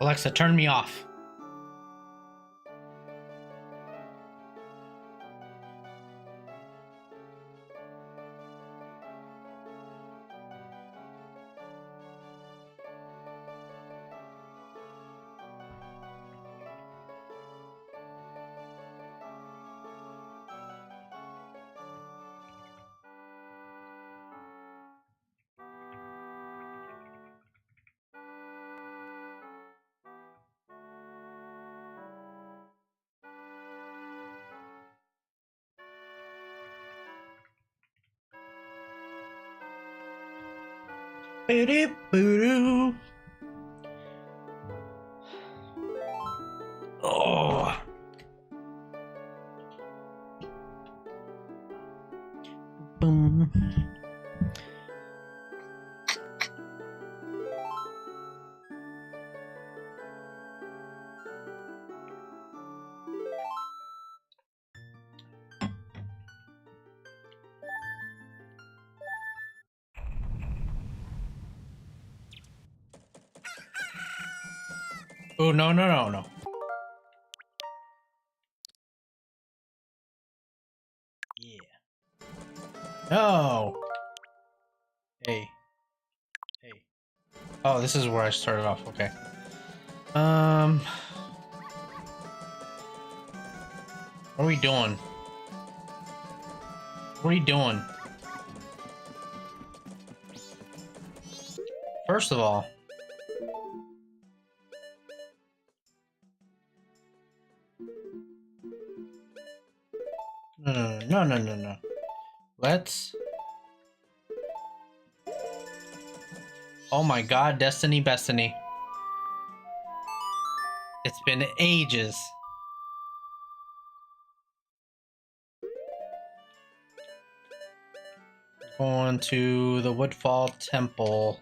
Alexa, turn me off. Boo-doo. Oh. Boom. Oh, no, no, no, no. Yeah. No. Hey. Hey. Oh, this is where I started off. Okay. What are we doing? What are you doing? First of all, no. Let's. Oh my God, Destiny. It's been ages. Going to the Woodfall Temple.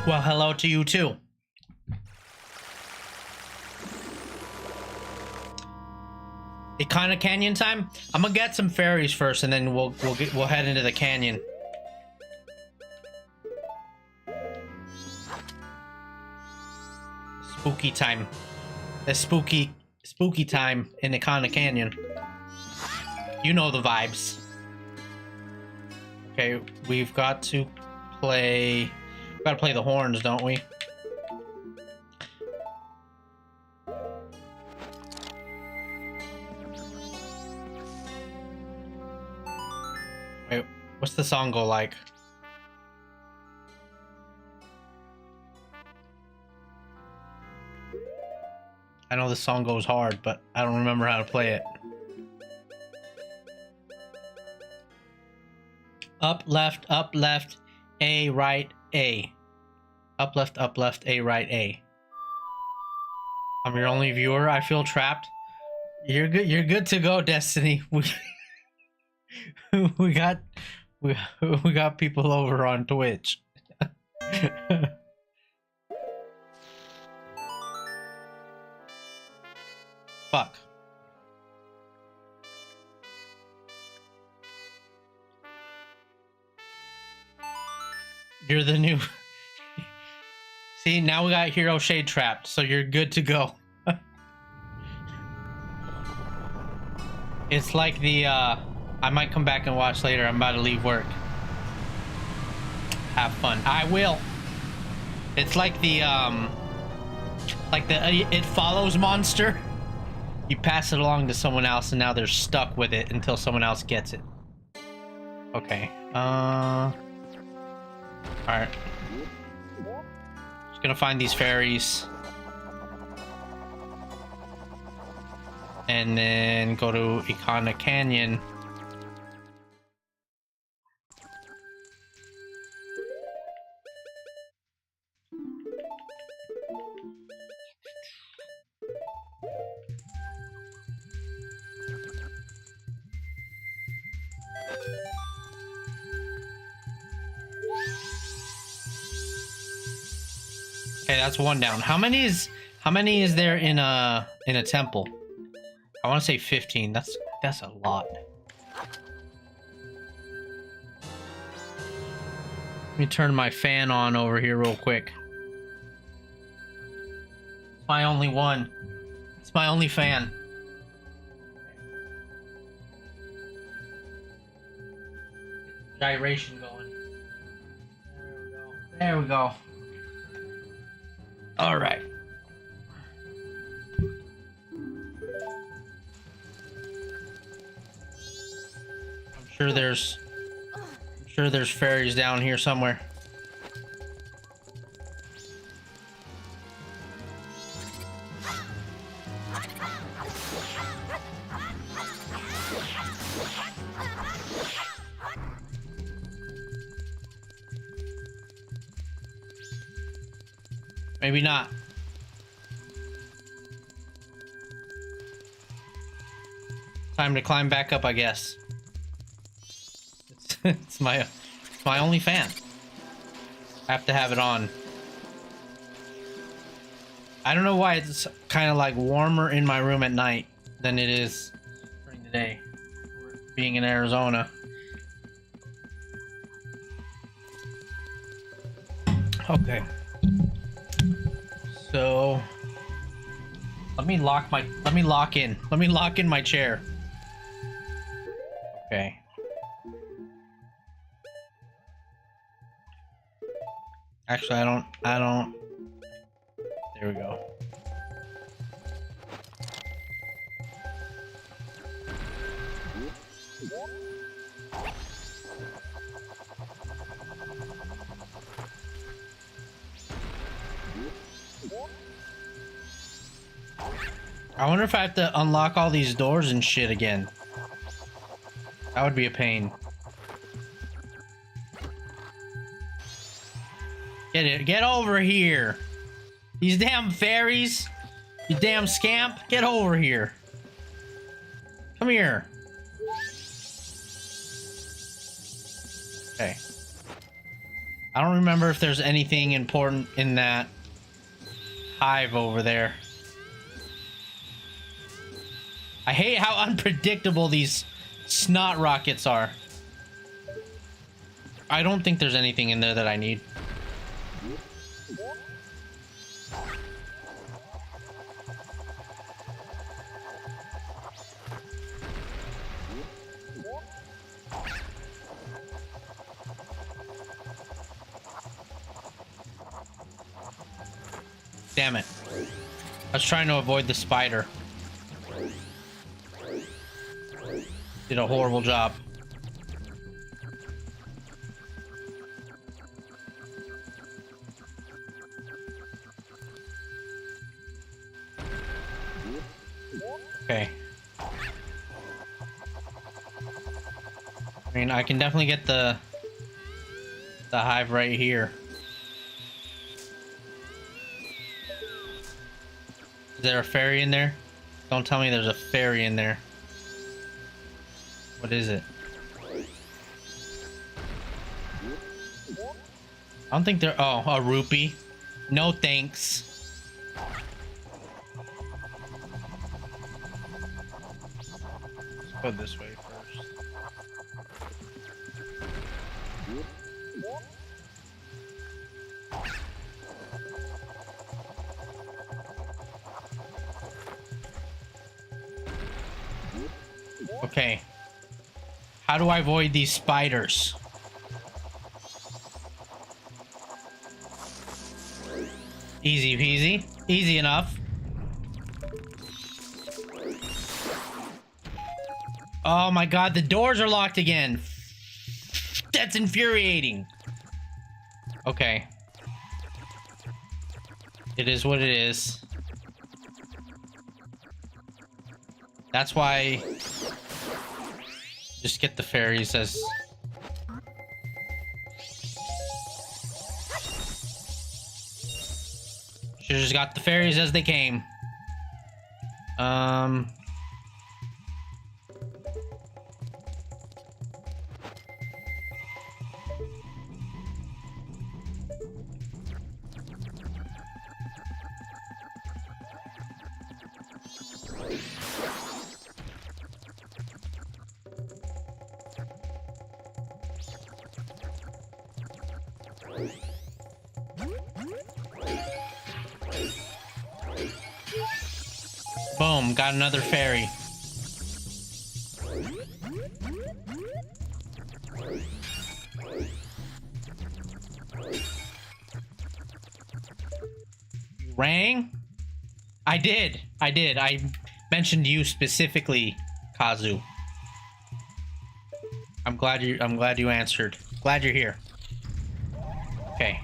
Well, hello to you too. Ikana Canyon time. I'm gonna get some fairies first, and then we'll head into the canyon. Spooky time. The spooky time in Ikana Canyon. You know the vibes. Okay, we've got to play. We've got to play the horns, don't we? Wait, what's the song go like? I know the song goes hard, but I don't remember how to play it. Up, left, A, right, A. Up, left, A, right, A. I'm your only viewer. I feel trapped. You're good to go, Destiny. We got people over on Twitch. Fuck. You're the new. See, now we got Hero Shade trapped, so you're good to go. It's like the I might come back and watch later. I'm about to leave work. Have fun. I will. It's like the It Follows monster. You pass it along to someone else, and now they're stuck with it until someone else gets it. Okay. All right. Just gonna find these fairies, and then go to Ikana Canyon. Okay, that's one down. How many is there in a temple? I want to say 15. That's That's a lot. Let me turn my fan on over here real quick. It's my only one. It's my only fan. Gyration going. There we go. All right. I'm sure there's fairies down here somewhere. Maybe not. Time to climb back up, I guess. It's my only fan. I have to have it on. I don't know why it's kind of like warmer in my room at night than it is during the day. Being in Arizona. Okay. So let me lock in my chair. Okay. Actually, I don't. There we go. I wonder if I have to unlock all these doors and shit again. That would be a pain. Get over here. These damn fairies. You damn scamp. Get over here. Come here. Okay. I don't remember if there's anything important in that hive over there. I hate how unpredictable these snot rockets are. I don't think there's anything in there that I need. Damn it. I was trying to avoid the spider. Did a horrible job. Okay. I mean, I can definitely get the hive right here. Is there a fairy in there? Don't tell me there's a fairy in there. What is it? I don't think there. Oh, a rupee. No thanks. Let's go this way first. Okay. How do I avoid these spiders? Easy peasy. Easy enough. Oh my god, the doors are locked again. That's infuriating. Okay. It is what it is. That's why... Just get the fairies as... Should've just got the fairies as they came. Boom, got another fairy. You rang? I did. I mentioned you specifically, Kazu. I'm glad you answered. Glad you're here. Okay.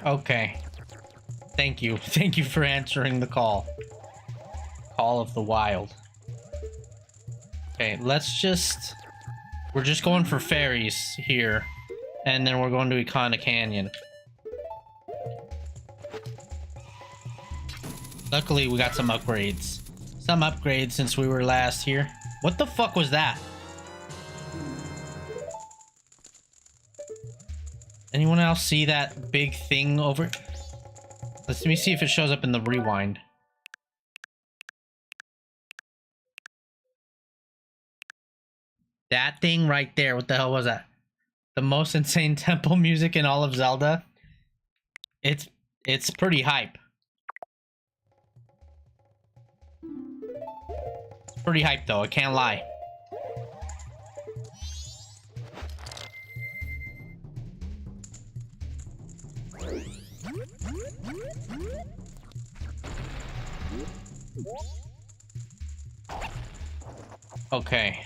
Okay. Thank you. Thank you for answering the call. Call of the Wild. Okay, we're just going for fairies here. And then we're going to Ikana Canyon. Luckily, we got some upgrades. Some upgrades since we were last here. What the fuck was that? Anyone else see that big thing over? Let me see if it shows up in the rewind. That thing right there, what the hell was that? The most insane temple music in all of Zelda. It's pretty hype. It's pretty hype though, I can't lie. Okay.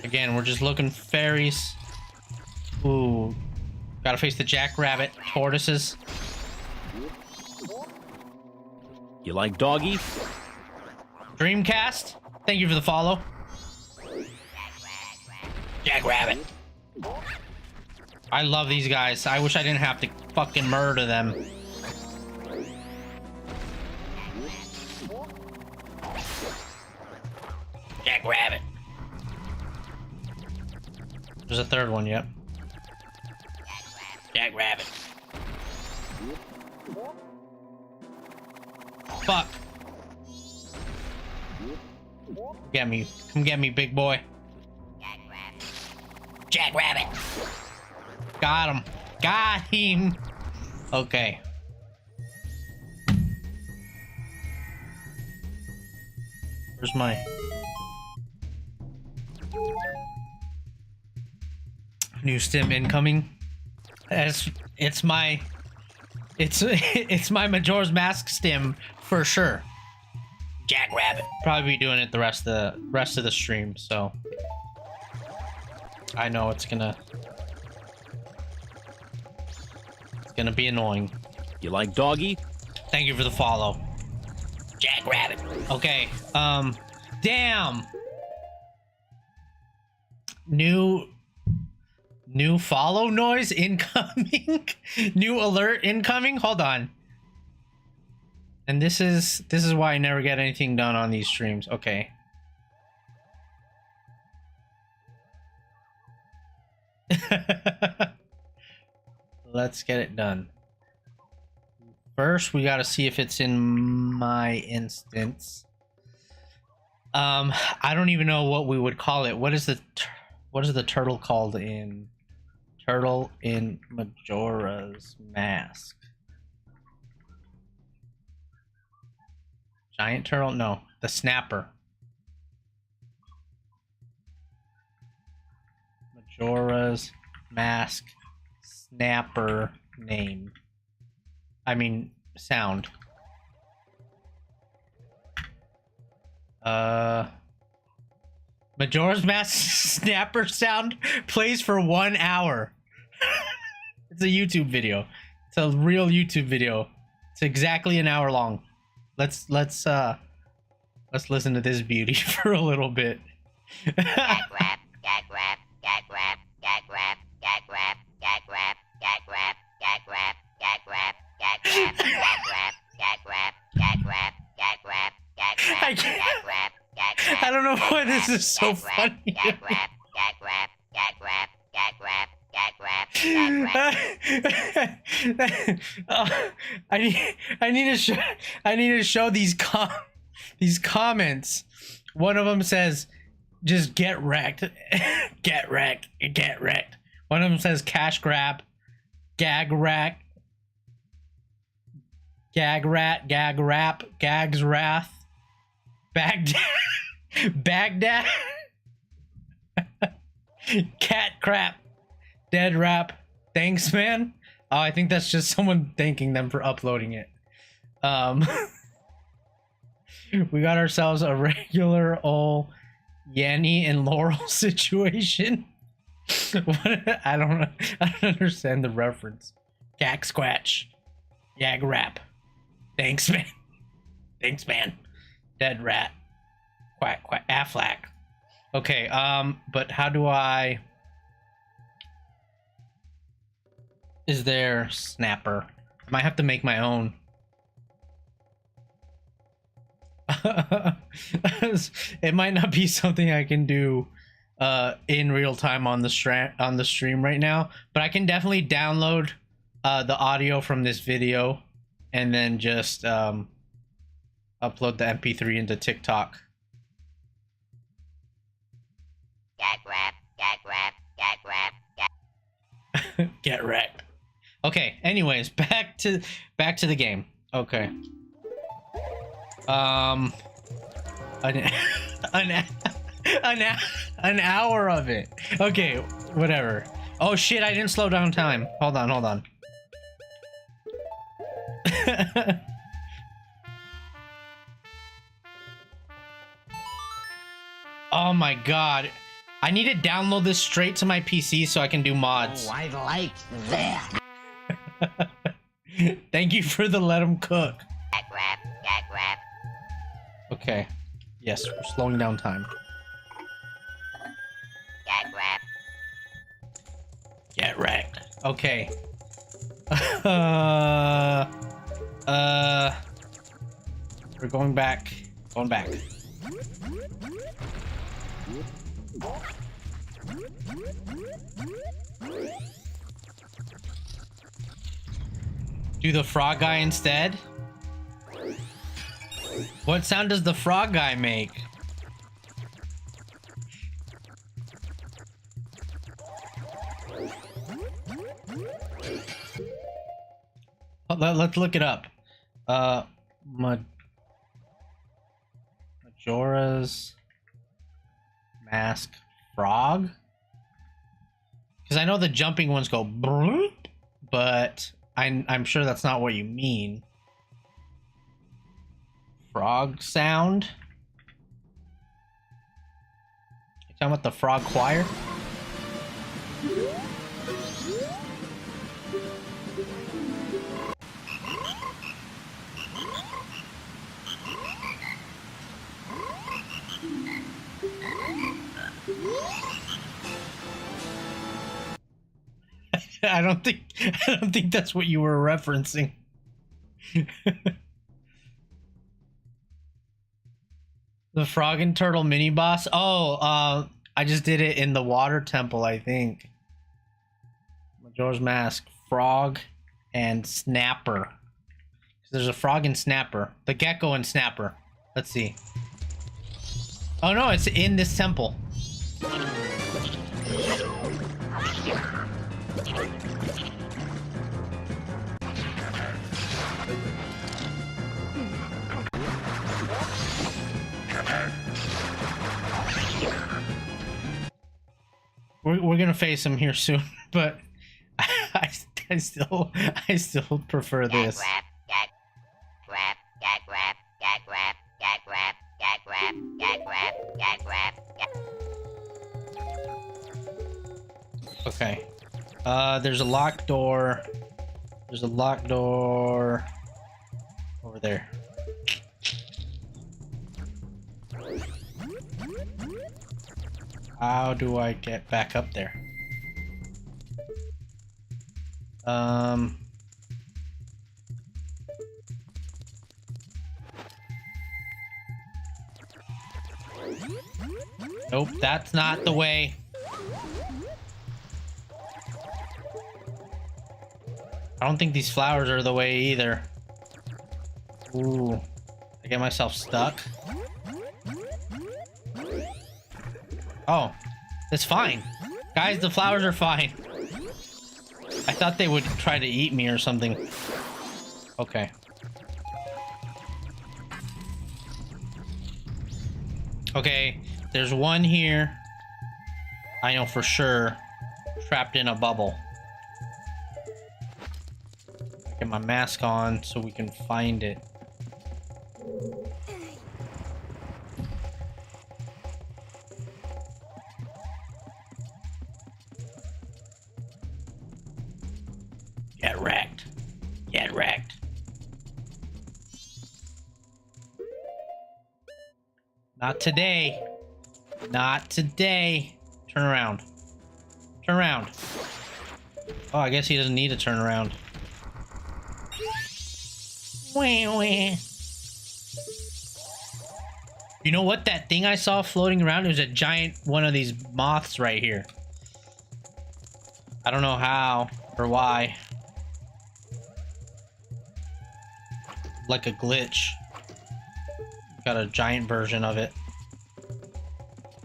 Again, we're just looking for fairies. Ooh. Gotta face the jackrabbit tortoises. You like doggy? Dreamcast, thank you for the follow. Jackrabbit. I love these guys. I wish I didn't have to fucking murder them. Jackrabbit. There's a third one, yep. Jackrabbit. Fuck. Get me. Come get me, big boy. Jackrabbit. Got him. Got him. Okay. Where's my new stim incoming? It's my Majora's Mask stim for sure. Jackrabbit. Probably be doing it the rest of the stream, so I know it's gonna be annoying. You like doggy? Thank you for the follow. Jackrabbit. Okay. Damn. New follow noise incoming. New alert incoming. Hold on. And this is why I never get anything done on these streams. Okay. Let's get it done. First, we got to see if it's in my instance. I don't even know what we would call it. What is the turtle called in Majora's Mask? Giant turtle? No, the snapper. Majora's Mask snapper name. I mean, sound. Majora's Mask snapper sound plays for 1 hour. It's a YouTube video. It's a real YouTube video. It's exactly an hour long. Let's listen to this beauty for a little bit. Gag rap, gag rap, gag rap, gag rap, gag rap, gag rap, gag rap, gag rap, gag rap, gag rap, gag rap, gag rap, gag rap, gag rap, gag rap, gag rap, gag rap. I don't know why this is so funny. Gag rap, gag rap, gag rap, gag rap, gag rap, gag rap. I need to show these comments. One of them says, "Just get wrecked, get wrecked, get wrecked." One of them says, "Cash grab, gag rack, Gag rat, gag rap, gags wrath, Baghdad, Baghdad, cat crap, dead rap. Thanks, man. Oh, I think that's just someone thanking them for uploading it. We got ourselves a regular old Yanny and Laurel situation. I don't understand the reference. Gag squatch, gag rap. Thanks, man. Thanks, man. Dead rat. Quack, quack, Affleck. Okay, but how do I... Is there Snapper? I might have to make my own. It might not be something I can do in real time on the stream right now, but I can definitely download the audio from this video and then just upload the MP3 into TikTok. Gag rap, gag rap, gag rap, gag. Get wrecked. Okay, anyways, back to the game. Okay. An hour of it. Okay, whatever. Oh shit, I didn't slow down time. Hold on. Oh my god. I need to download this straight to my PC so I can do mods. Oh, I like that. Thank you for the let 'em cook. Gag rap, gag rap. Okay. Yes, we're slowing down time. Gag rap. Get wrecked. Okay. We're going back. Going back. Do the frog guy instead? What sound does the frog guy make? Let's look it up. Majora's Mask frog? Because I know the jumping ones go brrrr, but I'm sure that's not what you mean. Frog sound? You talking about the frog choir? I don't think that's what you were referencing. The frog and turtle mini boss. Oh, I just did it in the water temple, I think. Majora's Mask, frog and snapper. There's a frog and snapper. The gecko and snapper. Let's see. Oh no, it's in this temple. We're gonna face him here soon, but I still prefer this. Gag rap, gag rap, gag rap, gag rap, gag rap, gag rap, gag rap, gag rap. Okay. There's a locked door. There's a locked door over there. How do I get back up there? Nope, that's not the way. I don't think these flowers are the way either. Ooh, I get myself stuck. Oh, it's fine. Guys, the flowers are fine. I thought they would try to eat me or something. Okay. Okay, there's one here. I know for sure. Trapped in a bubble. Get my mask on so we can find it. Get wrecked. Get wrecked. Not today. Not today. Turn around. Turn around. Oh, I guess he doesn't need to turn around. Wah, wah. You know what? That thing I saw floating around, it was a giant one of these moths right here. I don't know how or why. Like a glitch. Got a giant version of it.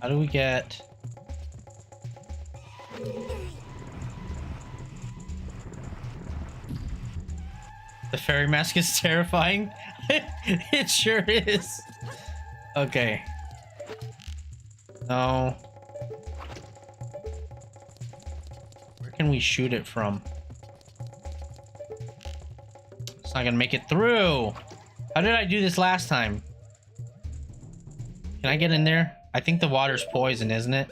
How do we get... The fairy mask is terrifying. It sure is. Okay. No. Where can we shoot it from? It's not gonna make it through. How did I do this last time? Can I get in there? I think the water's poison, isn't it?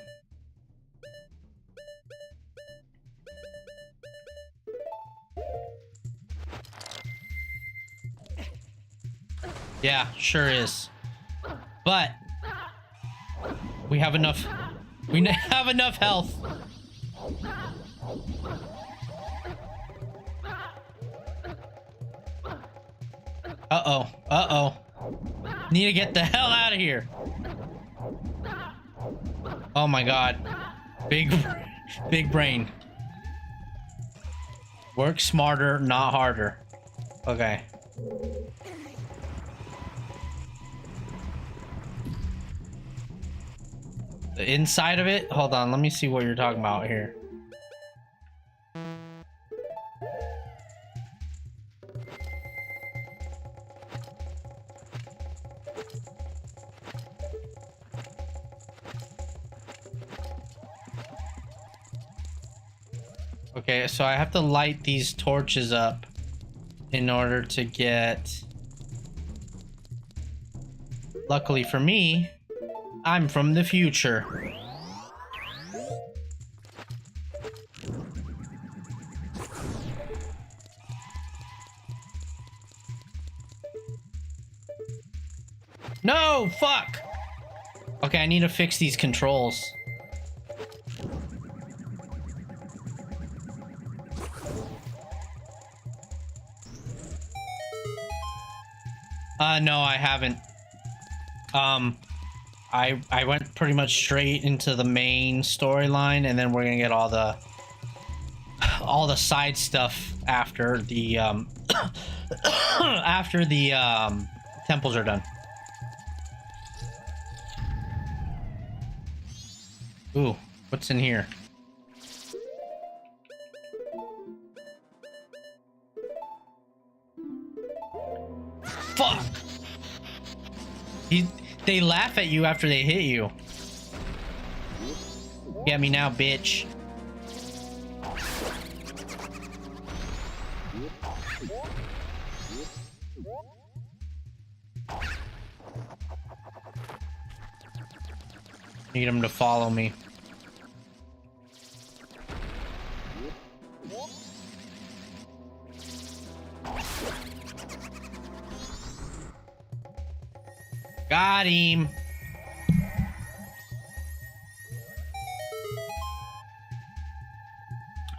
Yeah, sure is. But we have enough. We have enough health. Uh-oh. Uh-oh. Need to get the hell out of here. Oh my god. Big brain. Work smarter, not harder. Okay. The inside of it? Hold on, let me see what you're talking about here. Okay, so I have to light these torches up in order to get... Luckily for me, I'm from the future. No, fuck! Okay, I need to fix these controls. No, I haven't. I went pretty much straight into the main storyline, and then we're gonna get all the side stuff after the after the temples are done. Ooh, what's in here? Fuck! They laugh at you after they hit you. Get me now, bitch. Need him to follow me. Got him.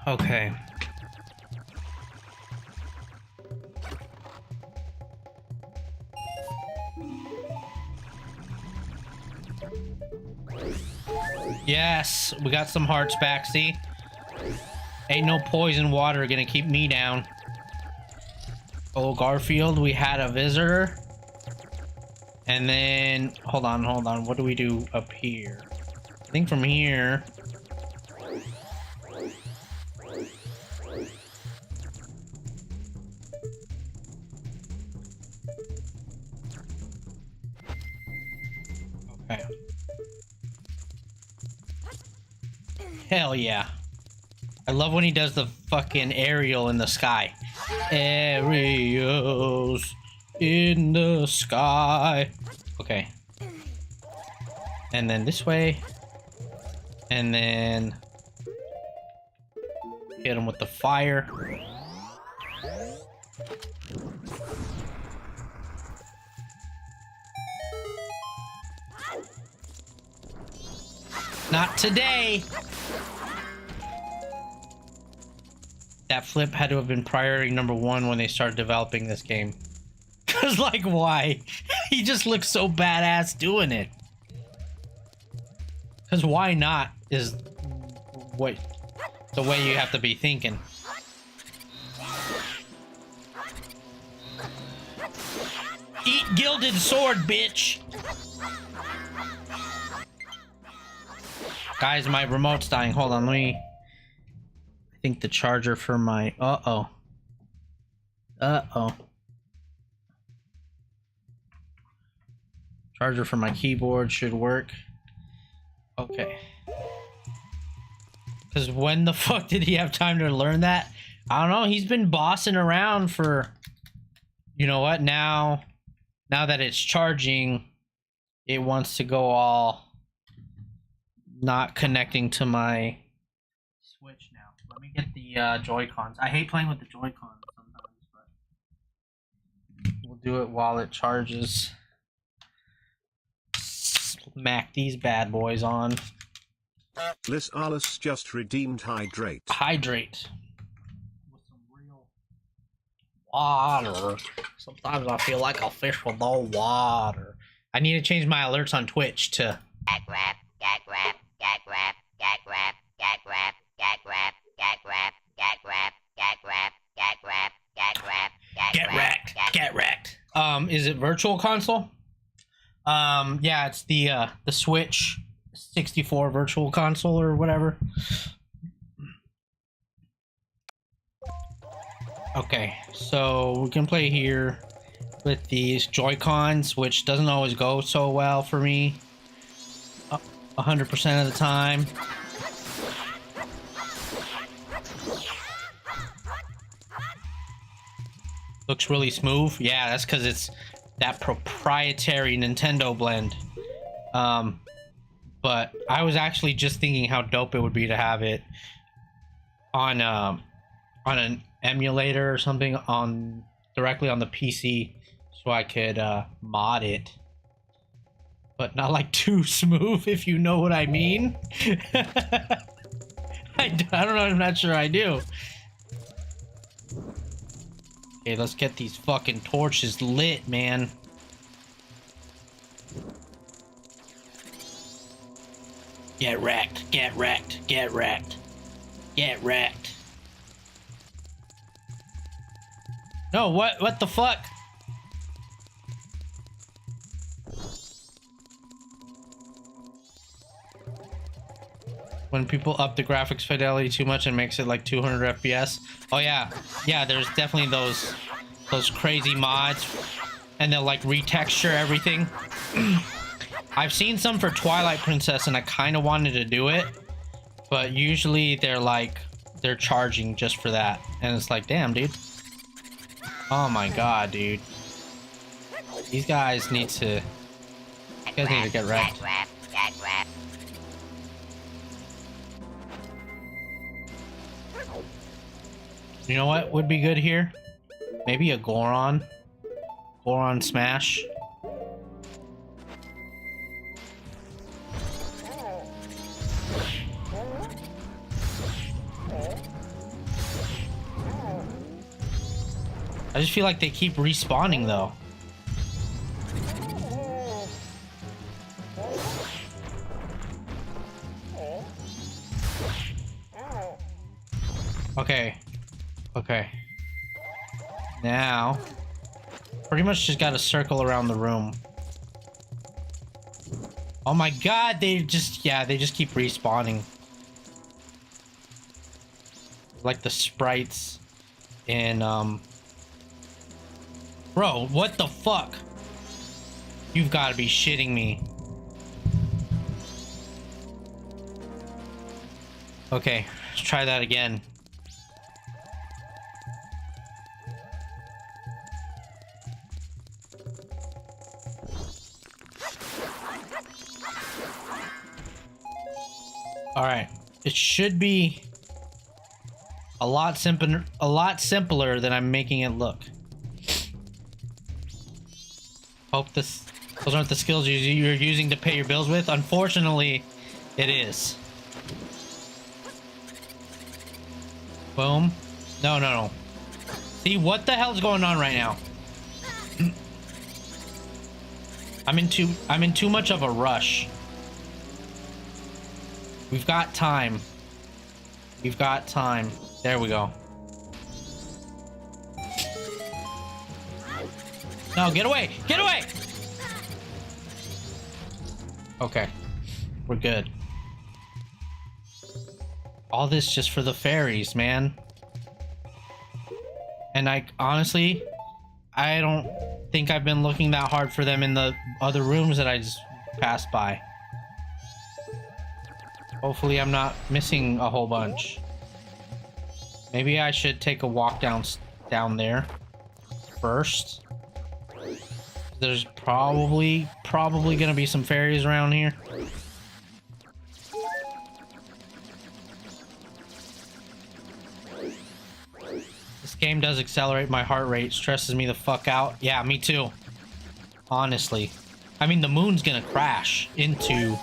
Okay. Yes, we got some hearts back, see? Ain't no poison water gonna keep me down. Oh, Garfield, we had a visitor. And then, hold on. What do we do up here? I think from here. Okay. Hell yeah. I love when he does the fucking aerial in the sky. Aerials in the sky. Okay. And then this way. And then hit him with the fire. Not today. That flip had to have been priority number 1 when they started developing this game. Cause like, why? He just looks so badass doing it. Cause why not is what the way you have to be thinking. Eat gilded sword, bitch. Guys, my remote's dying. Hold on, let me. I think the charger for my. Uh-oh. Charger for my keyboard should work. Okay. Because when the fuck did he have time to learn that? I don't know. He's been bossing around for. You know what? Now that it's charging, it wants to go all not connecting to my Switch now. Let me get the Joy-Cons. I hate playing with the Joy-Cons sometimes, but we'll do it while it charges. Smack these bad boys on. Liz Alice just redeemed Hydrate. Hydrate. With some real water. Sometimes I feel like a fish with no water. I need to change my alerts on Twitch to Gag rap, gag rap, gag rap, gag rap, gag rap, gag rap, gag rap, gag rap, gag rap, gag rap, gag rap, get wrecked. Get wrecked. Is it Virtual Console? Yeah, it's the Switch 64 Virtual Console or whatever. Okay, so we can play here with these Joy-Cons, which doesn't always go so well for me 100% of the time. Looks really smooth. Yeah, that's because it's that proprietary Nintendo blend. But I was actually just thinking how dope it would be to have it on an emulator or something directly on the PC, so I could mod it, but not like too smooth, if you know what I mean. I don't know. I'm not sure I do. Okay, let's get these fucking torches lit, man. Get wrecked, get wrecked, get wrecked, get wrecked. No, what the fuck? When people up the graphics fidelity too much and makes it like 200 FPS. Oh yeah, yeah. There's definitely those crazy mods, and they'll like retexture everything. I've seen some for Twilight Princess, and I kind of wanted to do it, but usually they're charging just for that, and it's like, damn, dude. Oh my god, dude. These guys need to. You guys need to get wrecked. Gag rap, gag rap. You know what would be good here? Maybe a Goron. Goron smash. I just feel like they keep respawning though. Okay. Okay. Now, pretty much just gotta circle around the room. Oh my god, they just keep respawning. Like the sprites in, Bro, what the fuck? You've gotta be shitting me. Okay, let's try that again. All right, it should be a lot simpler than I'm making it look. Hope those aren't the skills you're using to pay your bills with. Unfortunately, it is. Boom. No. See, what the hell's going on right now? I'm in too much of a rush. We've got time. We've got time. There we go. No, get away! Get away! Okay. We're good. All this just for the fairies, man. And honestly, I don't think I've been looking that hard for them in the other rooms that I just passed by. Hopefully I'm not missing a whole bunch. Maybe I should take a walk down there first. There's probably gonna be some fairies around here. This game does accelerate my heart rate, stresses me the fuck out. Yeah, me too. Honestly. I mean, the moon's gonna crash into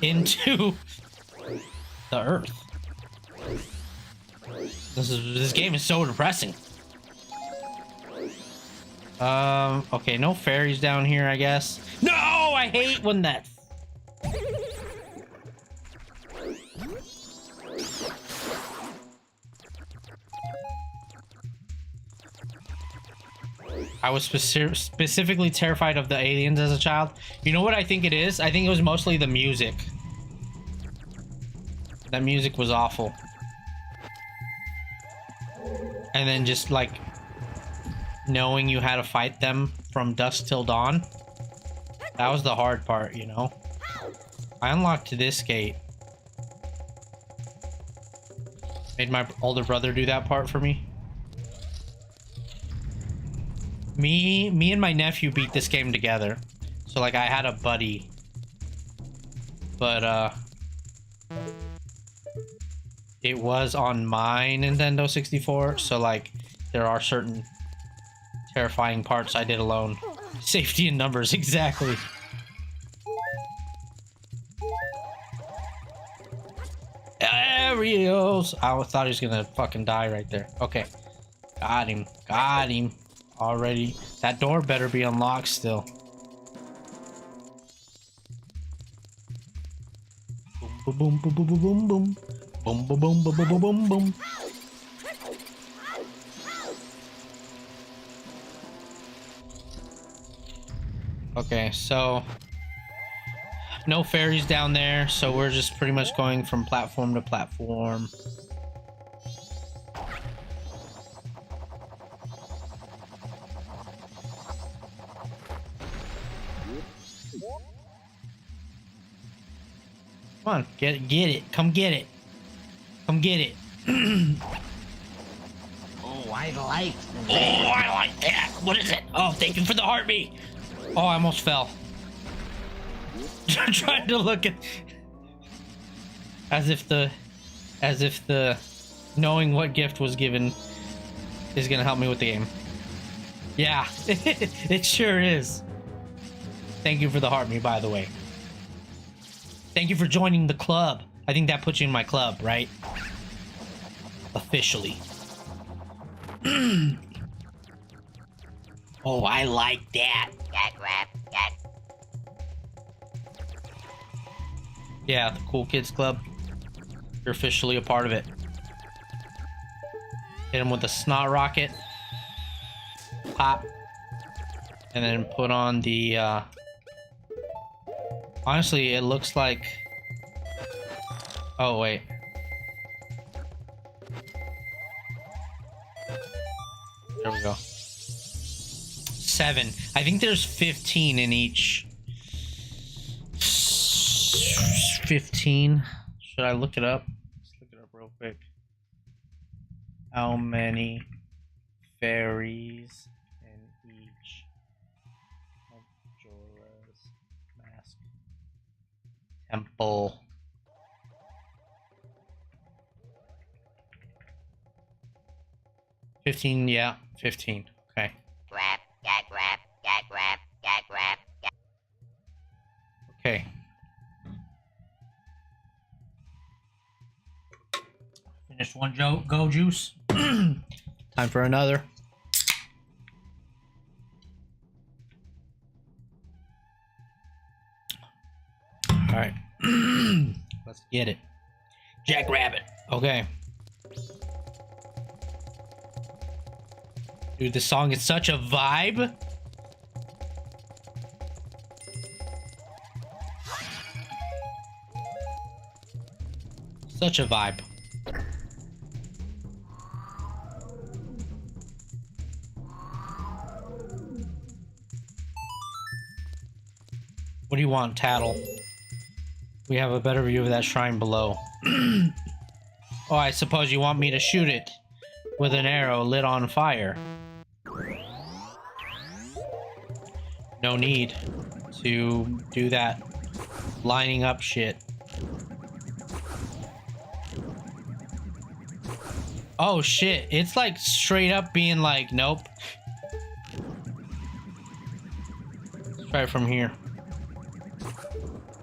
the earth. This game is so depressing. Okay, no fairies down here, I guess. No, I hate when that. I was specifically terrified of the aliens as a child. You know what I think it is? I think it was mostly the music. That music was awful. And then just like knowing you had to fight them from dusk till dawn. That was the hard part, you know? I unlocked this gate. Made my older brother do that part for me. Me and my nephew beat this game together. So like I had a buddy. But it was on my Nintendo 64, so like there are certain terrifying parts I did alone. Safety in numbers, exactly. There he goes. I thought he was gonna fucking die right there. Okay. Got him. Got him. Already. That door better be unlocked still. Boom, boom, boom, boom, boom, boom, boom. Boom, boom, boom, boom, boom, boom, boom, boom. Okay, so no fairies down there, so we're just pretty much going from platform to platform. Come on, get it. Come get it. Come get it. Oh, I like Oh, that. I like that. What is it? Oh, thank you for the heartbeat. Oh, I almost fell. Trying to look at as if the knowing what gift was given is gonna help me with the game. Yeah, it sure is. Thank you for the heartbeat, by the way. Thank you for joining the club. I think that puts you in my club, right? Officially. Oh, I like that. Cat rap, cat. Yeah, the Cool Kids Club. You're officially a part of it. Hit him with a snot rocket. Pop. And then put on the, honestly, it looks like... Oh, wait. There we go. 7. I think there's 15 in each. 15. Should I look it up? Let's look it up real quick. How many fairies in each Majora's Mask temple? $15, yeah, 15. Okay. Grab, gag, grab, gag, grab, gag, grab, gag. Okay. Finished one go juice. Time for another. All right. Let's get it. Jackrabbit. Okay. Dude, this song is such a vibe. Such a vibe. What do you want, Tattle? We have a better view of that shrine below. Oh, I suppose you want me to shoot it with an arrow lit on fire. No need to do that lining up shit. Oh shit, it's like straight up being like, nope. Let's try it from here.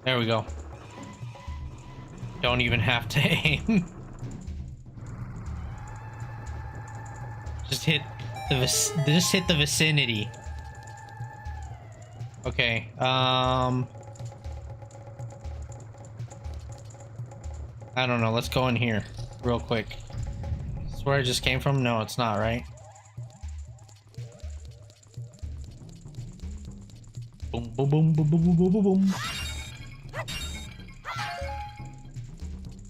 There we go. Don't even have to aim. Just hit the vicinity. Okay. I don't know. Let's go in here real quick. Is this where I just came from? No, it's not, right? Boom, boom, boom, boom, boom, boom, boom, boom.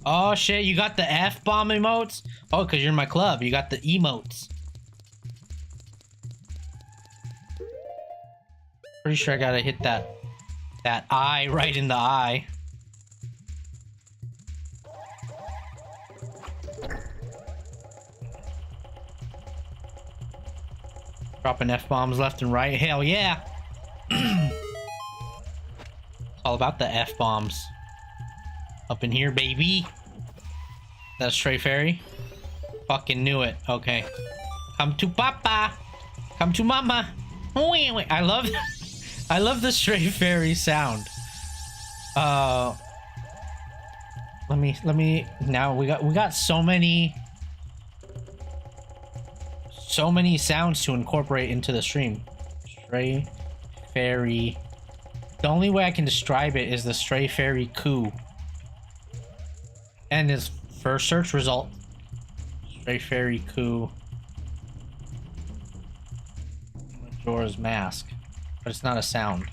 Oh shit, you got the F-bomb emotes? Oh, because you're in my club. You got the emotes. Pretty sure I gotta hit that eye right in the eye. Dropping F-bombs left and right. Hell yeah. It's all about the F-bombs. Up in here, baby. That's Stray Fairy. Fucking knew it. Okay. Come to Papa. Come to Mama. Wait, wait. I love the Stray Fairy sound. Let me now we got so many sounds to incorporate into the stream. Stray Fairy. The only way I can describe it is the Stray Fairy coo. And his first search result. Stray Fairy coo. Majora's Mask. But it's not a sound.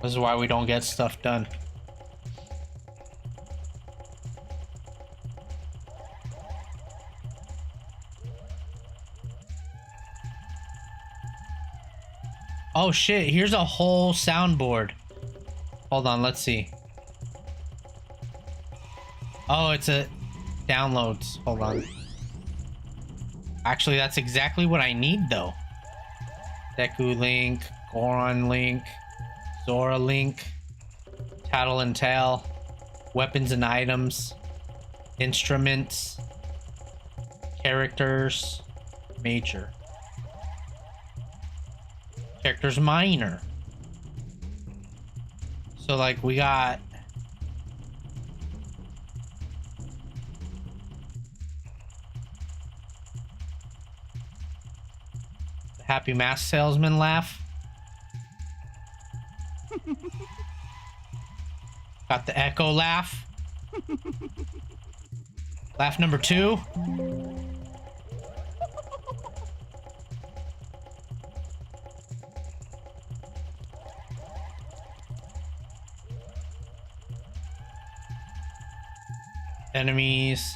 This is why we don't get stuff done. Oh shit, here's a whole soundboard. Hold on, let's see. Oh, it's a downloads. Hold on. Actually, that's exactly what I need though. Deku Link, Goron Link, Zora Link, Tattle and Tail, weapons and items, instruments, characters, major. Characters minor. So like we got the Happy Mask Salesman laugh. Got the Echo laugh. Laugh number 2. Enemies.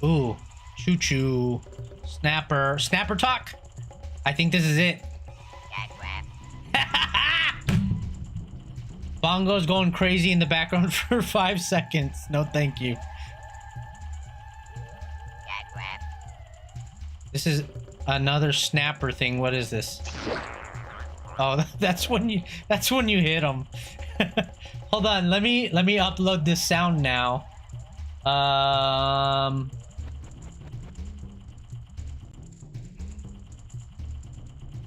Ooh. Choo choo. Snapper. Snapper talk. I think this is it. Cat grab. Bongo's going crazy in the background for 5 seconds. No, thank you. Cat grab. This is another snapper thing. What is this? Oh, that's when you hit them. Hold on, let me upload this sound now. I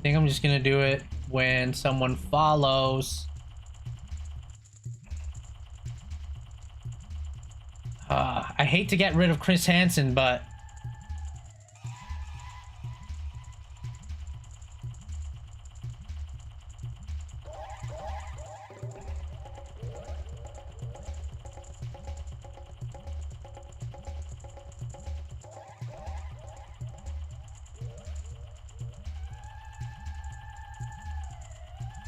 think I'm just gonna do it when someone follows. I hate to get rid of Chris Hansen, but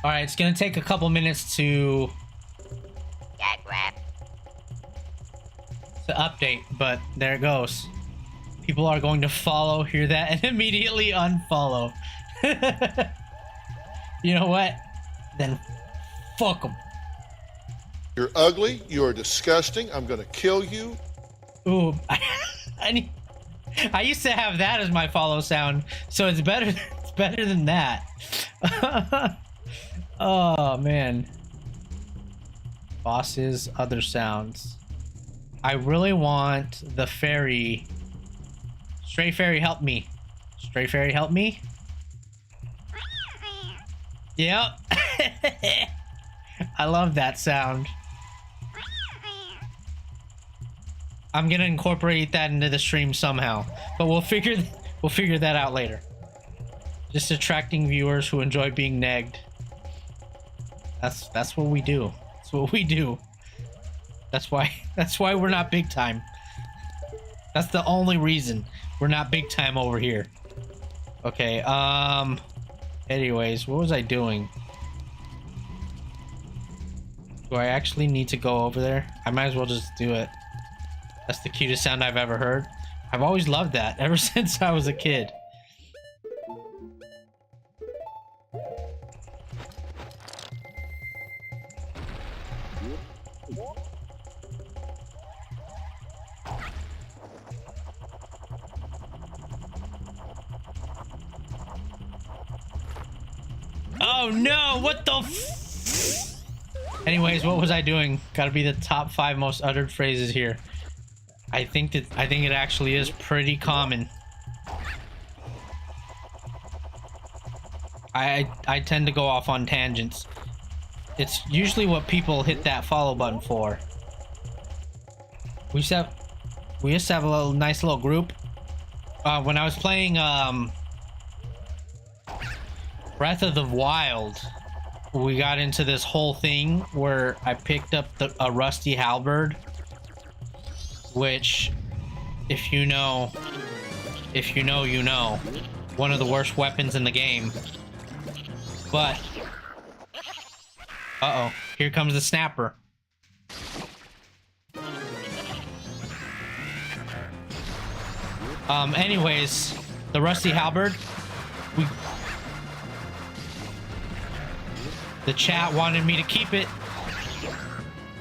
all right, it's gonna take a couple minutes to Cat grab. update, but there it goes. People are going to follow, hear that, and immediately unfollow. You know what? Then fuck them. You're ugly. You are disgusting. I'm going to kill you. Ooh, I used to have that as my follow sound, so it's better. It's better than that. Oh man. Bosses, other sounds. I really want the fairy. Stray fairy, help me. Stray fairy, help me. Yep. I love that sound. I'm gonna incorporate that into the stream somehow, but we'll figure that out later. Just attracting viewers who enjoy being negged. That's what we do. That's what we do. That's why we're not big time. That's the only reason we're not big time over here. Okay, anyways, what was I doing? Do I actually need to go over there? I might as well just do it. That's the cutest sound I've ever heard. I've always loved that ever since I was a kid. Oh no, what the f— Anyways, what was I doing? Gotta be the top 5 most uttered phrases here. I think it actually is pretty common. I tend to go off on tangents. It's usually what people hit that follow button for. We used to have a little nice little group. When I was playing Breath of the Wild, we got into this whole thing where I picked up a rusty halberd, which, if you know, you know, one of the worst weapons in the game. But uh-oh, here comes the snapper. Anyways, the rusty halberd, the chat wanted me to keep it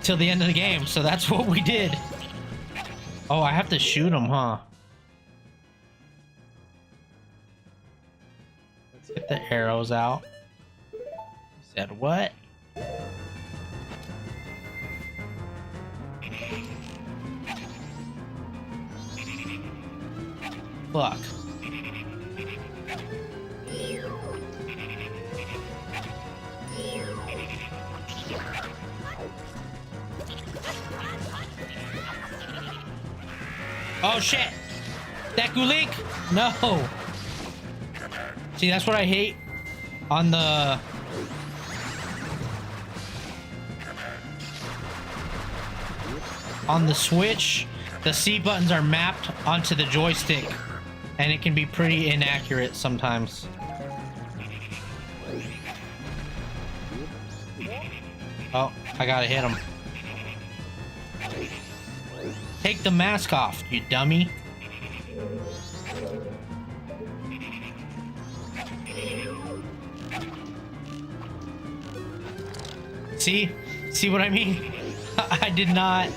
till the end of the game, so that's what we did. Oh, I have to shoot him, huh? Let's get the arrows out. He said what? Fuck. Oh shit! That Gulik? No! See, that's what I hate on the... On the Switch, the C buttons are mapped onto the joystick, and it can be pretty inaccurate sometimes. Oh, I gotta hit him. Take the mask off, you dummy. See? See what I mean? I did not.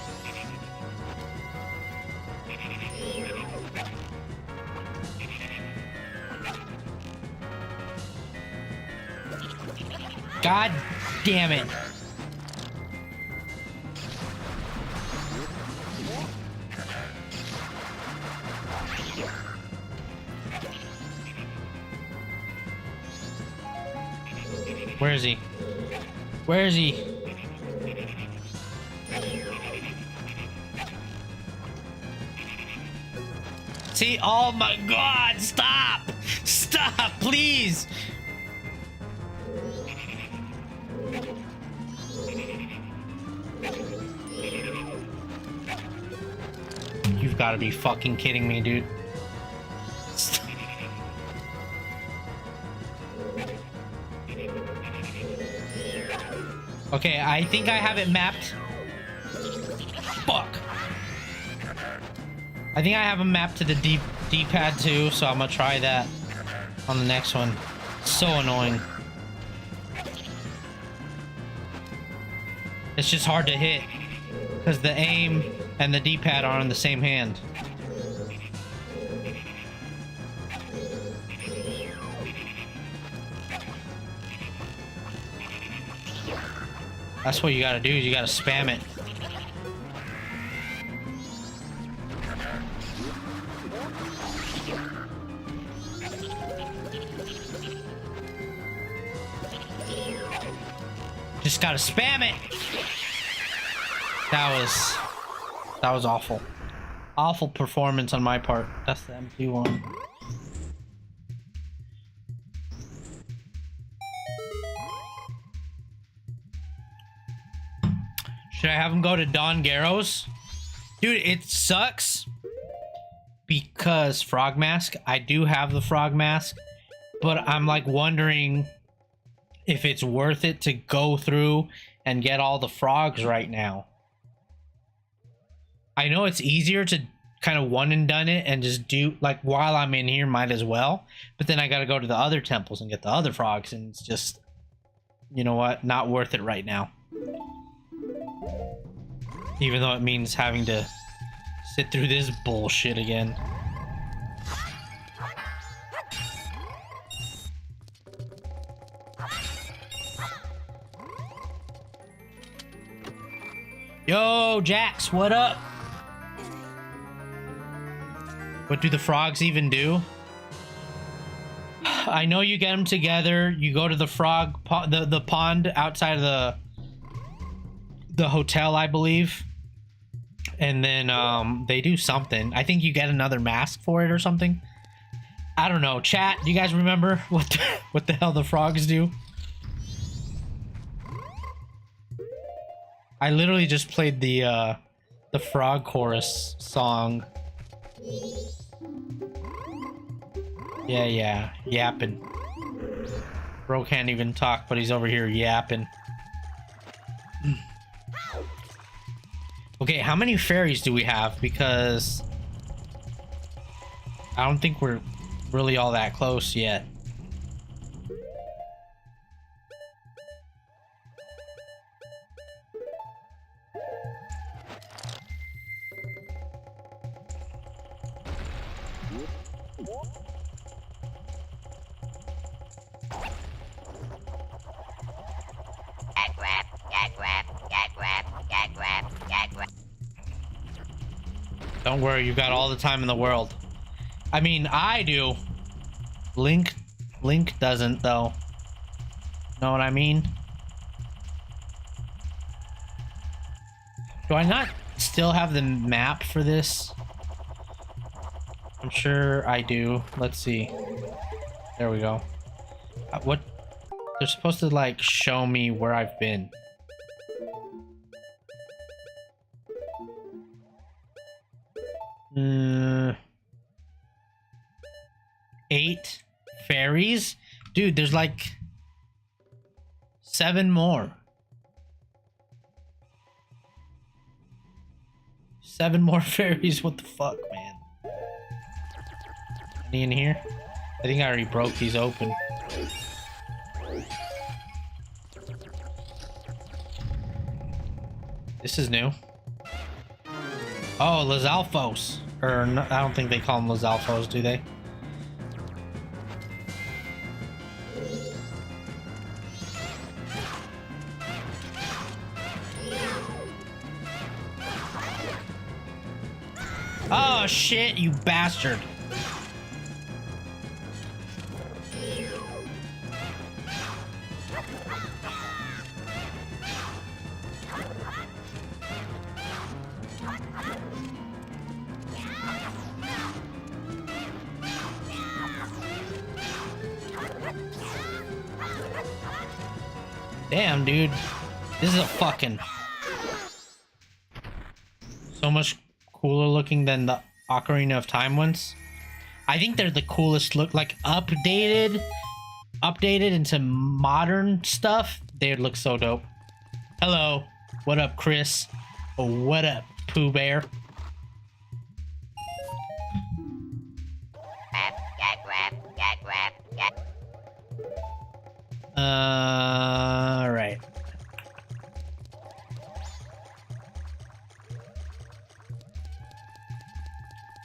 God damn it. Where is he? Where is he? See? Oh my god, stop! Stop, please! You've got to be fucking kidding me, dude. Okay, I think I have it mapped. Fuck. I think I have them mapped to the D-pad too, so I'm gonna try that on the next one. So annoying. It's just hard to hit because the aim and the D-pad are on the same hand. That's what you gotta do, is you gotta spam it. Just gotta spam it. That was awful. Awful performance on my part. That's the empty one. Should I have him go to Don Garros? Dude, it sucks because Frog Mask. I do have the Frog Mask, but I'm like wondering if it's worth it to go through and get all the frogs right now. I know it's easier to kind of one and done it and just do like while I'm in here, might as well. But then I got to go to the other temples and get the other frogs, and it's just, you know what, not worth it right now. Even though it means having to sit through this bullshit again. Yo, Jax, what up? What do the frogs even do? I know you get them together. You go to the frog, the pond outside of the hotel, I believe. And then they do something. I think you get another mask for it or something. I don't know. Chat, do you guys remember what the hell the frogs do? I literally just played the frog chorus song. Yeah, yapping. Bro can't even talk, but he's over here yapping. Okay, how many fairies do we have? Because I don't think we're really all that close yet. Don't worry, you've got all the time in the world. I mean, I do. Link doesn't, though. Know what I mean? Do I not still have the map for this? I'm sure I do. Let's see. There we go. What? They're supposed to, like, show me where I've been. Eight fairies? Dude, there's like 7 more. 7 more fairies. What the fuck, man? Any in here? I think I already broke these open. This is new. Oh, Lizalfos. Or no, I don't think they call them Lizalfos, do they? Oh shit, you bastard. Damn, dude. This is a fucking... so much cooler looking than the Ocarina of Time ones. I think they're the coolest look, like updated into modern stuff. They would look so dope. Hello. What up, Chris? Oh, what up, Pooh Bear? Alright.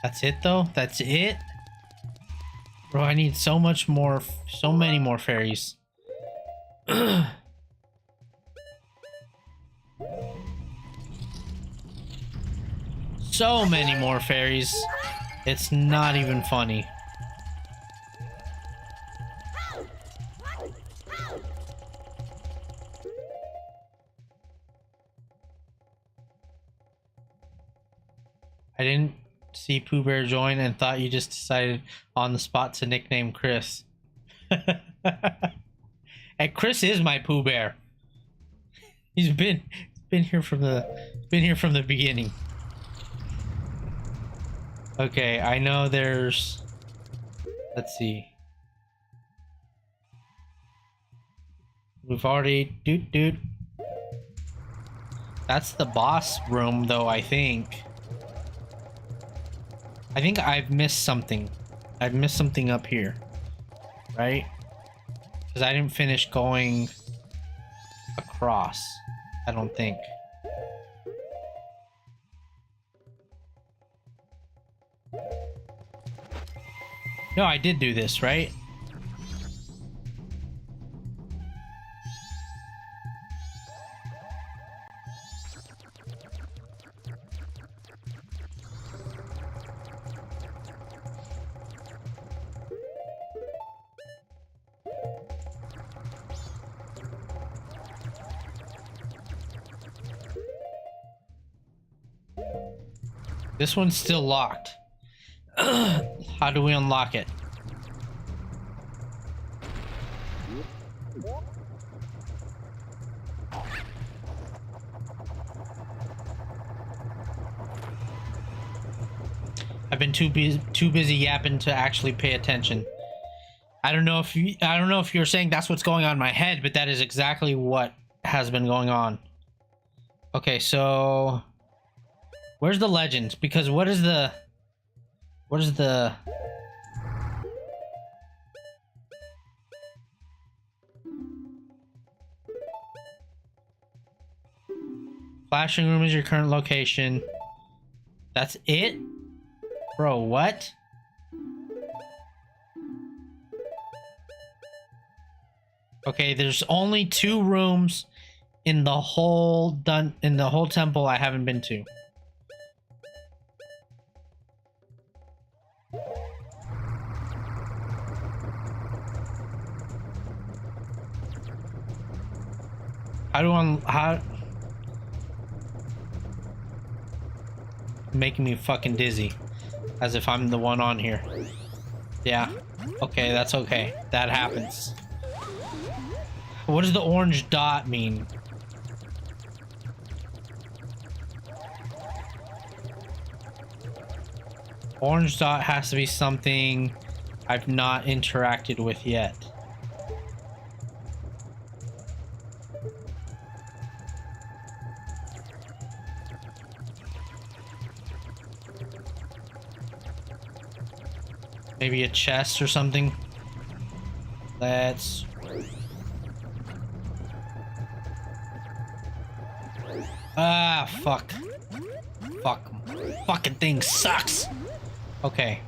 That's it though? That's it? Bro, I need so much more, so many more fairies. So many more fairies. It's not even funny. I didn't see Pooh Bear join and thought you just decided on the spot to nickname Chris. And Chris is my Pooh Bear. He's been here from the beginning. Okay, I know there's, let's see. We've already dude. That's the boss room though, I think. I think I've missed something. I've missed something up here. Right? Because I didn't finish going across. I don't think. No, I did do this, right? This one's still locked. How do we unlock it? I've been too busy yapping to actually pay attention. I don't know if you're saying that's what's going on in my head, but that is exactly what has been going on. Okay, so where's the legends? Because what is the flashing room is your current location. That's it? Bro, what? Okay, there's only 2 rooms in the whole temple I haven't been to. How making me fucking dizzy, as if I'm the one on here. Yeah, okay, that's okay. That happens. What does the orange dot mean? Orange dot has to be something I've not interacted with yet. Maybe a chest or something. Let's... Ah, fuck. Fuck. Fucking thing sucks. Okay.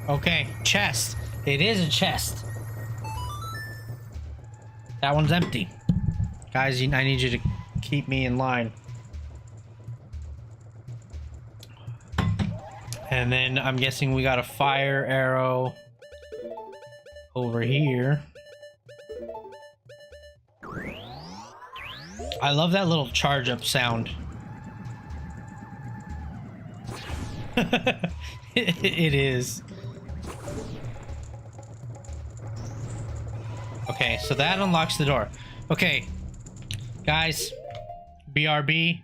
Okay, chest. It is a chest. That one's empty. Guys, I need you to keep me in line. And then I'm guessing we got a fire arrow over here. I love that little charge up sound. It is. Okay, so that unlocks the door. Okay, guys, BRB,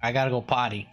I gotta go potty.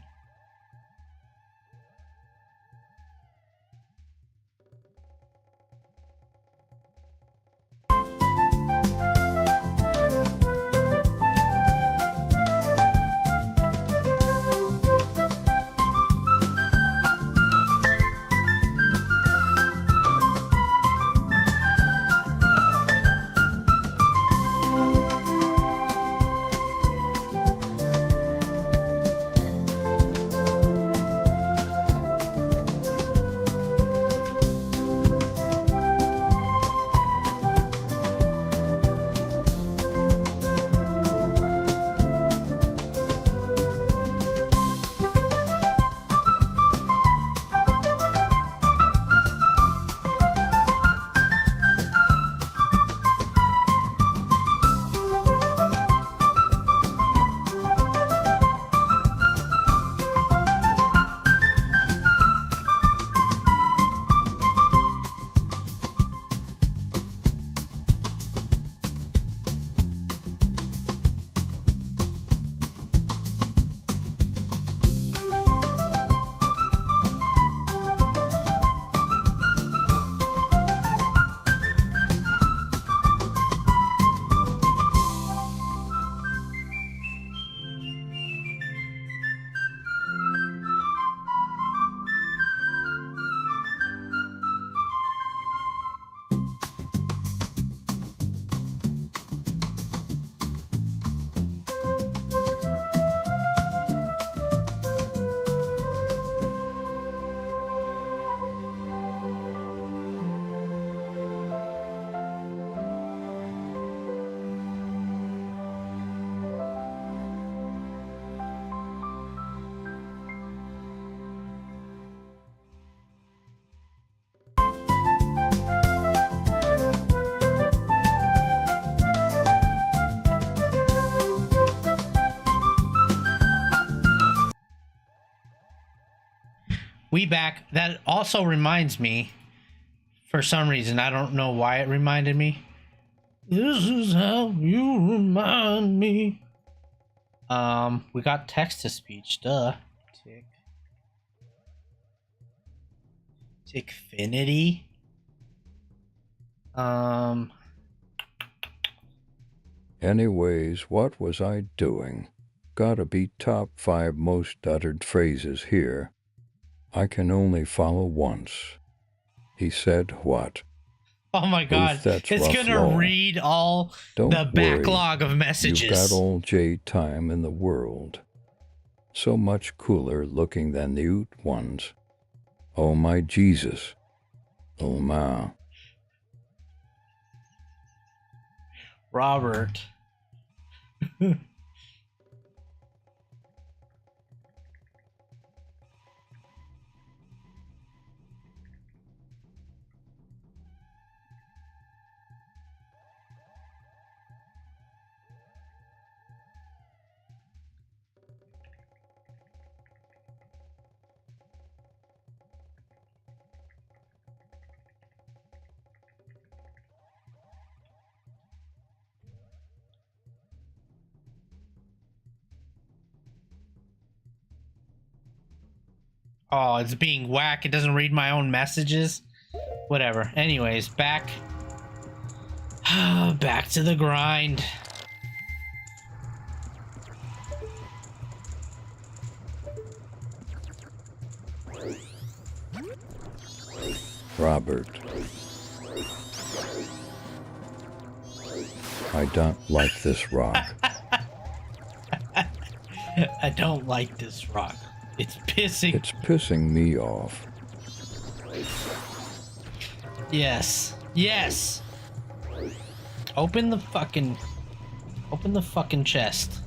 We back. That also reminds me, for some reason, I don't know why it reminded me. This is how you remind me. We got text to speech, duh. Tickfinity. Anyways, what was I doing? Gotta be top 5 most uttered phrases here. I can only follow once. He said what? Oh my god, that's it's rough gonna law. read all Don't the backlog worry. of messages. You've got all J time in the world. So much cooler looking than the Ute ones. Oh my Jesus. Oh ma. Robert. Oh, it's being whack. It doesn't read my own messages. Whatever. Anyways, back. Back to the grind. Robert. I don't like this rock. I don't like this rock. It's pissing. It's pissing me off. Yes. Yes. Open the fucking chest.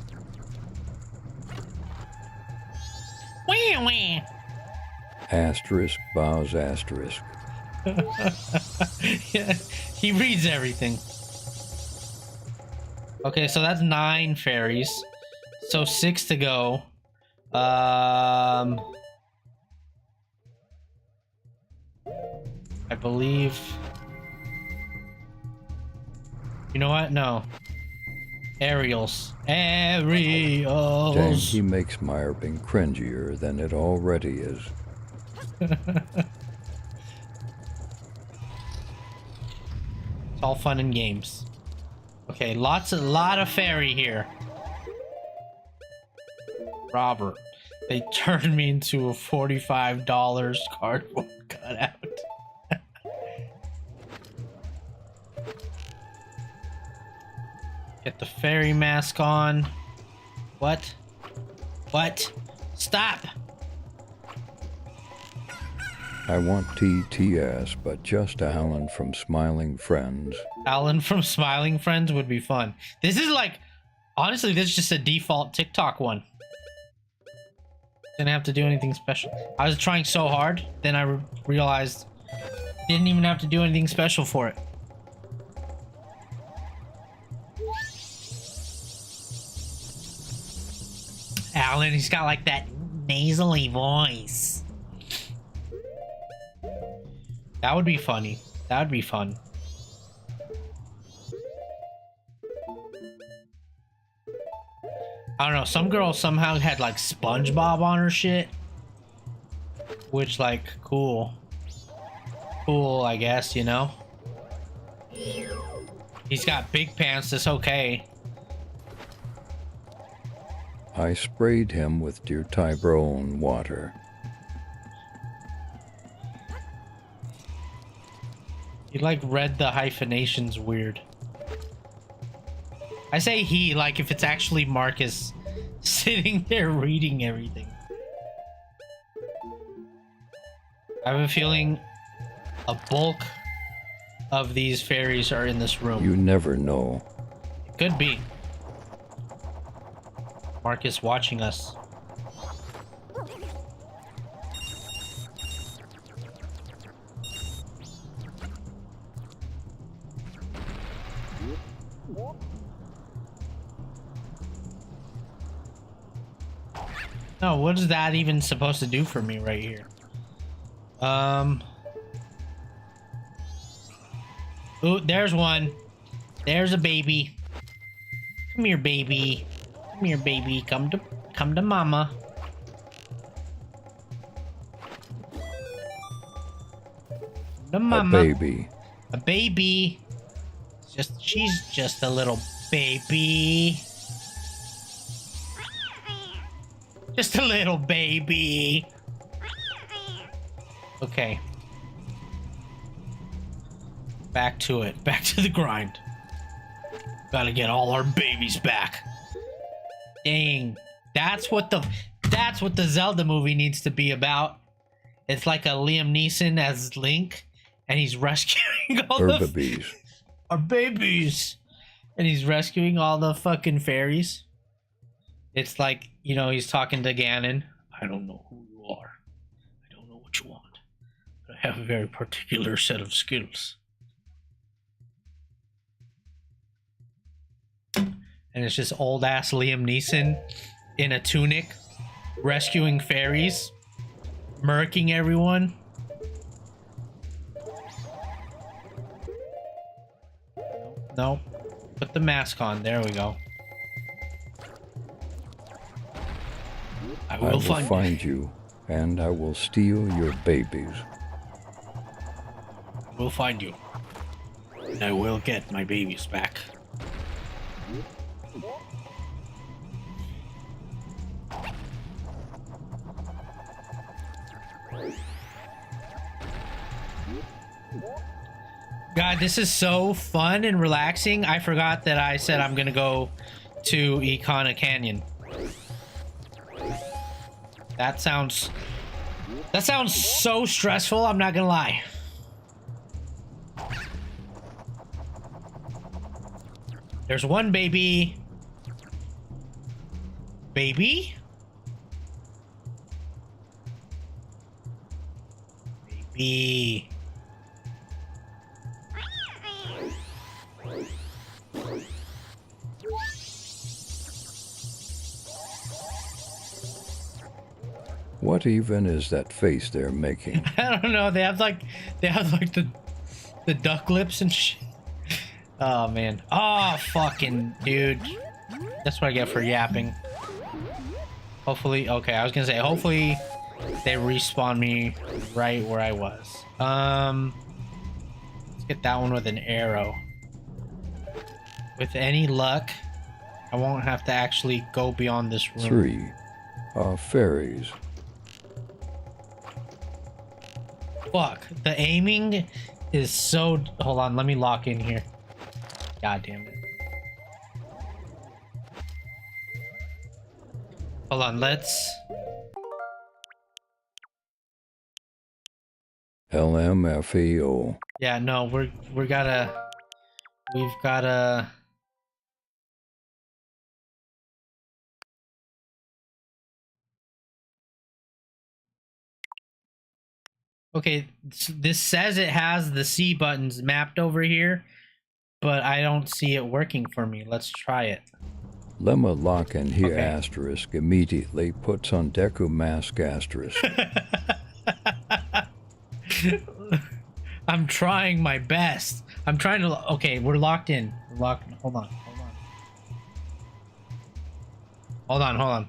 Wah, wah. Asterisk bows asterisk. Yeah, he reads everything. Okay, so that's 9 fairies. So 6 to go. I believe. You know what? No. Aerials. Aerials. Dang, he makes Meyerping cringier than it already is. It's all fun and games. Okay, a lot of fairy here. Robert, they turned me into a $45 cardboard cutout. Get the fairy mask on. What? What? Stop! I want TTS, but just Alan from Smiling Friends. Alan from Smiling Friends would be fun. This is like, honestly, this is just a default TikTok one. Didn't have to do anything special. I was trying so hard, then I realized didn't even have to do anything special for it. Alan, he's got like that nasally voice. That would be funny. That would be fun. I don't know, some girl somehow had like SpongeBob on her shit. Which, like, cool. Cool, I guess, you know? He's got big pants, that's okay. I sprayed him with Dear Tyrone water. You like read the hyphenations weird. I say he, like if it's actually Marcus sitting there reading everything. I have a feeling a bulk of these fairies are in this room. You never know. It could be. Marcus watching us. No, what is that even supposed to do for me right here? Ooh, there's one. There's a baby. Come here, baby. Come here, baby. Come to mama. The mama. A baby. A baby. She's just a little baby. Just a little baby. Okay. Back to it. Back to the grind. Gotta get all our babies back. Dang. That's what the Zelda movie needs to be about. It's like a Liam Neeson as Link, and he's rescuing all our babies. And he's rescuing all the fucking fairies. It's like, you know, he's talking to Ganon. I don't know who you are. I don't know what you want. But I have a very particular set of skills. And it's just old ass Liam Neeson in a tunic, rescuing fairies, murking everyone. No. Put the mask on. There we go. I will find you. and I will steal your babies. We'll find you. And I will get my babies back. God, this is so fun and relaxing. I forgot that I said I'm gonna go to Econa Canyon. That sounds so stressful, I'm not gonna lie. There's one baby. Baby? Baby. What even is that face they're making? I don't know. They have like the duck lips and shit. Oh man. Oh fucking dude. That's what I get for yapping. Hopefully, okay, I was gonna say hopefully they respawn me right where I was. Let's get that one with an arrow. With any luck, I won't have to actually go beyond this room. 3 fairies. Fuck, the aiming is so... Hold on, let me lock in here. God damn it. Hold on, let's... LMFAO. Yeah, no, we've gotta... Okay, this says it has the C buttons mapped over here, but I don't see it working for me. Let's try it. Lemma lock and he Okay. asterisk immediately puts on Deku mask asterisk. I'm trying my best. I'm trying to... Okay, we're locked in. We're locked... Hold on. Hold on.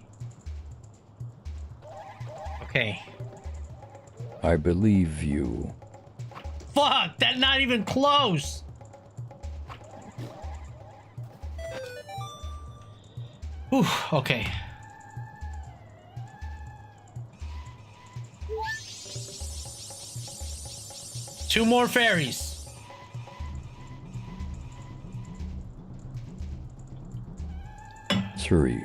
Okay. I believe you. Fuck! That's not even close! Whew, okay. Two more fairies. Three.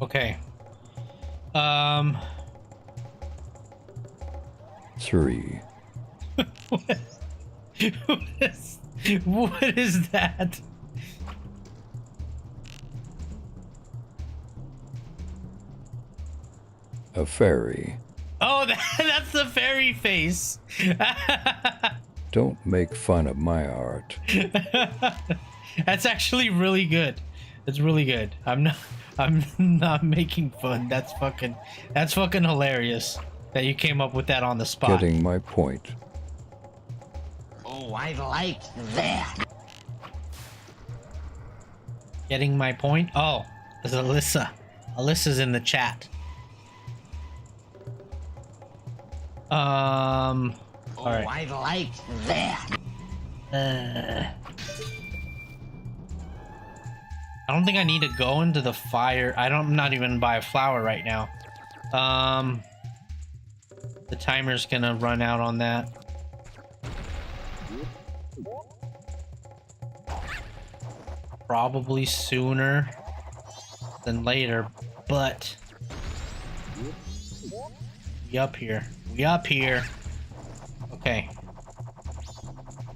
Okay. 3. What is that? A fairy. Oh, that's the fairy face. Don't make fun of my art. That's actually really good. It's really good. I'm not making fun. That's fucking hilarious that you came up with that on the spot. Getting my point. Oh, I like that. Getting my point? Oh, there's Alyssa. Alyssa's in the chat. Oh, Alright. I like that. I don't think I need to go into the fire. I'm not even by a flower right now. The timer's gonna run out on that. Probably sooner than later, but we up here. Okay.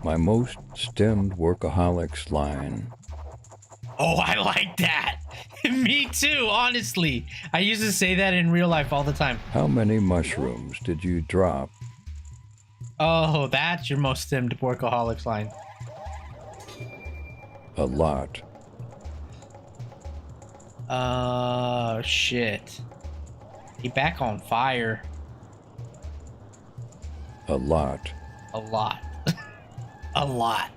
My most stemmed workaholics line. Oh, I like that. Me too, honestly. I used to say that in real life all the time. How many mushrooms did you drop? Oh, that's your most stemmed workaholics line. A lot. Shit. He back on fire. A lot. A lot. a lot.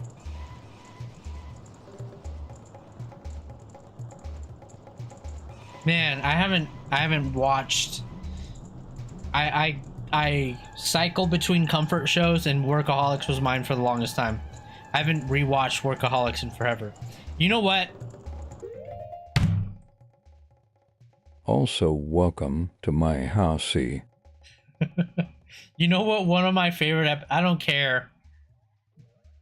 Man, I haven't watched. I cycle between comfort shows, and Workaholics was mine for the longest time. I haven't rewatched Workaholics in forever. You know what? Also, welcome to my housey. You know what? One of my favorite. I don't care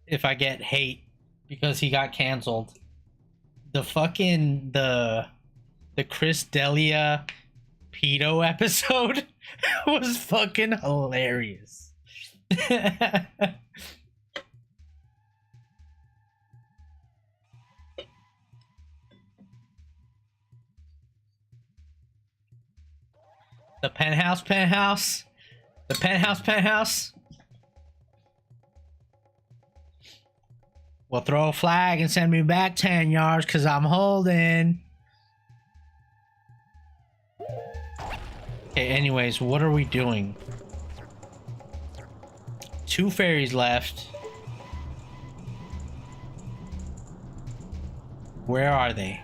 if I get hate because he got canceled. The fucking the Chris D'Elia pedo episode was fucking hilarious. The penthouse. The penthouse. Well, throw a flag and send me back 10 yards because I'm holding. Okay, anyways, what are we doing? 2 fairies left. Where are they?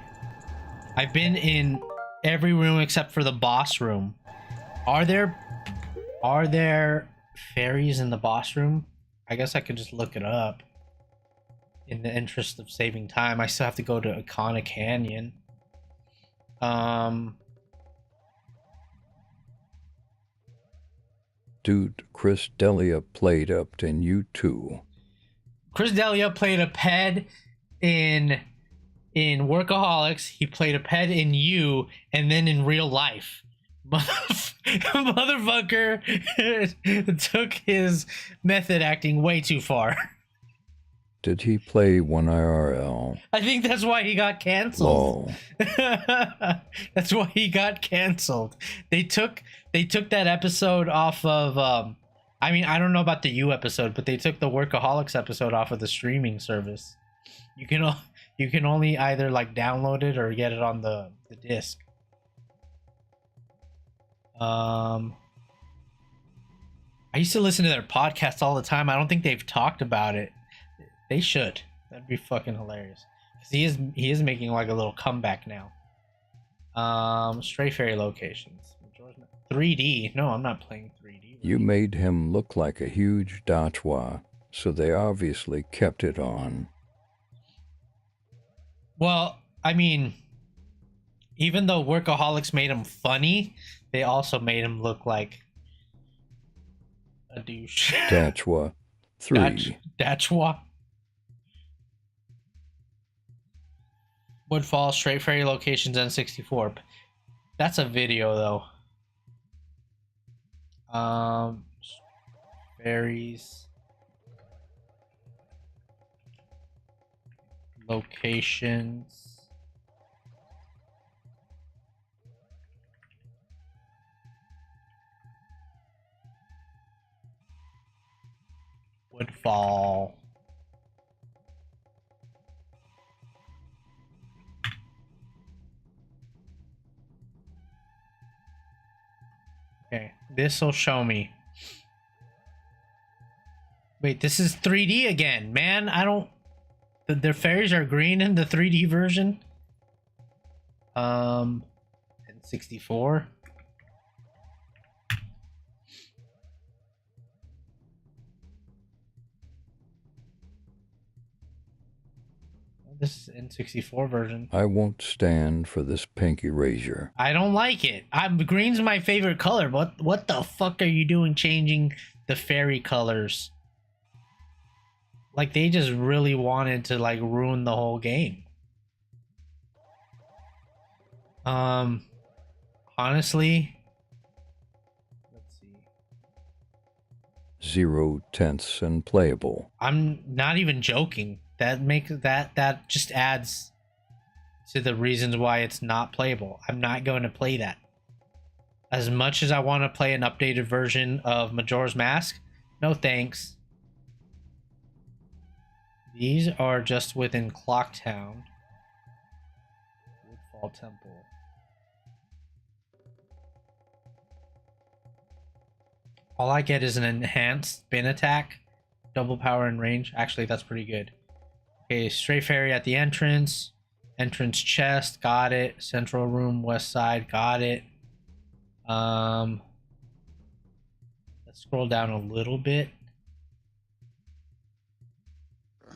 I've been in every room except for the boss room. Are there fairies in the boss room? I guess I could just look it up. In the interest of saving time, I still have to go to Icona Canyon. Dude, Chris D'Elia played up in you too. Chris D'Elia played a ped in Workaholics. He played a ped in You, and then in real life. Motherfucker took his method acting way too far. Did he play 1IRL? I think that's why he got canceled. Lol. That's why he got canceled. They took that episode off of I mean, I don't know about the You episode, but they took the Workaholics episode off of the streaming service. You can only either like download it or get it on the disc. I used to listen to their podcast all the time. I don't think they've talked about it. They should. That'd be fucking hilarious. Cause he is making like a little comeback now. Stray Fairy locations. 3D. No, I'm not playing 3D. You made him look like a huge Dachshund, so they obviously kept it on. Well, I mean, even though Workaholics made him funny, they also made him look like a douche. Dachshund 3. Dachshund. Woodfall, Straight Fairy locations, N64. That's a video though. Fairies. Locations. Woodfall. Okay, this will show me. Wait, this is 3D again, man. I don't. Their fairies are green in the 3D version. And 64. This is N64 version. I won't stand for this pink erasure. I don't like it. Green's my favorite color. What the fuck are you doing changing the fairy colors? Like they just really wanted to like ruin the whole game. Honestly, let's see. 0 tenths and playable. I'm not even joking. That just adds to the reasons why it's not playable. I'm not going to play that. As much as I want to play an updated version of Majora's Mask, no thanks. These are just within Clocktown. Woodfall Temple. All I get is an enhanced spin attack, double power and range. Actually, that's pretty good. Okay, stray fairy at the entrance. Entrance chest, got it. Central room, west side, got it. Let's scroll down a little bit.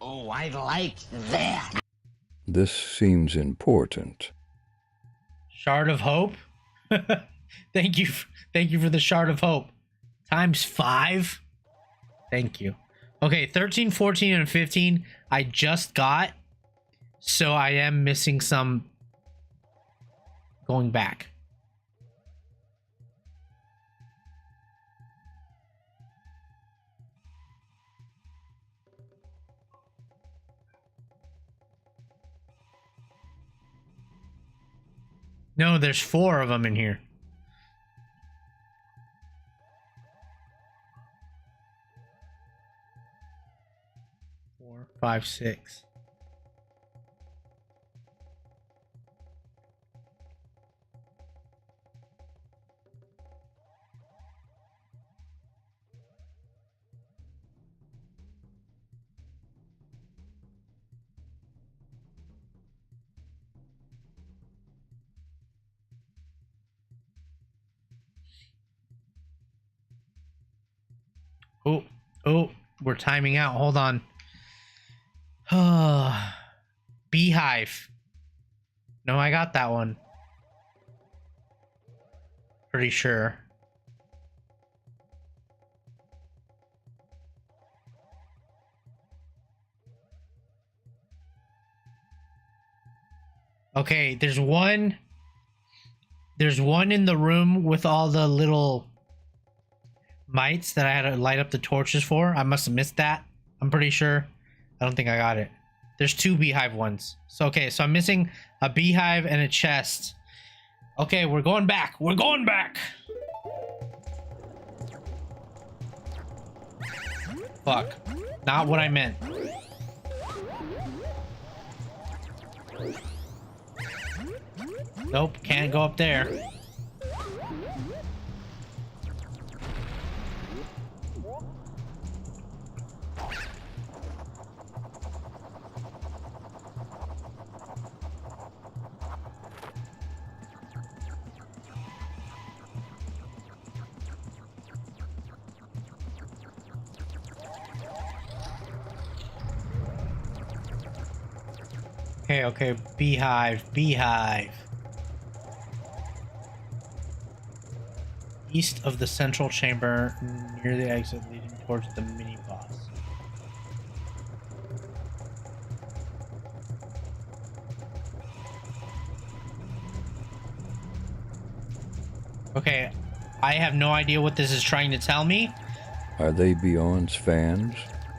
Oh, I like that. This seems important. Shard of Hope. Thank you for the Shard of Hope. Times 5. Thank you. Okay, 13, 14, and 15 I just got. So I am missing some going back. No, there's 4 of them in here. 4, 5, 6. Oh, we're timing out. Hold on. Beehive. No, I got that one. Pretty sure. Okay, there's one in the room with all the little mites that I had to light up the torches for. I must have missed that. I'm pretty sure. I don't think I got it. There's 2 beehive ones. So okay, so I'm missing a beehive and a chest. Okay, we're going back. We're going back. Fuck. Not what I meant. Nope, can't go up there. Okay, beehive. East of the central chamber, near the exit leading towards the mini boss. Okay, I have no idea what this is trying to tell me. Are they Beyond's fans?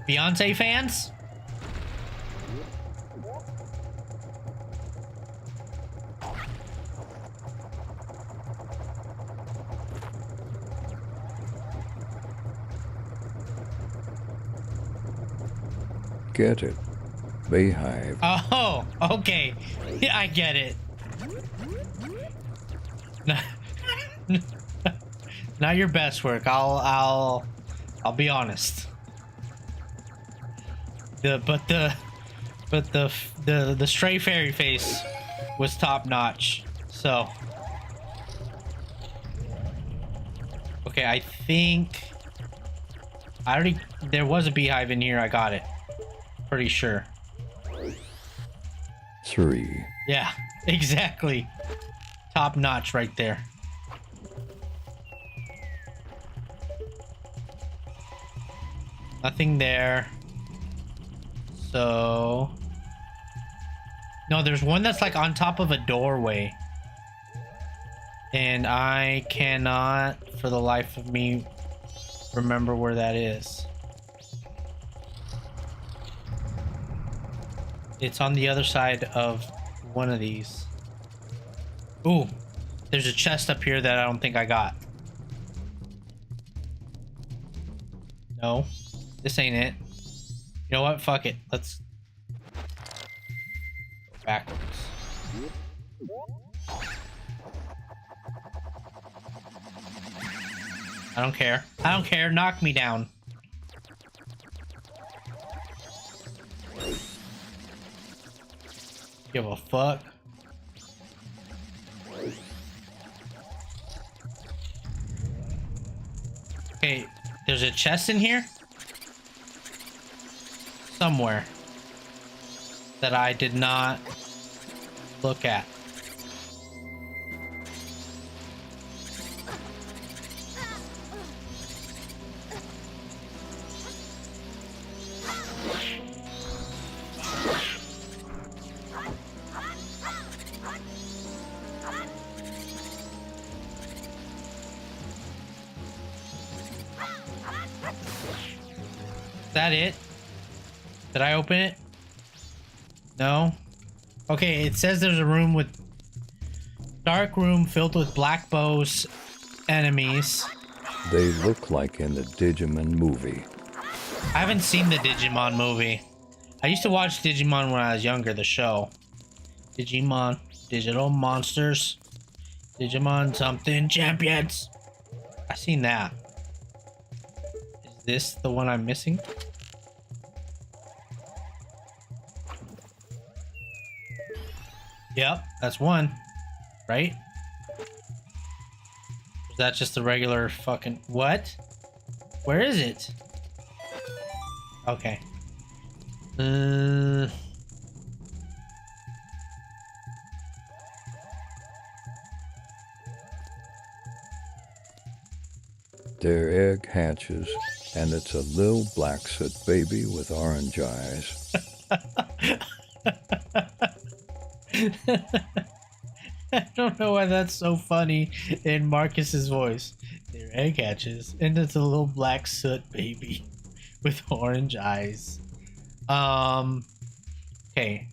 Beyonce fans? Get it. Beehive. Oh, okay. Yeah, I get it. Not your best work. I'll be honest. The stray fairy face was top notch. So okay, I think there was a beehive in here. I got it. Pretty sure. 3. Yeah, exactly. Top notch right there. Nothing there. So no, there's one that's like on top of a doorway. And I cannot for the life of me remember where that is. It's on the other side of one of these. Ooh, there's a chest up here that I don't think I got. No, this ain't it. You know what? Fuck it. Let's go backwards. I don't care. I don't care. Knock me down. Give a fuck. Okay, there's a chest in here somewhere that I did not look at. Is that it? Did I open it? No? Okay, it says there's a room with... Dark room filled with black bows enemies. They look like in the Digimon movie. I haven't seen the Digimon movie. I used to watch Digimon when I was younger, the show. Digimon. Digital Monsters. Digimon something champions. I seen that. Is this the one I'm missing? Yep, that's one. Right? Is that just the regular fucking... What? Where is it? Okay. Their egg hatches, and it's a little black soot baby with orange eyes. I don't know why that's so funny in Marcus's voice. Their egg hatches, and it's a little black soot baby with orange eyes. Okay.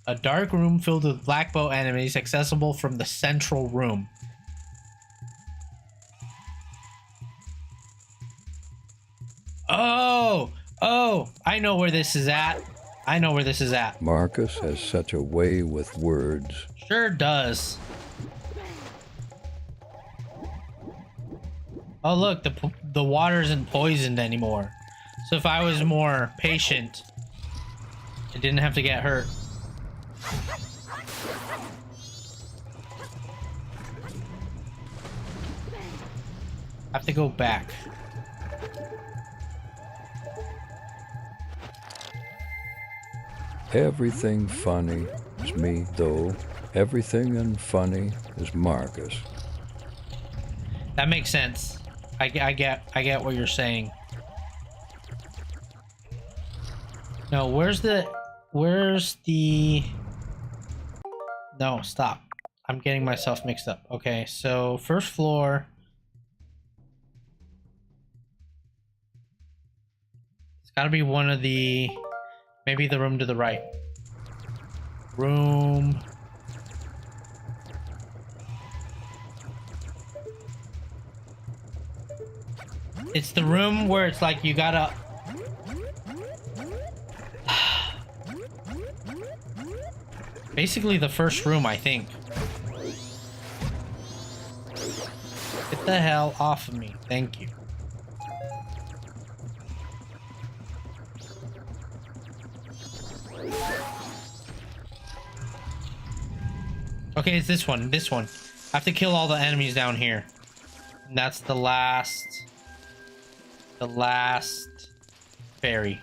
A dark room filled with black bow enemies accessible from the central room. Oh, I know where this is at. I know where this is at. Marcus has such a way with words. Sure does. Oh look, the water isn't poisoned anymore. So if I was more patient, I didn't have to get hurt. I have to go back. Everything funny is me, though. Everything unfunny is Marcus. That makes sense. I get what you're saying. No, where's the no, stop. I'm getting myself mixed up. Okay, so first floor. It's gotta be one of the, maybe the room to the right. Room. It's the room where it's like you gotta... Basically the first room, I think. Get the hell off of me. Thank you. Okay, it's this one. This one. I have to kill all the enemies down here. And that's the last... The last fairy.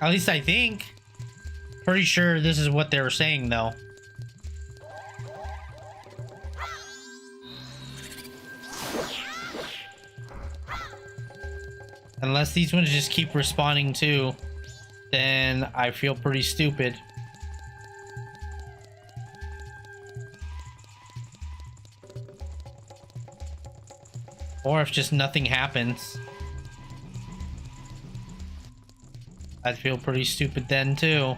At least I think. Pretty sure this is what they were saying, though. Unless these ones just keep respawning too, then I feel pretty stupid. Or if just nothing happens. I'd feel pretty stupid then too.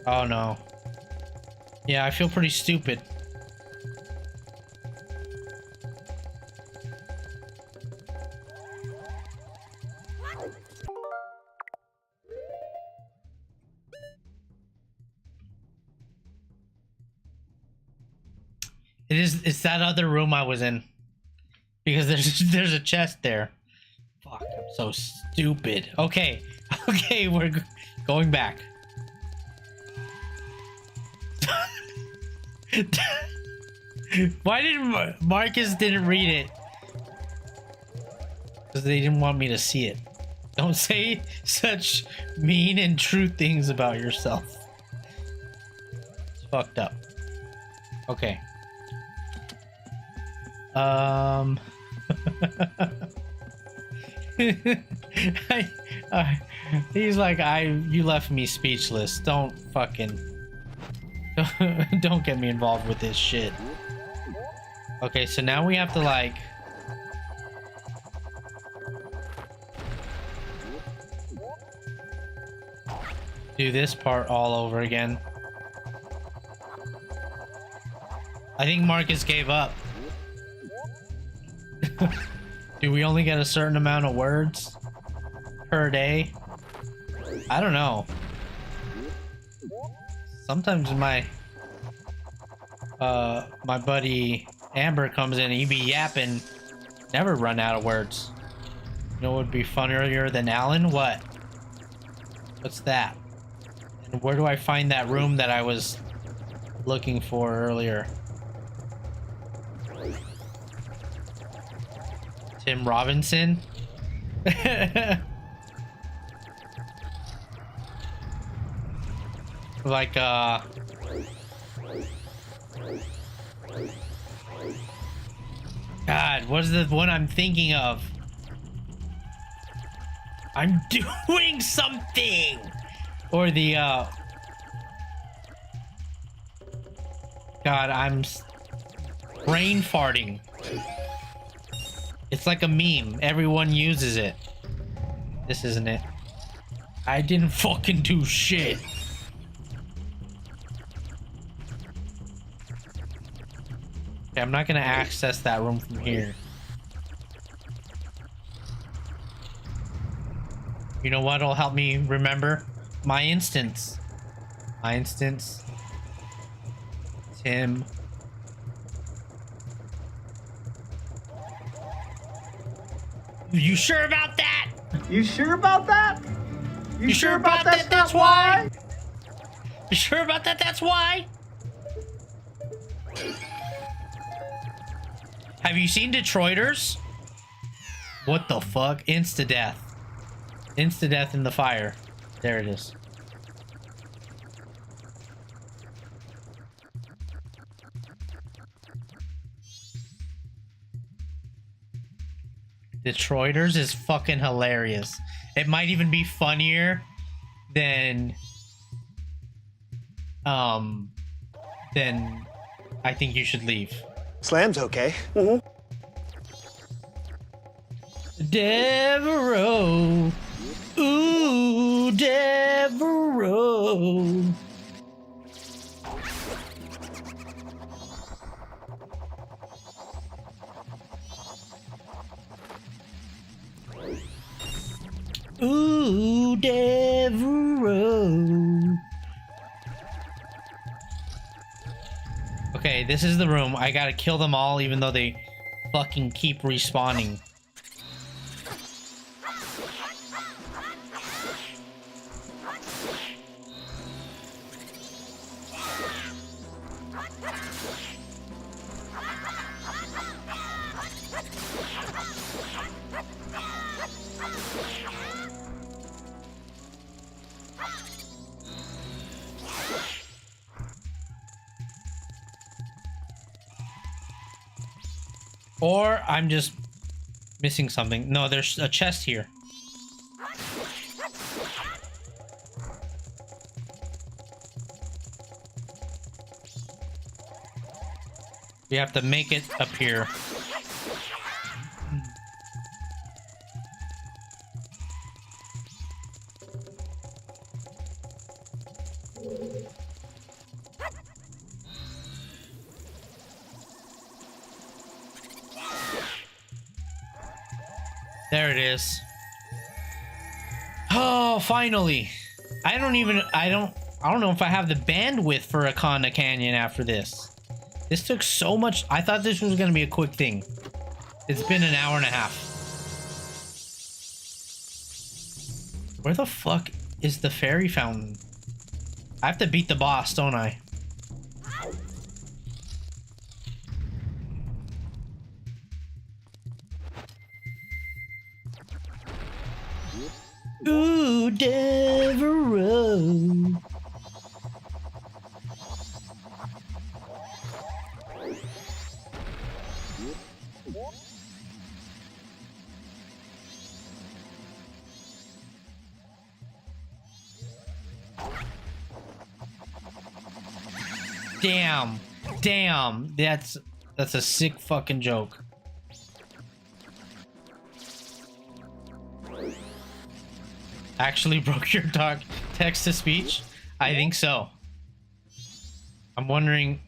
Oh no. Yeah, I feel pretty stupid. It's that other room I was in. Because there's a chest there. Fuck, I'm so stupid. Okay. Okay, we're going back. Why didn't Marcus didn't read it? Because they didn't want me to see it. Don't say such mean and true things about yourself. It's fucked up. Okay. He's like, you left me speechless. Don't fucking don't get me involved with this shit. Okay, so now we have to like do this part all over again. I think Marcus gave up. Do we only get a certain amount of words per day? I don't know. Sometimes my my buddy Amber comes in and he be yapping, never run out of words. You know what would be funnier than Alan? What? What's that? And where do I find that room that I was looking for earlier? Tim Robinson? Like, God, what is the one I'm thinking of? I'm doing something! Or the, God, I'm brain farting. It's like a meme. Everyone uses it. This isn't it. I didn't fucking do shit. Okay, I'm not gonna access that room from here. You know what'll help me remember? My instance. My instance. Tim. You sure about that? You sure about that? You sure about that? That's why? You sure about that? That's why? Have you seen Detroiters? What the fuck? Insta-death. Insta-death in the fire. There it is. Detroiters is fucking hilarious. It might even be funnier than I Think You Should Leave. Slam's okay. Devereaux. Ooh, Devereaux. Ooh, Devereaux. Okay, this is the room. I gotta kill them all even though they fucking keep respawning. Or I'm just missing something. No, there's a chest here. We have to make it appear. There it is. Oh, finally. I don't know if I have the bandwidth for Akana Canyon after this. This took so much. I thought this was going to be a quick thing. It's been an hour and a half. Where the fuck is the fairy fountain? I have to beat the boss, don't I? Ooh, Devereaux. Damn, that's a sick fucking joke. Actually broke your dog text to speech? I think so. I'm wondering,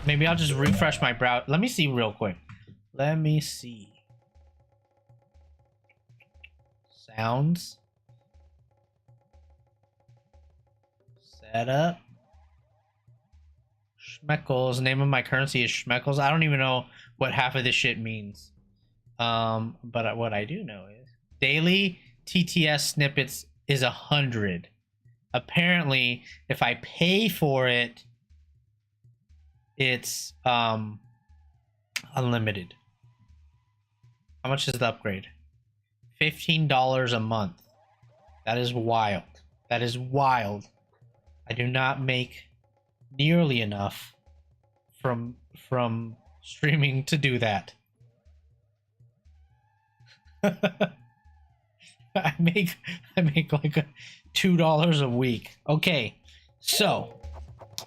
maybe I'll just refresh my browser. Let me see real quick. Let me see. Sounds. Setup. Schmeckles. Name of my currency is Schmeckles. I don't even know what half of this shit means. But what I do know is daily TTS snippets is 100. Apparently, if I pay for it, it's unlimited. How much is the upgrade? $15 a month. That is wild. That is wild. I do not make nearly enough from streaming to do that. I make like $2 a week. Okay, so,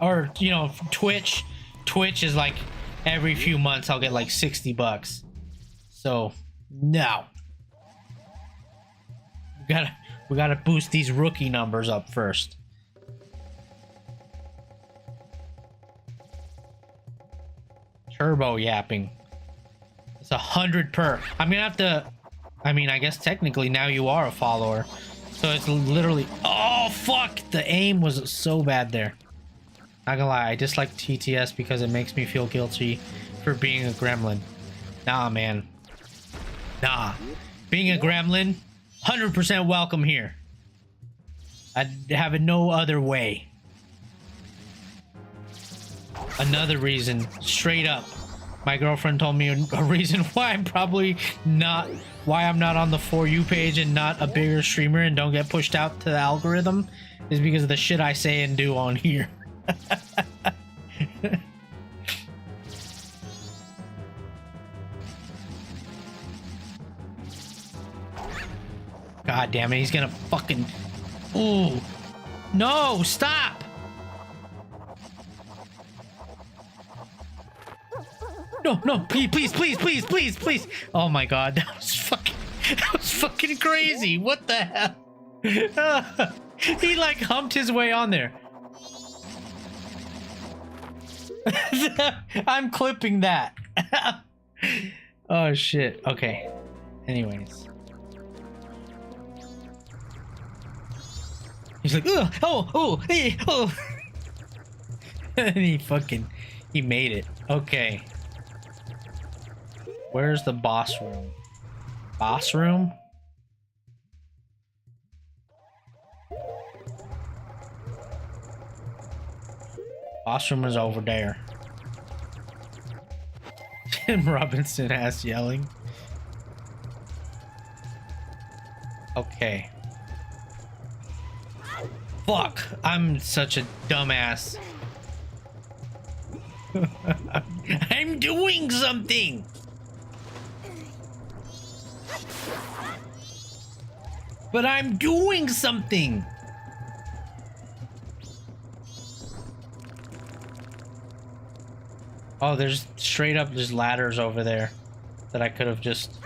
or you know, Twitch is like every few months I'll get like $60. So no, we gotta boost these rookie numbers up first. Turbo yapping. It's 100 per. I'm gonna have to. I mean, I guess technically now you are a follower. So it's literally... Oh, fuck! The aim was so bad there. Not gonna lie, I dislike TTS because it makes me feel guilty for being a gremlin. Nah, man. Nah. Being a gremlin, 100% welcome here. I'd have it no other way. Another reason, straight up. My girlfriend told me a reason why I'm not on the For You page and not a bigger streamer and don't get pushed out to the algorithm is because of the shit I say and do on here. God damn it, he's gonna fucking... Ooh. No, stop! No, please. Oh my god, that was fucking crazy. What the hell? He like humped his way on there. I'm clipping that. Oh shit. Okay. Anyways. He's like, hey, oh. And he made it. Okay. Where's the boss room? Boss room? Boss room is over there. Tim Robinson ass yelling. Okay. Fuck, I'm such a dumbass. I'm doing something! But I'm doing something! Oh, there's straight up, there's ladders over there that I could have just...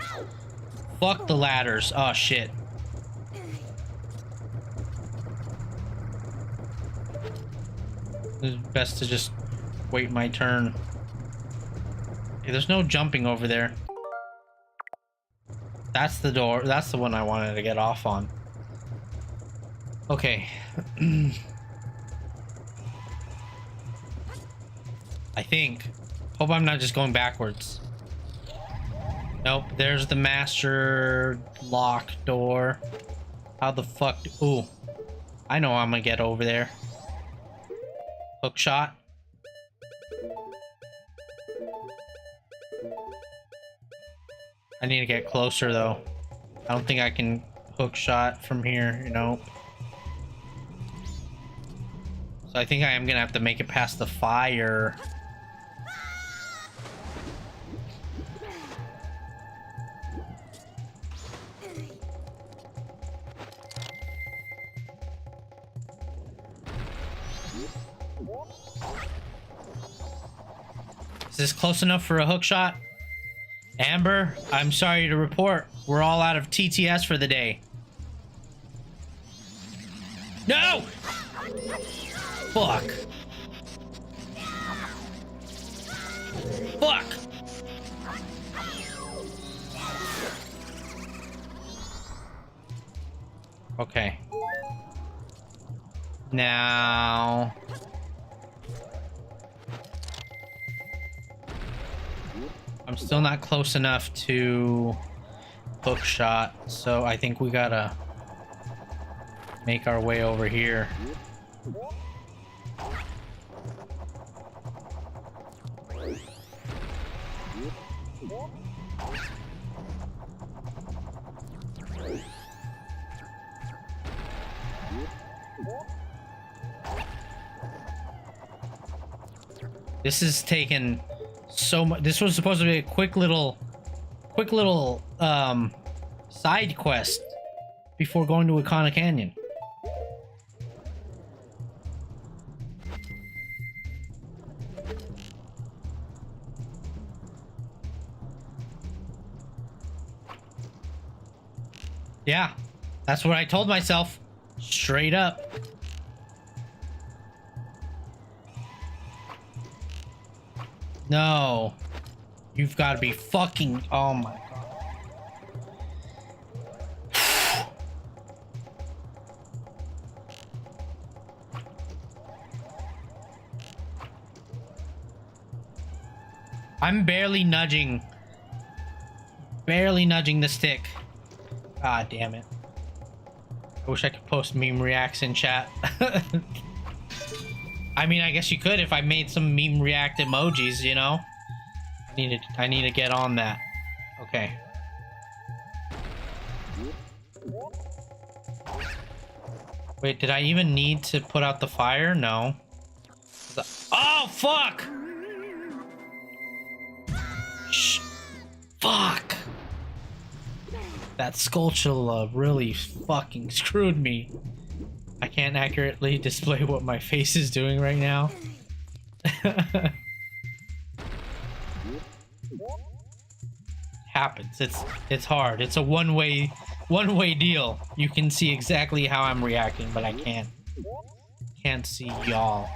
Fuck the ladders. Oh, shit. It's best to just wait my turn. Hey, there's no jumping over there. That's the door. That's the one I wanted to get off on. Okay. I think. Hope I'm not just going backwards. Nope. There's the master lock door. How the fuck? Ooh. I know I'm gonna get over there. Hook shot. I need to get closer though. I don't think I can hook shot from here, you know. So I think I am gonna have to make it past the fire. Is this close enough for a hook shot? Amber, I'm sorry to report. We're all out of TTS for the day. No! Fuck. Fuck! Okay. Now... I'm still not close enough to hook shot, so I think we gotta make our way over here. This is taking so much. This was supposed to be a quick little side quest before going to Wakana Canyon. Yeah, that's what I told myself, straight up. No, you've got to be fucking, oh my god. I'm barely nudging the stick. God damn it. I wish I could post meme reacts in chat. I mean, I guess you could if I made some meme react emojis, you know? I need to get on that. Okay. Wait, did I even need to put out the fire? No. Oh, fuck! Shh. Fuck! That Skulltula really fucking screwed me. I can't accurately display what my face is doing right now. Happens. It's hard. It's a one-way deal. You can see exactly how I'm reacting, but I can't see y'all.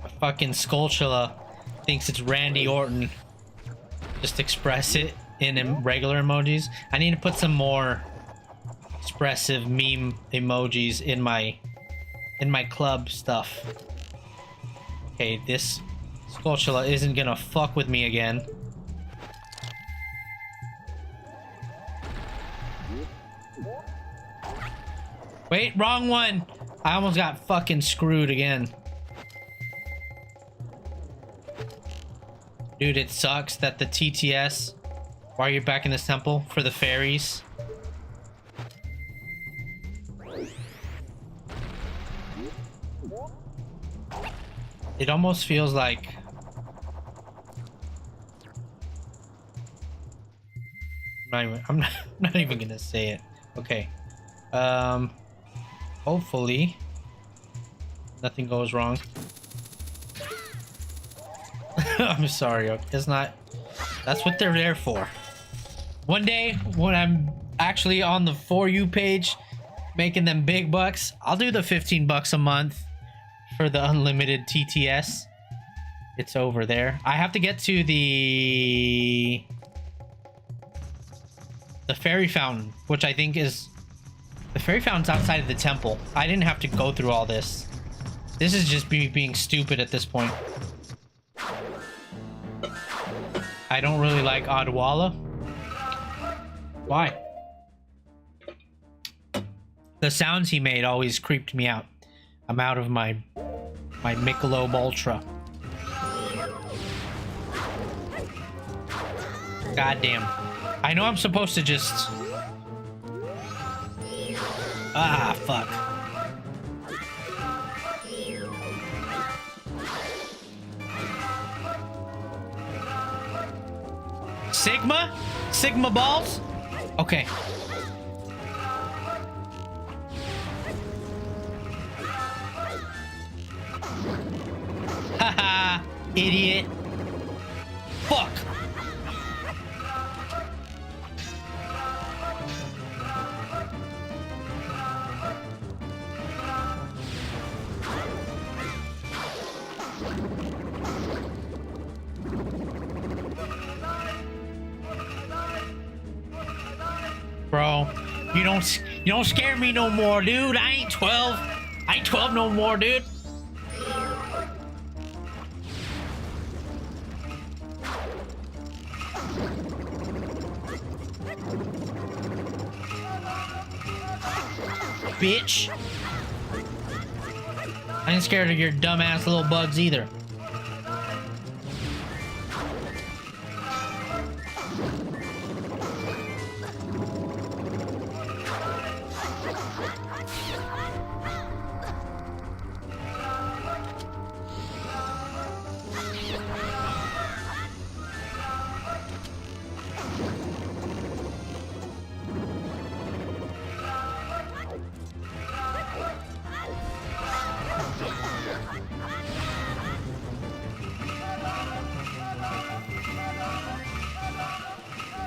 A fucking Skulltula thinks it's Randy Orton. Just express it in regular emojis. I need to put some more expressive meme emojis in my club stuff. Okay, this Skulltula isn't gonna fuck with me again. Wait, wrong one! I almost got fucking screwed again. Dude, it sucks that the TTS, why are you back in this temple? For the fairies. It almost feels like... I'm not even gonna say it. Okay. Hopefully nothing goes wrong. I'm sorry, it's not... That's what they're there for. One day, when I'm actually on the For You page, making them big bucks, I'll do the $15 a month for the unlimited TTS. It's over there. I have to get to the fairy fountain, which I think is... The fairy fountain's outside of the temple. I didn't have to go through all this. This is just me being stupid at this point. I don't really like Odwalla. Why? The sounds he made always creeped me out. I'm out of my Michelob Ultra. Goddamn. I know I'm supposed to just... Ah, fuck. Sigma? Sigma balls? Okay. Haha, idiot. Fuck. Bro, you don't scare me no more, dude. I ain't 12. I ain't 12 no more, dude. Bitch. I ain't scared of your dumbass little bugs either.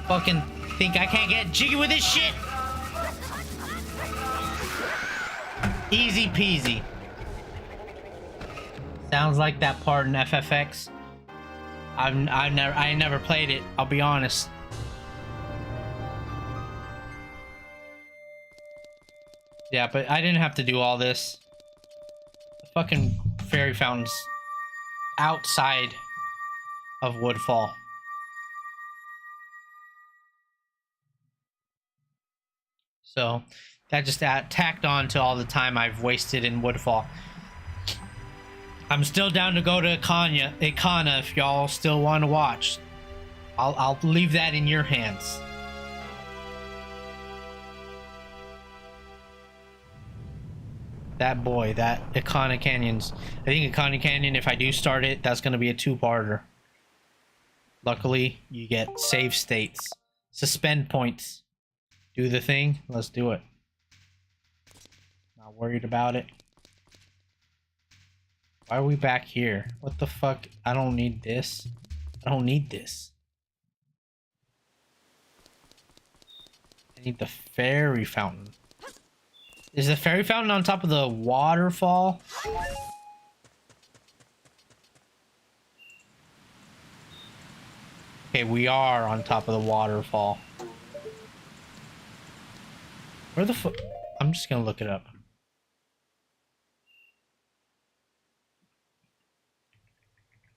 Fucking think I can't get jiggy with this shit? Easy peasy. Sounds like that part in FFX. I never played it, I'll be honest. Yeah, but I didn't have to do all this. The fucking fairy fountain's outside of Woodfall. So that just tacked on to all the time I've wasted in Woodfall. I'm still down to go to Ikana if y'all still want to watch. I'll leave that in your hands. That boy, that Ikana Canyons. I think Ikana Canyon, if I do start it, that's going to be a two-parter. Luckily, you get save states. Suspend points. Do the thing. Let's do it. Not worried about it. Why are we back here? What the fuck? I don't need this. I don't need this. I need the fairy fountain. Is the fairy fountain on top of the waterfall? Okay, we are on top of the waterfall. Where the fuck? I'm just gonna look it up.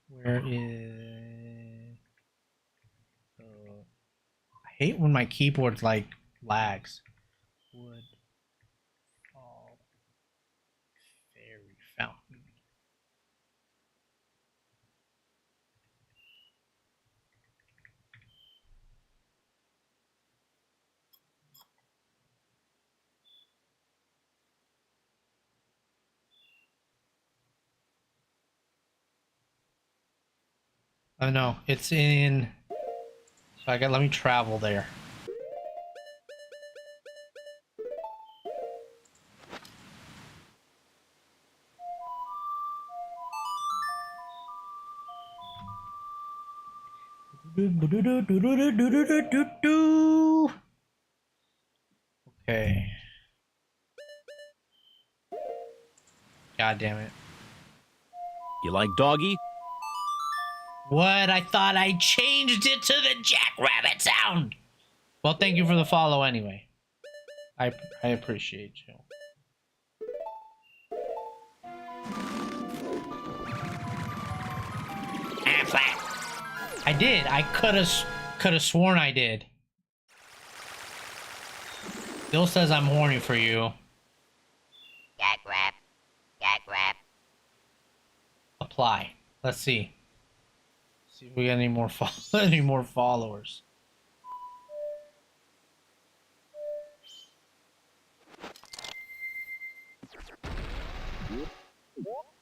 Where is... I hate when my keyboard like lags. Woodfall fairy fountain. Oh no, it's in... So let me travel there. Okay. God damn it. You like doggy? What? I thought I changed it to the jackrabbit sound. Well, thank you for the follow anyway. I appreciate you. I did. I could have sworn I did. Bill says I'm horny for you. Gag grab. Gag grab. Apply. Let's see. See if we got any more any more followers.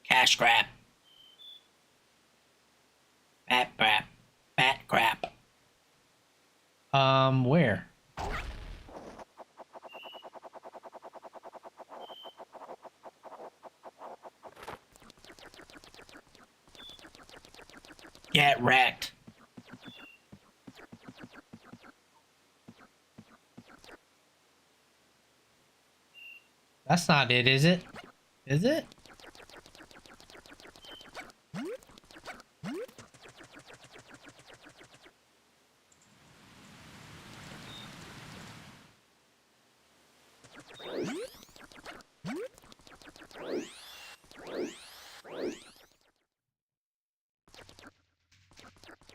Cash grab. Bat crap. Bat crap. Where? Get wrecked. That's not it, is it? Is it?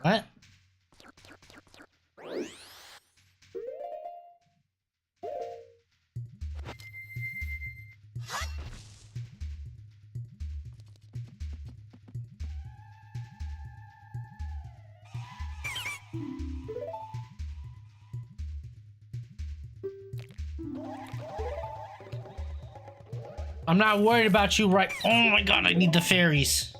What? I'm not worried about you, right? Oh my god, I need the fairies.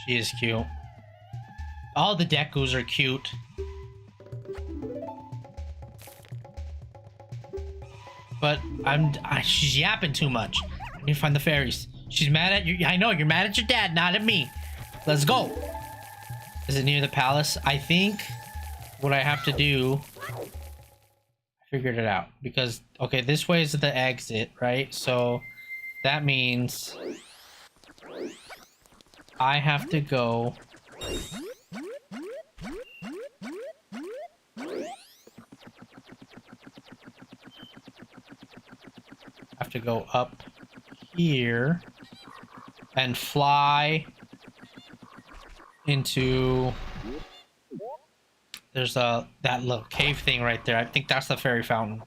She is cute. All the Dekus are cute. But she's yapping too much. Let me find the fairies. She's mad at you. I know, you're mad at your dad, not at me. Let's go. Is it near the palace? I think what I have to do... I figured it out. Because, okay, this way is the exit, right? So, that means... I have to go... up here and fly into... There's that little cave thing right there. I think that's the fairy fountain.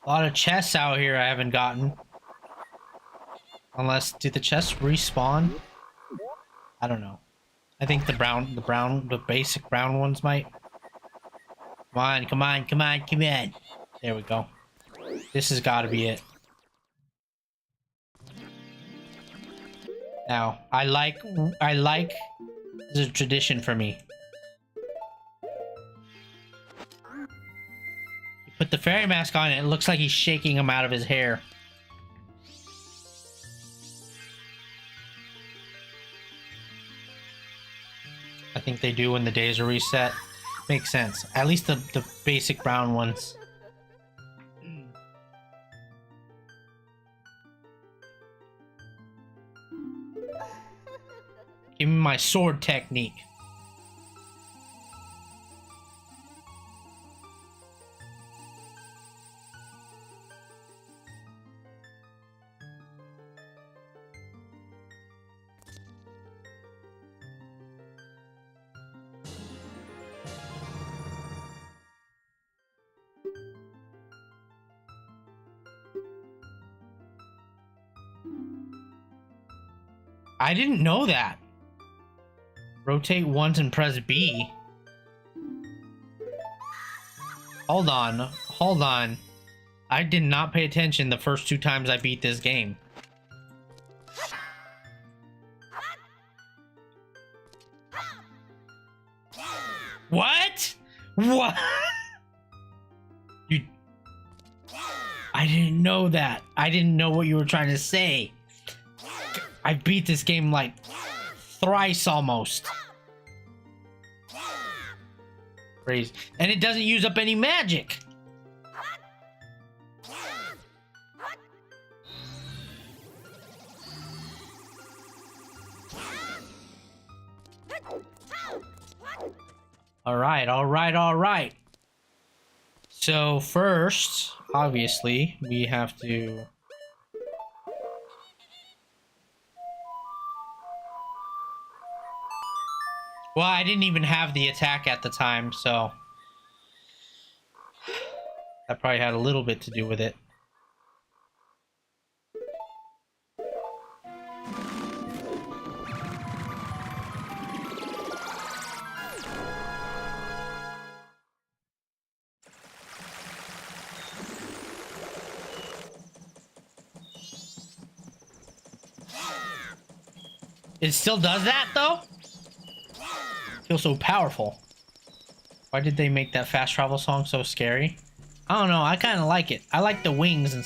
A lot of chests out here I haven't gotten. Unless, did the chests respawn? I don't know. I think the basic brown ones might. Come on, come on, come on, come on. There we go. This has got to be it. Now, I like the tradition for me. Put the fairy mask on and it looks like he's shaking him out of his hair. I think they do when the days are reset. Makes sense. At least the basic brown ones. Give me my sword technique. I didn't know that. Rotate once and press B. Hold on. Hold on. I did not pay attention the first 2 times I beat this game. What? What? You... I didn't know that. I didn't know what you were trying to say. I beat this game like thrice almost. Crazy. And it doesn't use up any magic. All right. So first, obviously, we have to... Well, I didn't even have the attack at the time, so... That probably had a little bit to do with it. It still does that, though? Feels so powerful. Why did they make that fast travel song so scary? I don't know. I kind of like it. I like the wings and...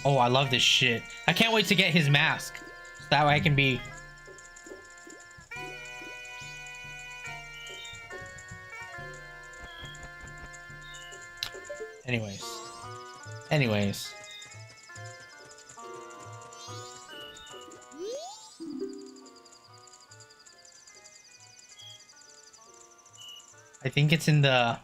Oh, I love this shit. I can't wait to get his mask. So that way I can be... Anyways. I think it's in the...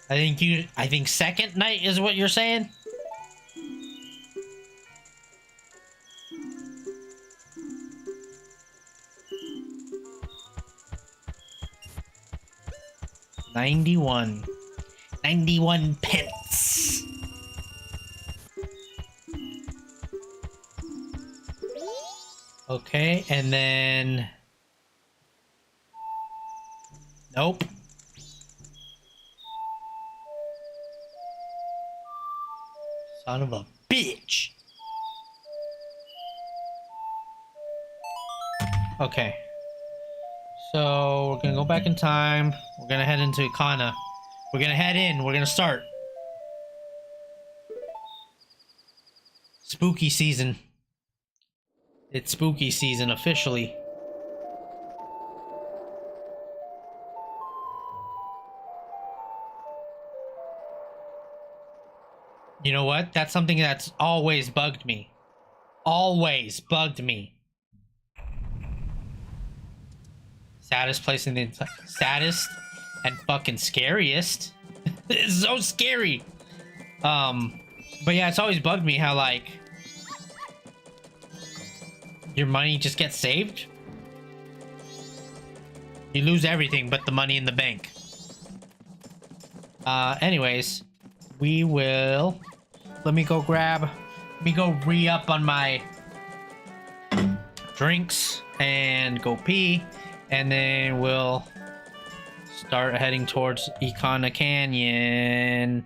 I think second night is what you're saying? $91 pence. Okay, and then... Nope. Son of a bitch. Okay. So, we're gonna go back in time. We're gonna head into Ikana. We're gonna head in. We're gonna start. Spooky season. It's spooky season officially. You know what? That's something that's always bugged me. Always bugged me. Saddest place in the saddest and fucking scariest. It's so scary. But yeah, it's always bugged me how like your money just gets saved. You lose everything but the money in the bank. Anyways, we will... Let me go re-up on my drinks and go pee. And then we'll start heading towards Ikana Canyon.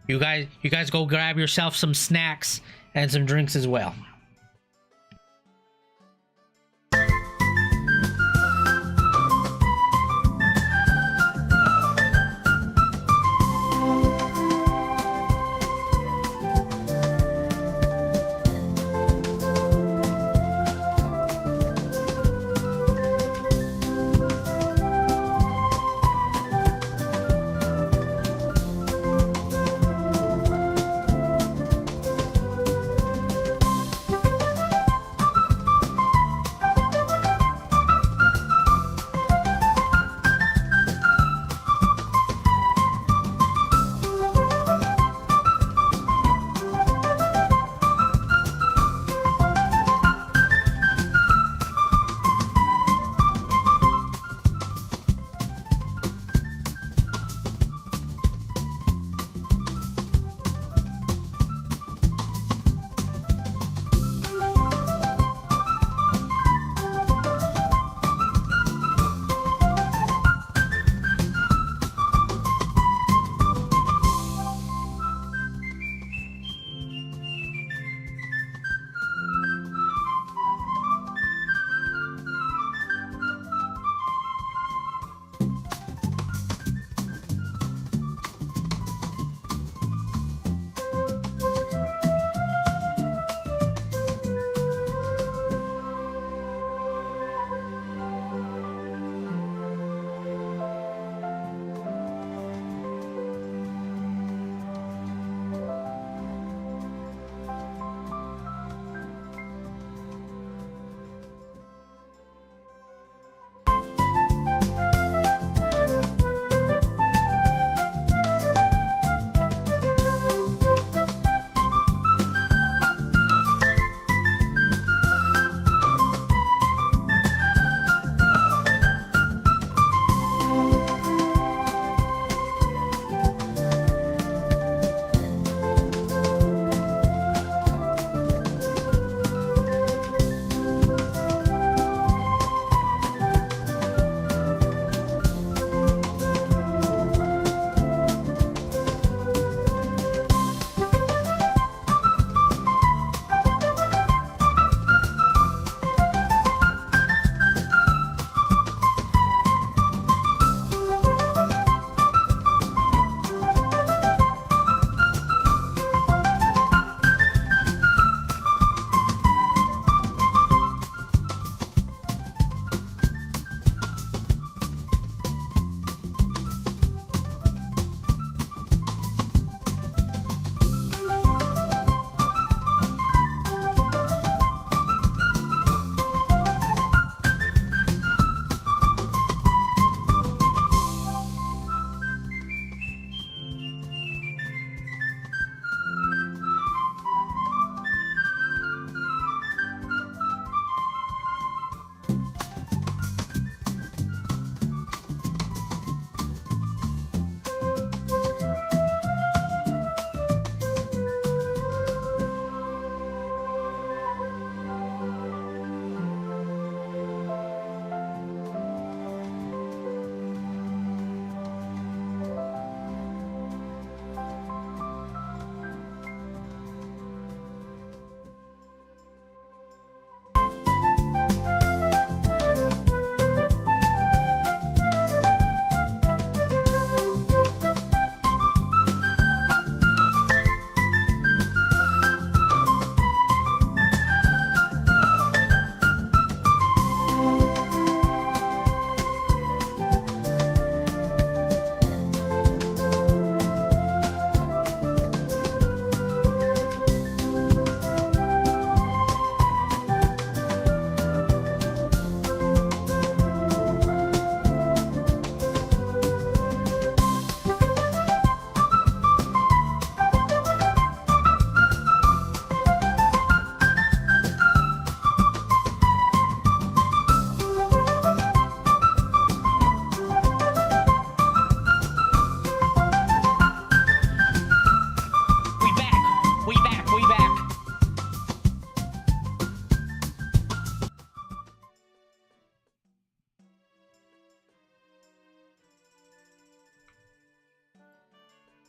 You guys go grab yourself some snacks and some drinks as well.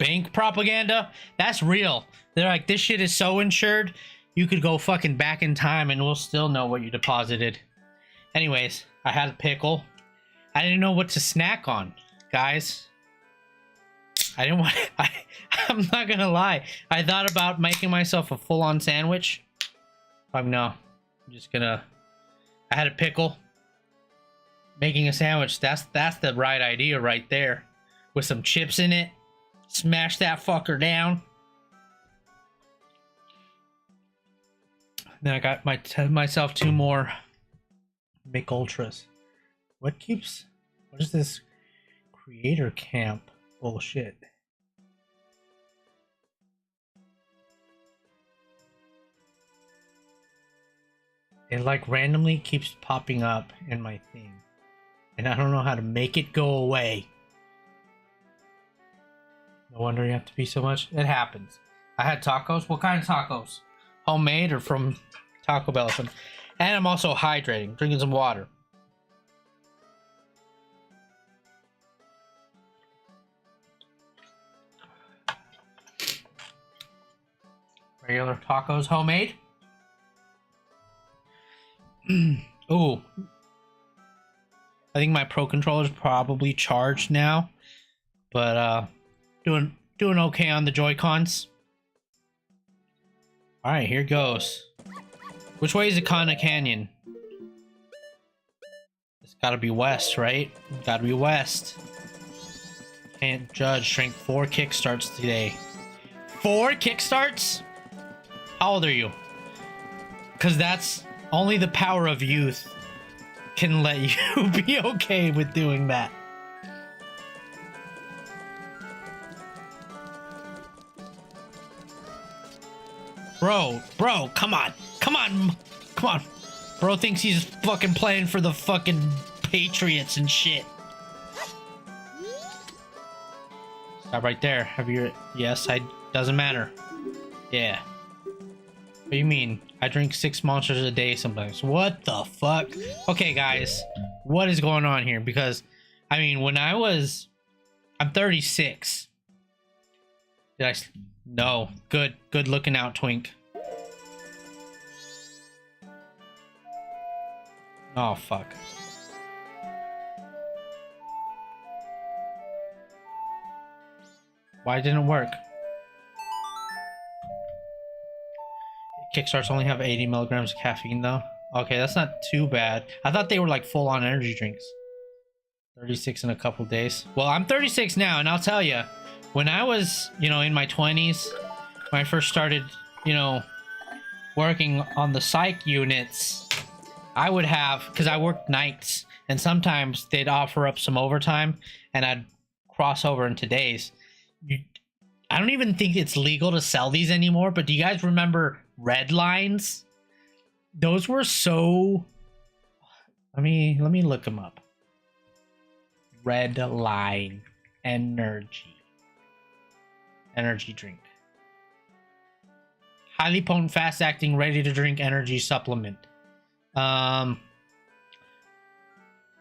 bank propaganda, that's real. They're like, this shit is so insured, you could go fucking back in time and we'll still know what you deposited. Anyways, I had a pickle. I didn't know what to snack on, guys. I didn't want. I'm not gonna lie. I thought about making myself a full-on sandwich. No, I'm just gonna. I had a pickle. Making a sandwich. That's the right idea right there, with some chips in it. Smash that fucker down. Then I got myself 2 more Mick Ultras. What is this creator camp bullshit? It like randomly keeps popping up in my thing, and I don't know how to make it go away. No wonder you have to pee so much. It happens. I had tacos. What kind of tacos? Homemade or from Taco Bell? And I'm also hydrating, drinking some water. Regular tacos, homemade. Ooh. I think my Pro Controller's probably charged now, but doing okay on the Joy-Cons. All right, here goes. Which way is Ikana Canyon? It's got to be west, right? Got to be west. Can't judge. Drank 4 kickstarts today. 4 kickstarts? How old are you? Because that's only the power of youth can let you be okay with doing that. Bro, come on. Bro thinks he's fucking playing for the fucking Patriots and shit. Stop right there. Have you... Yes, doesn't matter. Yeah. What do you mean? I drink 6 monsters a day sometimes. What the fuck? Okay, guys. What is going on here? Because, I mean, when I was... I'm 36. Did I... No. Good looking out, Twink. Oh, fuck. Why didn't it work? Kickstarts only have 80 milligrams of caffeine, though. Okay, that's not too bad. I thought they were like full-on energy drinks. 36 in a couple days. Well, I'm 36 now, and I'll tell you, when I was, in my 20s, when I first started, working on the psych units, I would have, because I worked nights, and sometimes they'd offer up some overtime, and I'd cross over into days. I don't even think it's legal to sell these anymore, but do you guys remember Red Lines? Those were so... Let me look them up. Red Line Energy drink. Highly potent, fast-acting, ready-to-drink energy supplement.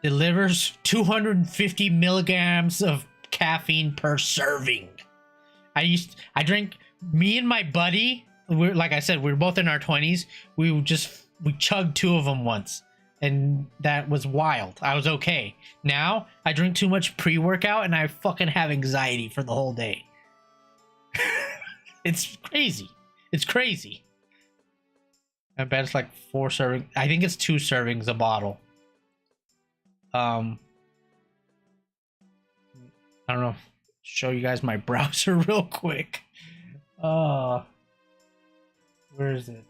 Delivers 250 milligrams of caffeine per serving. I drink... Me and my buddy... like I said, we were both in our 20s. We chugged 2 of them once, and that was wild. I was okay. Now I drink too much pre-workout, and I fucking have anxiety for the whole day. It's crazy. It's crazy. I bet it's like 4 servings. I think it's 2 servings a bottle. I don't know. Show you guys my browser real quick. Where is it?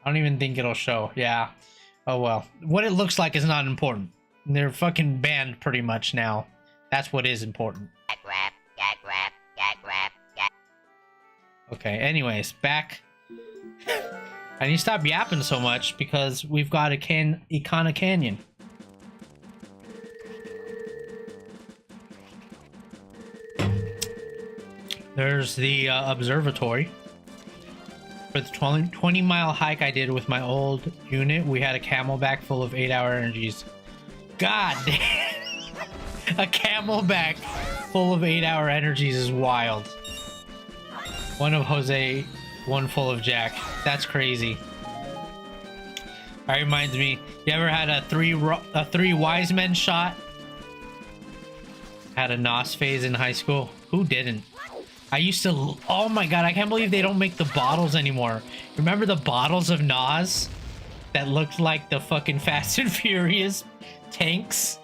I don't even think it'll show. Yeah. Oh well. What it looks like is not important. They're fucking banned pretty much now. That's what is important. Okay, anyways, back. I need to stop yapping so much because we've got Ikana Canyon. There's the observatory. For the 20-mile hike I did with my old unit, we had a camelback full of 8-hour energies. God damn! A camelback full of 8-hour energies is wild. One of Jose, one full of Jack. That's crazy. That reminds me, you ever had a three wise men shot? Had a NOS phase in high school. Who didn't? I used to, oh my god, I can't believe they don't make the bottles anymore. Remember the bottles of NOS that looked like the fucking Fast and Furious tanks?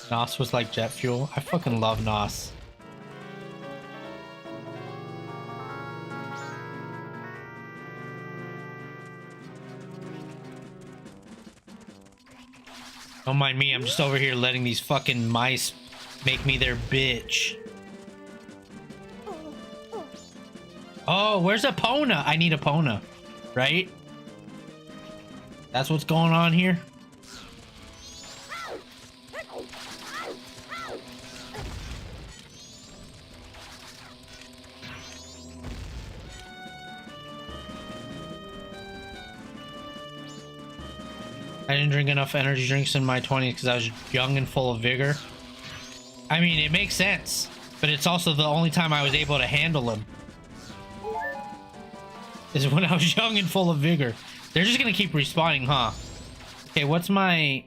NOS was like jet fuel. I fucking love NOS. Don't mind me, I'm just over here letting these fucking mice make me their bitch. Oh, where's Epona? I need Epona, right? That's what's going on here? I didn't drink enough energy drinks in my 20s because I was young and full of vigor. I mean, it makes sense, but it's also the only time I was able to handle them. Is when I was young and full of vigor. They're just gonna keep respawning, huh? Okay, what's my...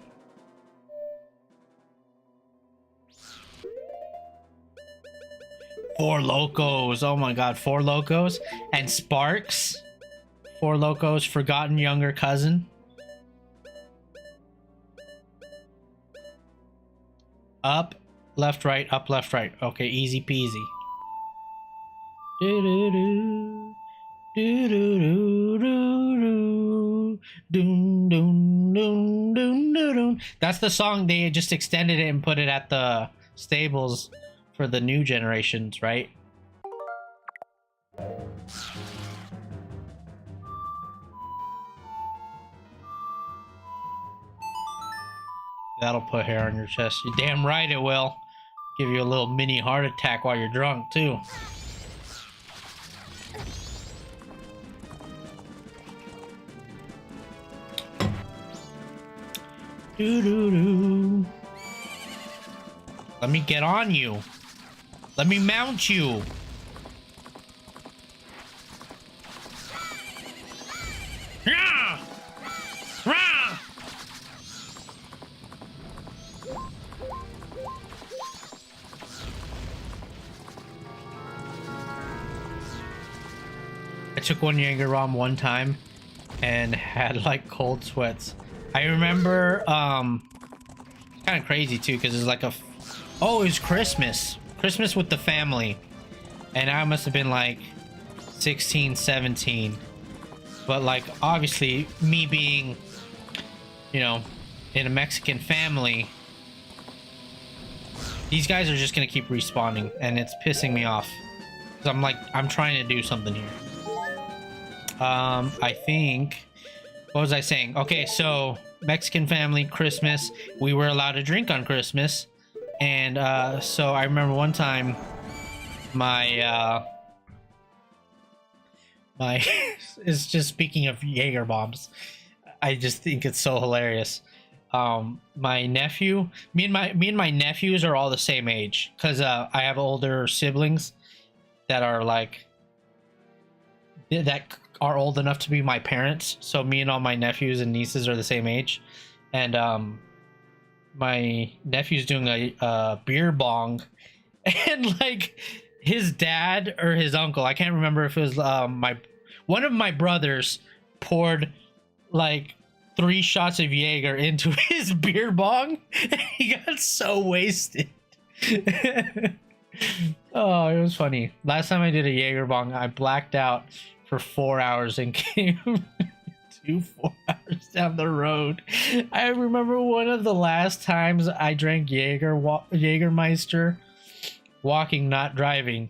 Four Locos. Oh my god, Four Locos. And Sparks. Four Locos, forgotten younger cousin. Up, left, right, up, left, right. Okay, easy peasy. Do-do-do. Do-do-do-do-do. Doon, doon, doon, doon, doon. That's the song. They just extended it and put it at the stables for the new generations, right? That'll put hair on your chest. You're damn right it will. Give you a little mini heart attack while you're drunk, too. Doo-doo-doo. Let me get on you. Let me mount you. Rah! Rah! I took one Jaeger bomb one time and had like cold sweats. I remember, kind of crazy too, because it's like oh, it was Christmas with the family, and I must have been like 16, 17, but like obviously me being, you know, in a Mexican family, these guys are just gonna keep respawning, and it's pissing me off, because I'm trying to do something here. I think, what was I saying? Okay, so Mexican family, Christmas, we were allowed to drink on Christmas, and so I remember one time my it's just, speaking of Jaeger bombs, I just think it's so hilarious. My nephew, me and my nephews are all the same age, because I have older siblings that are like that are old enough to be my parents, so me and all my nephews and nieces are the same age, and my nephew's doing a beer bong, and like his dad or his uncle, I can't remember if it was one of my brothers, poured like 3 shots of Jaeger into his beer bong, and he got so wasted. Oh, it was funny. Last time I did a Jaeger bong, I blacked out for 4 hours and came 4 hours down the road. I remember one of the last times I drank Jägermeister, walking, not driving.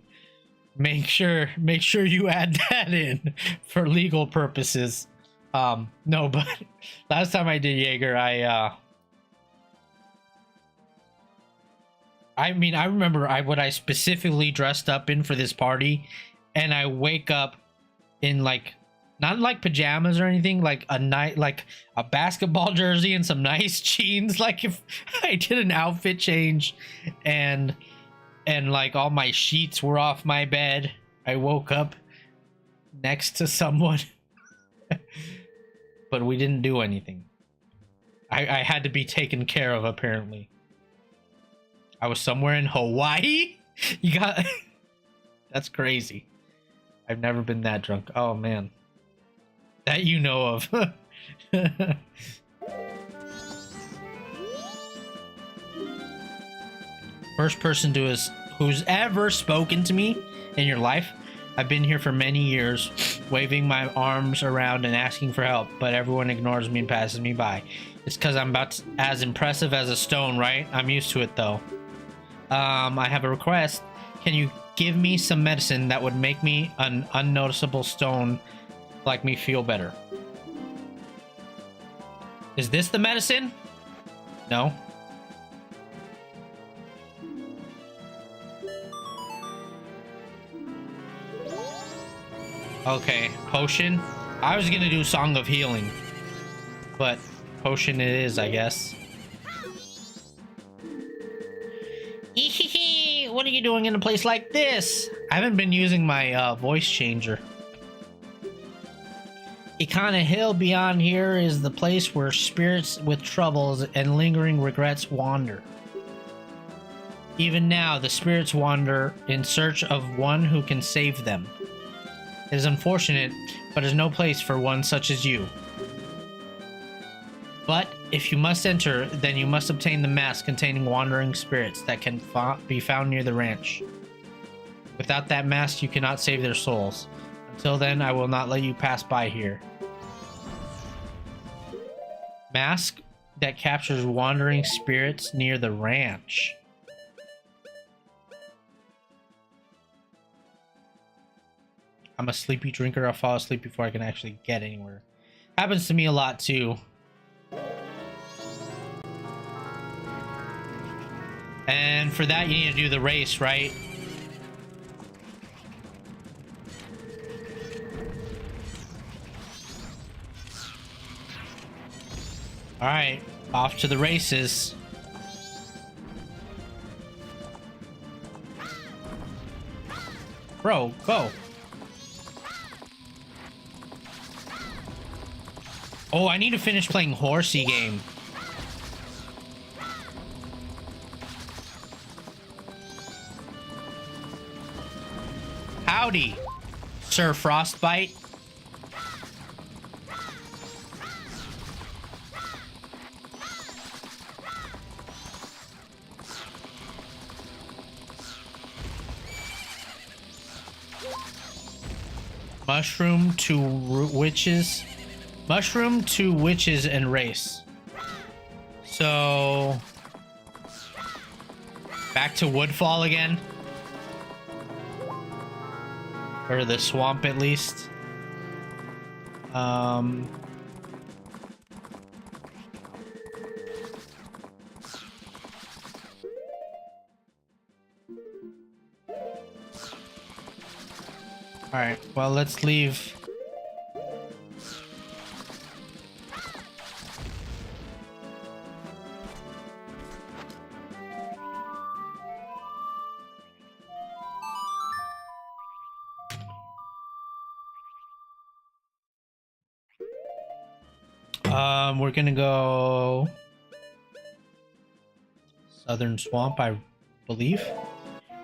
Make sure you add that in for legal purposes. No, but last time I did Jaeger, I mean, I remember what I specifically dressed up in for this party, and I wake up in like Not like pajamas or anything, like a basketball jersey and some nice jeans. Like if I did an outfit change and like all my sheets were off my bed, I woke up next to someone. But we didn't do anything. I had to be taken care of, apparently. I was somewhere in Hawaii? You got... That's crazy. I've never been that drunk. Oh, man. That you know of. First person who's ever spoken to me in your life. I've been here for many years, waving my arms around and asking for help, but everyone ignores me and passes me by. It's because I'm about as impressive as a stone, right? I'm used to it, though. I have a request. Can you give me some medicine that would make me an unnoticeable stone, like me feel better? Is this the medicine? No. Okay, potion. I was gonna do Song of Healing, but potion it is, I guess. Ehehe, what are you doing in a place like this? I haven't been using my voice changer. Ikana Hill beyond here is the place where spirits with troubles and lingering regrets wander. Even now, the spirits wander in search of one who can save them. It is unfortunate, but is no place for one such as you. But if you must enter, then you must obtain the mask containing wandering spirits that can be found near the ranch. Without that mask, you cannot save their souls. Until then, I will not let you pass by here. Mask that captures wandering spirits near the ranch. I'm a sleepy drinker. I'll fall asleep before I can actually get anywhere. Happens to me a lot too. And for that you need to do the race, right? Alright, off to the races. Bro, go. Oh, I need to finish playing Horsey game. Howdy, Sir Frostbite. Mushroom to witches. Mushroom to witches and race. So back to Woodfall again. Or the swamp at least. Alright, well, let's leave. We're gonna go Southern Swamp, I believe.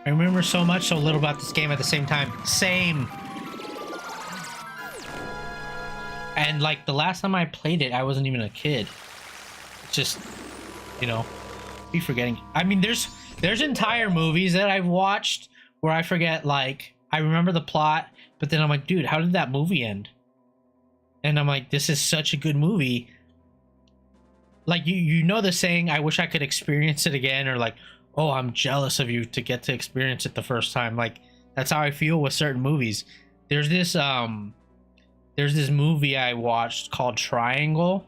I remember so little about this game at the same time. Same. And like the last time I played it, I wasn't even a kid. It's just, you know, be forgetting. I mean, there's entire movies that I've watched where I forget, like, I remember the plot, but then I'm like, dude, how did that movie end? And I'm like, this is such a good movie. Like, you know the saying, I wish I could experience it again, or like, oh, I'm jealous of you to get to experience it the first time. Like, that's how I feel with certain movies. There's this movie I watched called Triangle.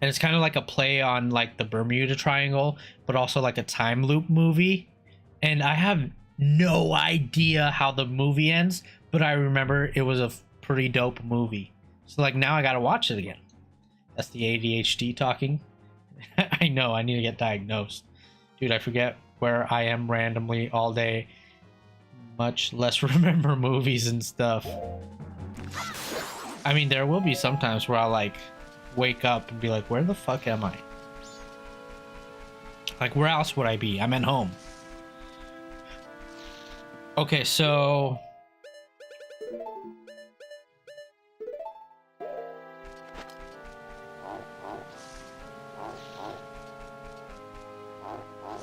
And it's kind of like a play on like the Bermuda Triangle, but also like a time loop movie. And I have no idea how the movie ends, but I remember it was a pretty dope movie. So like now I gotta watch it again. That's the ADHD talking. I know, I need to get diagnosed. Dude, I forget where I am randomly all day. Much less remember movies and stuff. I mean, there will be sometimes where I'll like wake up and be like, where the fuck am I? Like, where else would I be? I'm at home. Okay, so...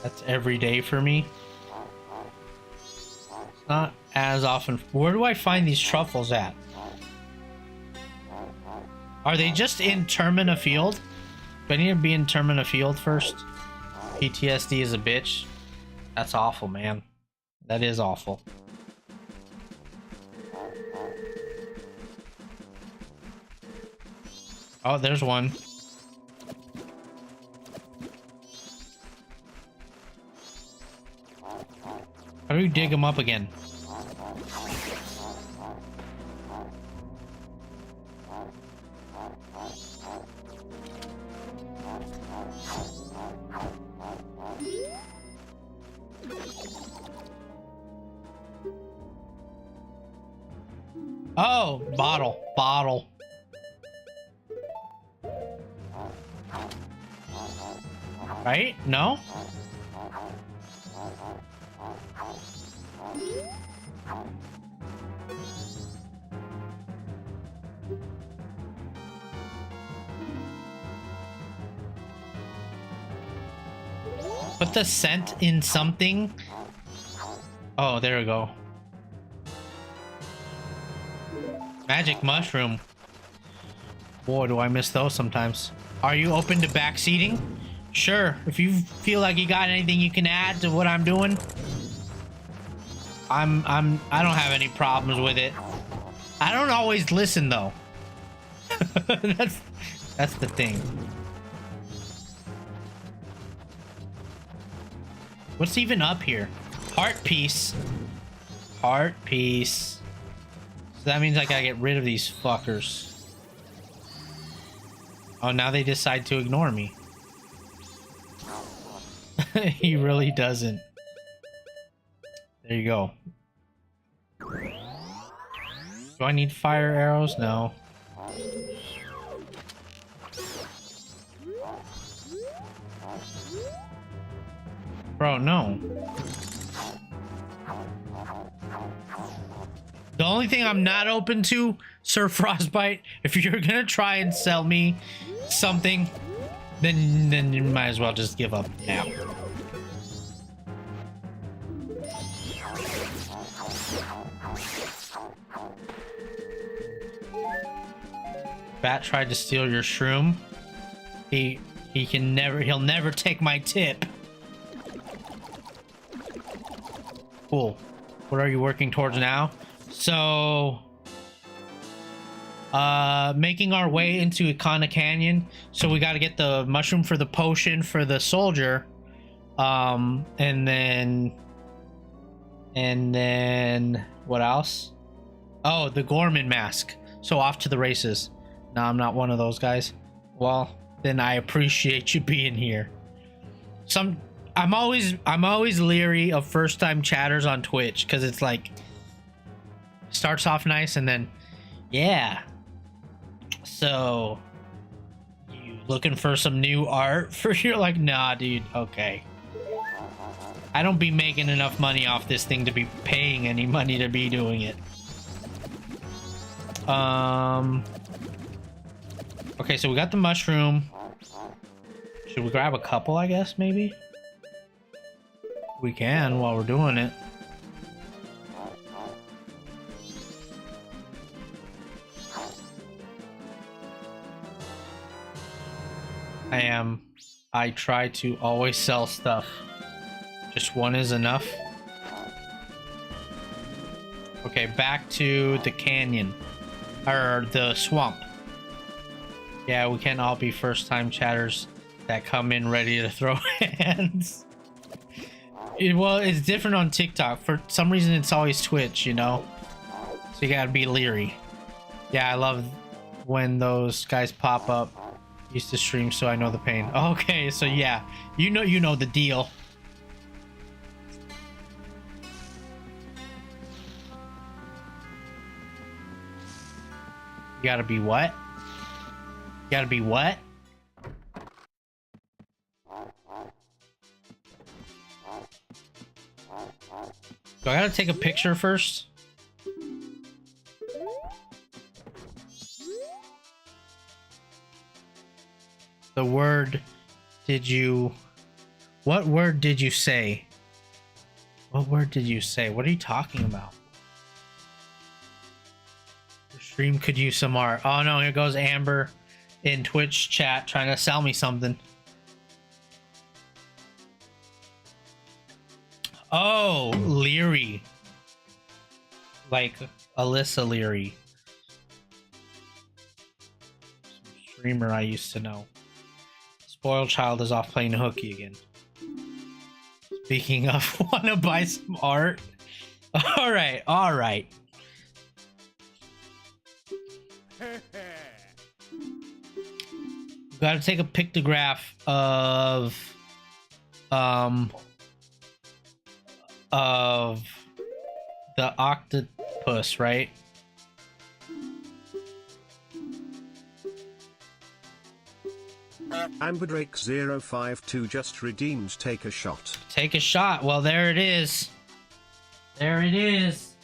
that's every day for me. It's not as often. Where do I find these truffles at? Are they just in Termina Field? Do I need to be in Termina Field first? PTSD is a bitch. That's awful, man. That is awful. Oh, there's one. How do we dig them up again? Oh, bottle. Right? No? Put the scent in something. Oh, there we go. Magic mushroom. Boy, do I miss those sometimes. Are you open to backseating? Sure. If you feel like you got anything you can add to what I'm doing, I don't have any problems with it. I don't always listen though. that's the thing. What's even up here? Heart piece. Heart piece. So that means I gotta get rid of these fuckers. Oh, now they decide to ignore me. He really doesn't. There you go. Do I need fire arrows? No. Bro, no. The only thing I'm not open to, Sir Frostbite, if you're gonna try and sell me something, then you might as well just give up now. Bat tried to steal your shroom. He'll never take my tip. Cool. What are you working towards now? So making our way into Ikana Canyon. So we got to get the mushroom for the potion for the soldier. And then what else? Oh, the Gorman mask. So off to the races. No, I'm not one of those guys. Well, then I appreciate you being here. I'm always leery of first time chatters on Twitch because it's like starts off nice and then yeah. So you looking for some new art for you're like, nah dude, okay. I don't be making enough money off this thing to be paying any money to be doing it. Okay, so we got the mushroom. Should we grab a couple, I guess, maybe? We can while we're doing it. I try to always sell stuff. Just one is enough. Okay, back to the canyon. Or the swamp. Yeah, we can't all be first time chatters that come in ready to throw hands. Well, it's different on TikTok. For some reason, it's always Twitch, you know? So you gotta be leery. Yeah, I love when those guys pop up. Used to stream, so I know the pain. Okay, so yeah. You know the deal. You gotta be what? You gotta be what? Do I gotta take a picture first? The word did you... What word did you say? What word did you say? What are you talking about? Your stream could use some art. Oh no, here goes Amber in Twitch chat trying to sell me something. Oh, Leary. Like Alyssa Leary. Some streamer I used to know. Spoiled child is off playing hooky again. Speaking of, wanna buy some art? Alright, alright. Gotta take a pictograph of the octopus, right? AmberDrake052 just redeemed take a shot. Take a shot. Well, there it is. There it is.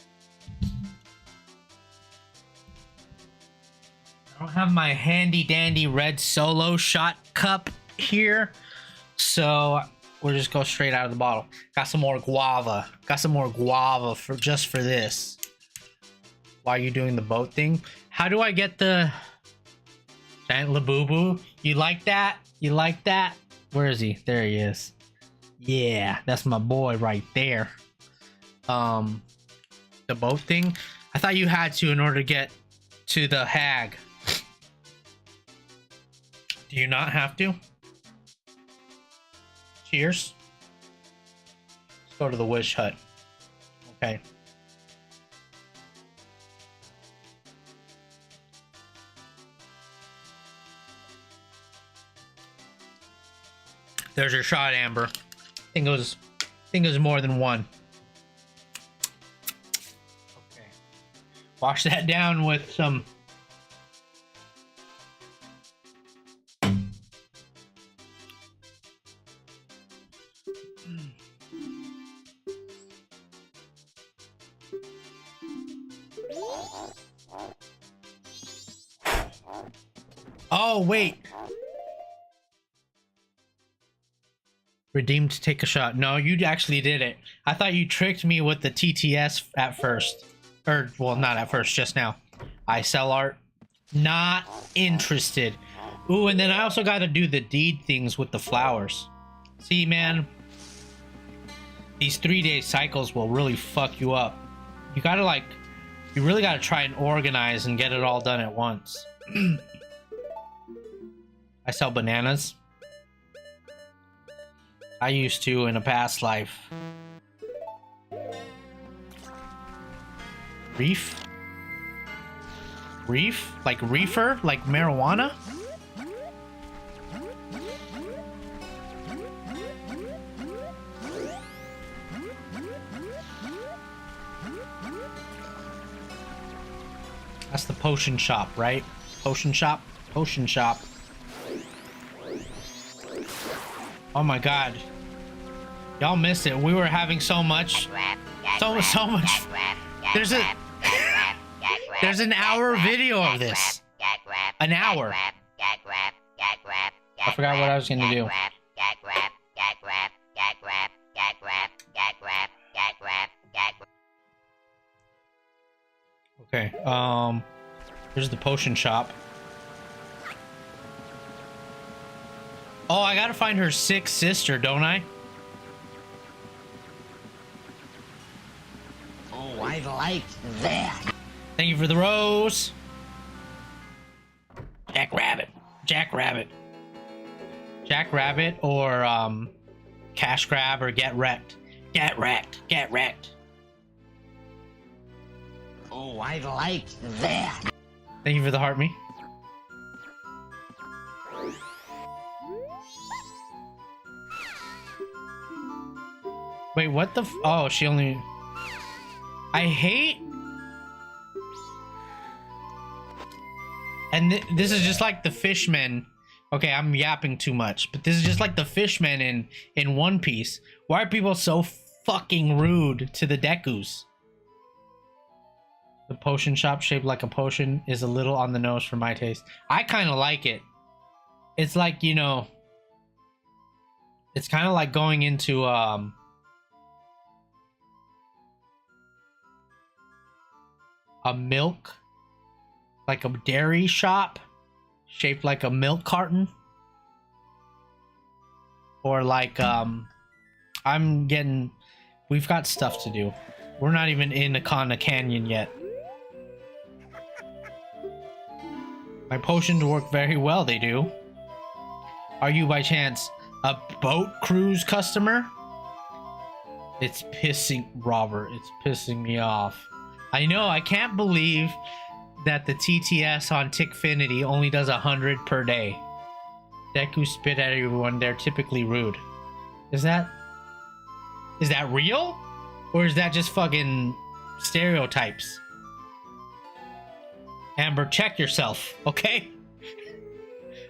I don't have my handy dandy red Solo shot cup here, so we'll just go straight out of the bottle. Got some more guava. Got some more guava for just for this. While you're doing the boat thing, how do I get the giant Labubu? You like that? You like that? Where is he? There he is. Yeah, that's my boy right there. The boat thing. I thought you had to in order to get to the hag. Do you not have to? Cheers. Let's go to the wish hut. Okay. There's your shot, Amber. I think it was more than one. Okay. Wash that down with some. Oh, wait. Redeemed to take a shot. No, you actually did it. I thought you tricked me with the TTS at first. Or, well, not at first, just now. I sell art. Not interested. Ooh, and then I also got to do the deed things with the flowers. See, man. These 3-day cycles will really fuck you up. You gotta, like... You really gotta try and organize and get it all done at once. I sell bananas. I used to in a past life. Reef? Reef? Like reefer? Like marijuana? That's the potion shop, right? Potion shop? Potion shop. Oh my god. Y'all missed it. We were having so much. So much. There's an hour video of this. An hour. I forgot what I was gonna do. Okay, here's the potion shop. Oh, I gotta find her sick sister, don't I? Oh, I like that. Thank you for the rose. Jack Rabbit. Jack Rabbit. Jack Rabbit or, Cash Grab or Get Wrecked. Get wrecked. Get wrecked. Oh, I like that. Thank you for the heart me. Wait, what the oh, she only... I hate... And this is just like the fishmen. Okay, I'm yapping too much, but this is just like the fishmen in One Piece. Why are people so fucking rude to the Dekus? The potion shop shaped like a potion is a little on the nose for my taste. I kind of like it. It's like, you know, it's kind of like going into a milk, like a dairy shop shaped like a milk carton, or like we've got stuff to do. We're not even in Akana Canyon yet. My potions work very well, they do. Are you by chance a boat cruise customer? It's pissing Robert, it's pissing me off. I know, I can't believe that the TTS on Tickfinity only does 100 per day. Deku spit at everyone, they're typically rude. Is that real? Or is that just fucking stereotypes? Amber, check yourself, okay?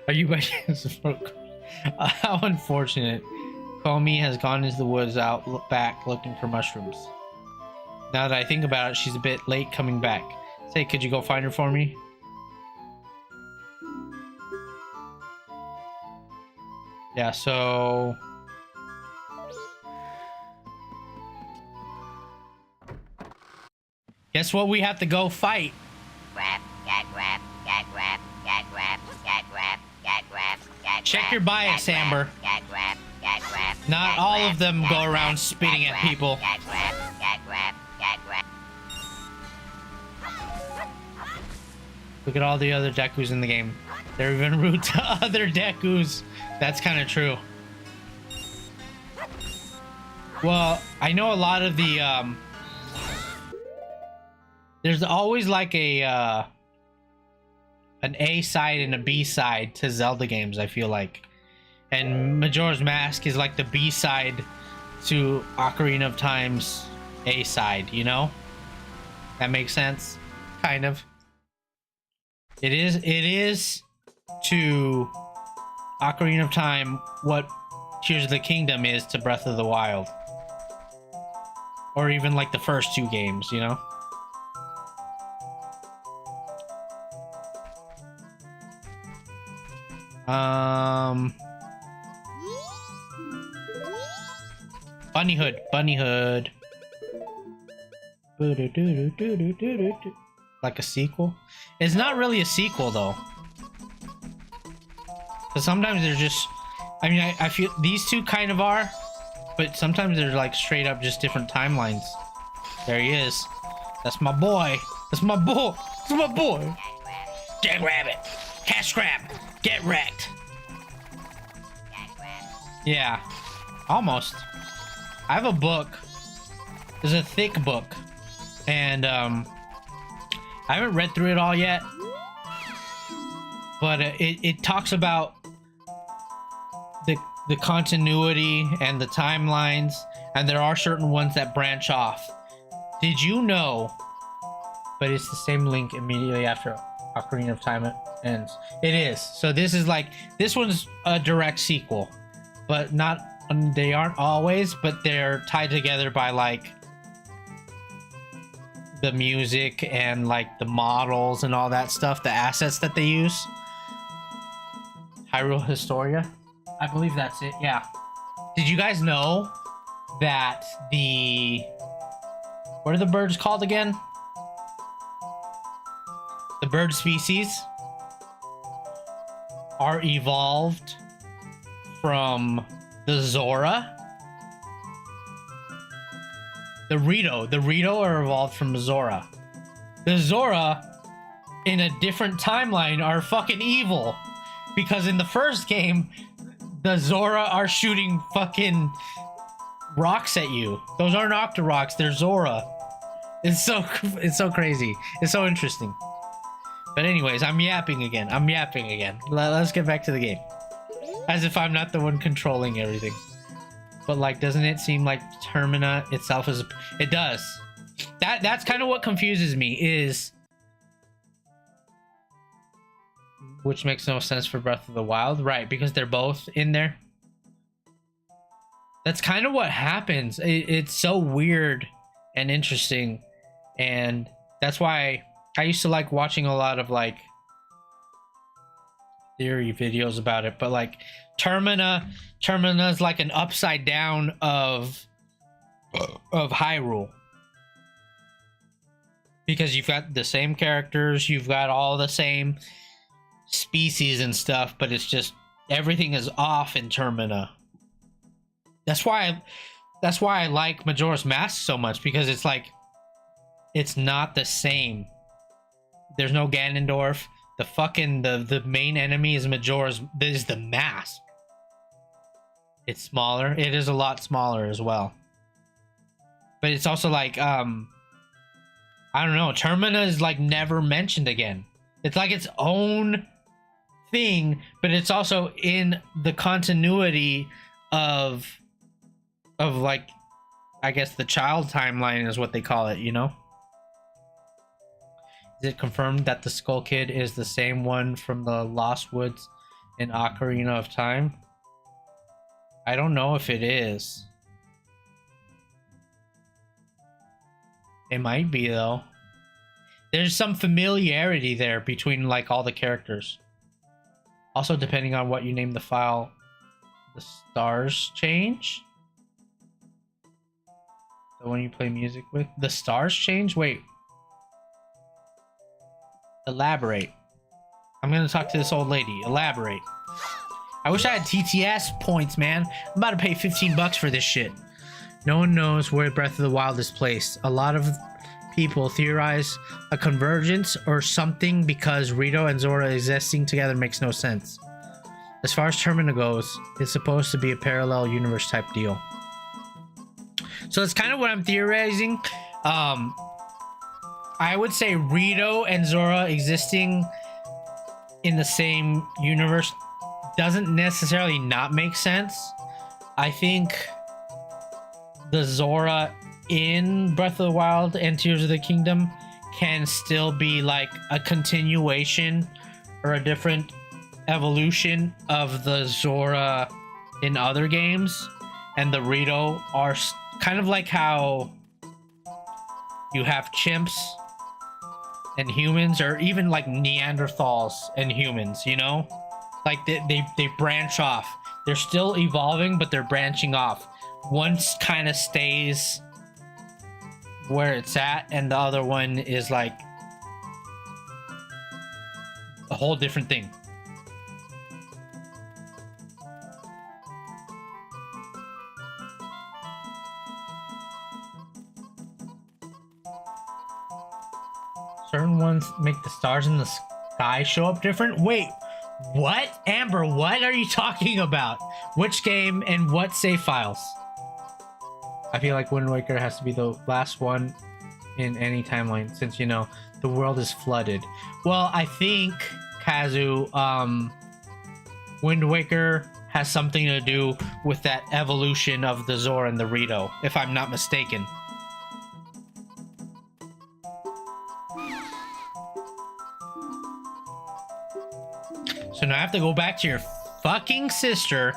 Are you by chance how unfortunate. Komi has gone into the woods out back looking for mushrooms. Now that I think about it, she's a bit late coming back. Say, could you go find her for me? Yeah, so... guess what we have to go fight? Grab, gag, grab, gag, grab, gag, grab, gag, grab, gag, grab, gag, Check your bias, Amber. gag, grab, gag, grab. Not all of them go around spitting at people. Gag, grab, gag, grab, gag, grab. Look at all the other Dekus in the game. They're even rude to other Dekus. That's kind of true. Well, I know a lot of the, there's always like a, an A side and a B side to Zelda games, I feel like. And Majora's Mask is like the B side to Ocarina of Time's A side, you know? That makes sense? Kind of. It is to Ocarina of Time what Tears of the Kingdom is to Breath of the Wild. Or even like the first two games, you know? Bunny Hood. Like a sequel? It's not really a sequel though. Because sometimes they're just... I mean, I feel these two kind of are, but sometimes they're like straight up just different timelines. There he is. That's my boy. That's my boy. That's my boy. Jag Rabbit. Cash grab. Get wrecked. Yeah. Almost. I have a book. It's a thick book. And, I haven't read through it all yet. But it talks about the continuity and the timelines, and there are certain ones that branch off. Did you know? But it's the same link immediately after Ocarina of Time ends. It is. So this is like, this one's a direct sequel, but not, they aren't always, but they're tied together by like the music and like the models and all that stuff, the assets that they use. Hyrule Historia, I believe that's it. Yeah. Did you guys know that what are the birds called again? The bird species are evolved from the Zora. The Rito are evolved from Zora. The Zora in a different timeline are fucking evil. Because in the first game, the Zora are shooting fucking rocks at you. Those aren't Octoroks, they're Zora. It's so crazy. It's so interesting. But anyways, I'm yapping again. Let's get back to the game. As if I'm not the one controlling everything. But like, doesn't it seem like Termina itself is... It does. That's kind of what confuses me, is... Which makes no sense for Breath of the Wild. Right, because they're both in there. That's kind of what happens. It's so weird and interesting. And that's why I used to like watching a lot of like theory videos about it. But like Termina's like an upside down of Hyrule. Because you've got the same characters, you've got all the same species and stuff, but it's just everything is off in Termina. That's why I like Majora's Mask so much, because it's like it's not the same. There's no Ganondorf. The main enemy is the mask. It's smaller. It is a lot smaller as well. But it's also like I don't know, Termina is like never mentioned again. It's like its own thing, but it's also in the continuity of like, I guess the child timeline is what they call it, you know? Is it confirmed that the Skull Kid is the same one from the Lost Woods in Ocarina of Time? I don't know if it is. It might be, though. There's some familiarity there between like all the characters. Also, depending on what you name the file, the stars change. The one you play music with, the stars change. Wait, elaborate. I'm gonna talk to this old lady. Elaborate. I wish I had TTS points, man. I'm about to pay $15 for this shit. No one knows where Breath of the Wild is placed. A lot of people theorize a convergence or something, because Rito and Zora existing together makes no sense. As far as Termina goes, it's supposed to be a parallel universe type deal. So that's kind of what I'm theorizing. I would say Rito and Zora existing in the same universe doesn't necessarily not make sense. I think the Zora in Breath of the Wild and Tears of the Kingdom can still be like a continuation or a different evolution of the Zora in other games, and the Rito are kind of like how you have chimps and humans, or even like Neanderthals and humans, you know, like they branch off. They're still evolving, but they're branching off. One kind of stays where it's at, and the other one is like a whole different thing. Certain ones make the stars in the sky show up different. Wait, what? Amber, what are you talking about? Which game and what save files? I feel like Wind Waker has to be the last one in any timeline, since, you know, the world is flooded. Well, I think, Kazu, Wind Waker has something to do with that evolution of the Zora and the Rito, if I'm not mistaken. So now I have to go back to your fucking sister.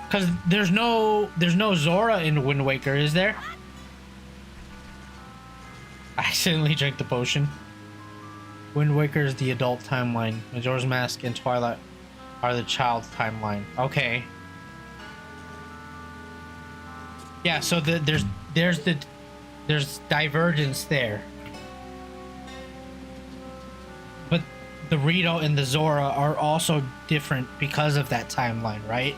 Because there's no Zora in Wind Waker, is there? I accidentally drank the potion. Wind Waker is the adult timeline. Majora's Mask and Twilight are the child timeline. Okay. Yeah, so there's divergence there. the Rito and the Zora are also different because of that timeline, right?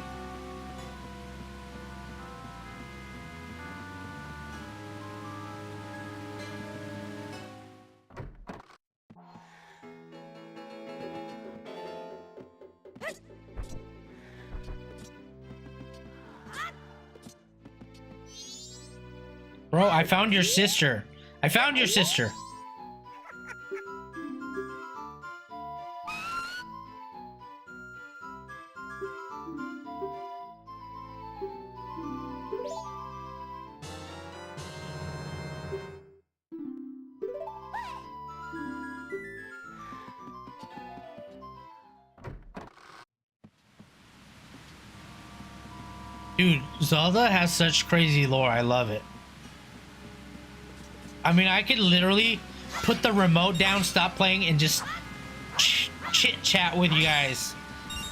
Bro, I found your sister. I found your sister. Dude, Zelda has such crazy lore. I love it. I mean, I could literally put the remote down, stop playing, and just chit chat with you guys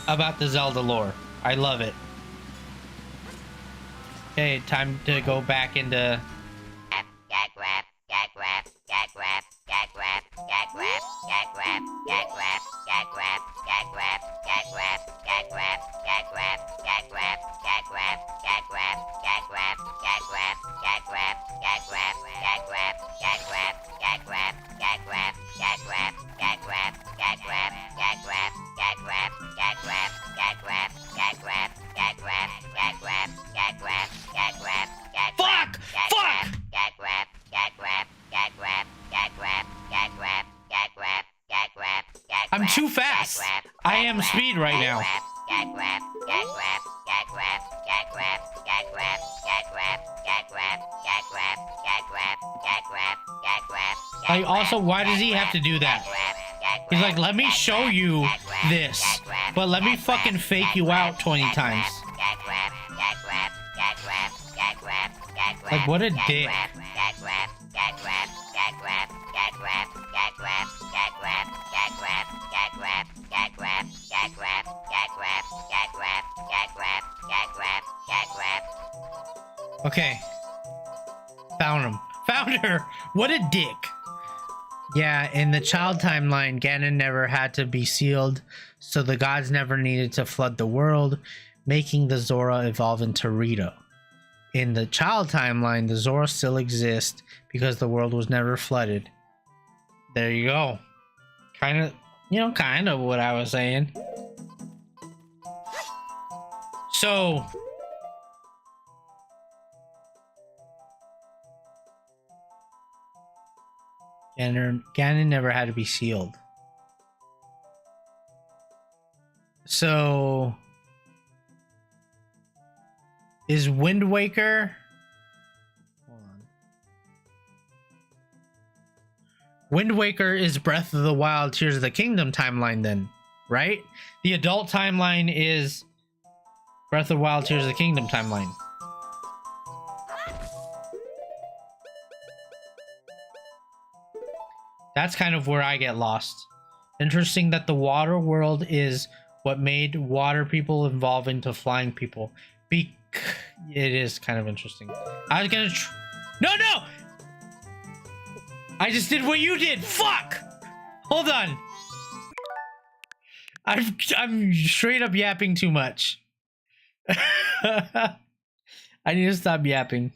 about the Zelda lore. I love it. Okay, time to go back into... Fuck! Fuck! I'm too fast. I am speed right now. Like, also, why does he have to do that? He's like, let me show you this, but let me fucking fake you out 20 times. Like, what a dick. Okay. Found him. Found her! What a dick. Yeah, in the child timeline, Ganon never had to be sealed, so the gods never needed to flood the world, making the Zora evolve into Rito. In the child timeline, the Zora still exist because the world was never flooded. There you go. Kind of what I was saying. So... Ganon never had to be sealed. So... is Wind Waker... Hold on. Wind Waker is Breath of the Wild, Tears of the Kingdom timeline then, right? The adult timeline is Breath of the Wild, Tears of the Kingdom timeline. That's kind of where I get lost. Interesting that the water world is what made water people evolve into flying people. It is kind of interesting. I was gonna no! I just did what you did. Fuck! Hold on. I'm straight up yapping too much. I need to stop yapping.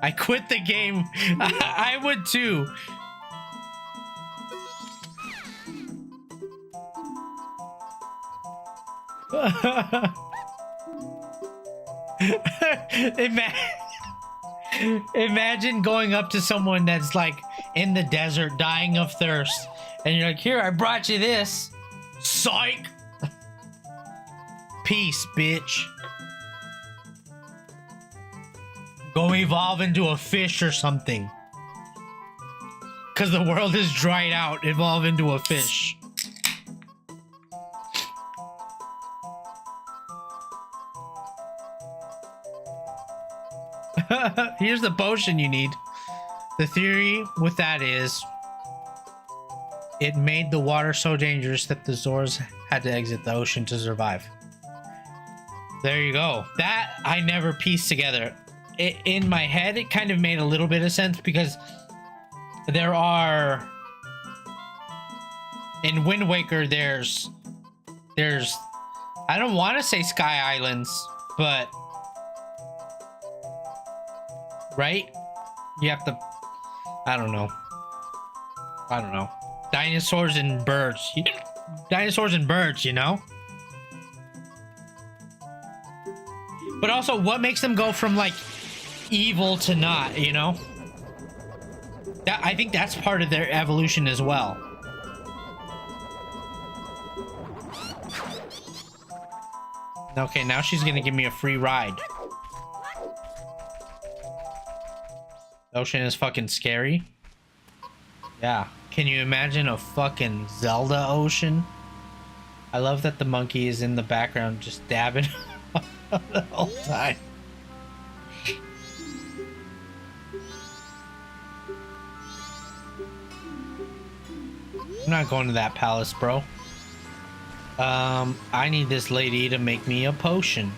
I quit the game. I would too. Imagine going up to someone that's like in the desert dying of thirst and you're like, here, I brought you this. Psych. Peace, bitch. Go evolve into a fish or something. Because the world is dried out. Evolve into a fish. Here's the potion you need. The theory with that is it made the water so dangerous that the Zoras had to exit the ocean to survive. There you go. That I never pieced together. in my head, it kind of made a little bit of sense because there are in Wind Waker. There's I don't want to say Sky Islands, but right? You have to. I don't know. Dinosaurs and birds. Dinosaurs and birds, you know? But also, what makes them go from, like, evil to not, you know? I think that's part of their evolution as well. Okay, now she's gonna give me a free ride. The ocean is fucking scary. Yeah. Can you imagine a fucking Zelda ocean? I love that the monkey is in the background just dabbing the whole time. I'm not going to that palace, bro. I need this lady to make me a potion.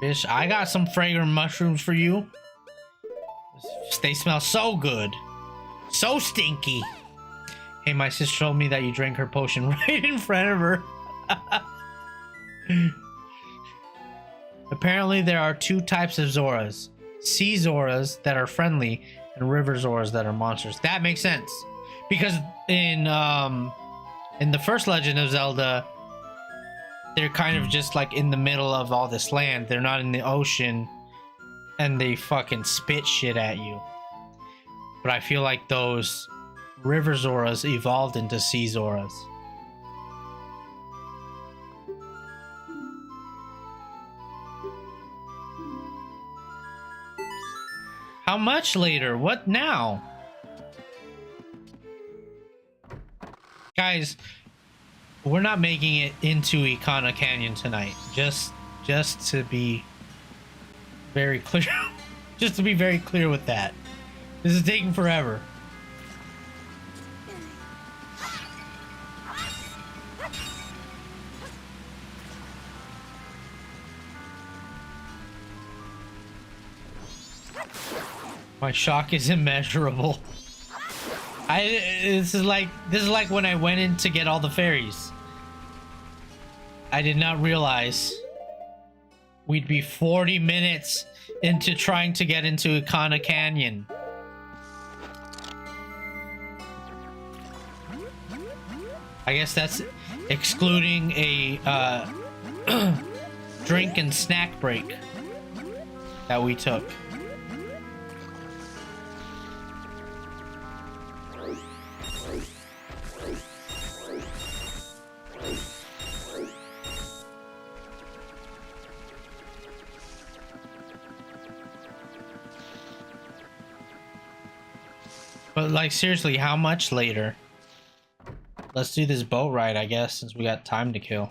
Bitch, I got some fragrant mushrooms for you. They smell so good. So stinky. Hey, my sister told me that you drank her potion right in front of her. Apparently, there are two types of Zoras. Sea Zoras that are friendly and river Zoras that are monsters. That makes sense. Because in the first Legend of Zelda, they're kind of just like in the middle of all this land. They're not in the ocean and they fucking spit shit at you. But I feel like those river Zoras evolved into sea Zoras. How much later? What now? Guys, we're not making it into Ikana Canyon tonight. Just to be very clear. Just to be very clear with that. This is taking forever. My shock is immeasurable. This is like when I went in to get all the fairies. I did not realize we'd be 40 minutes into trying to get into Ikana Canyon. I guess that's excluding a drink and snack break that we took. But like seriously, how much later? Let's do this boat ride, I guess, since we got time to kill.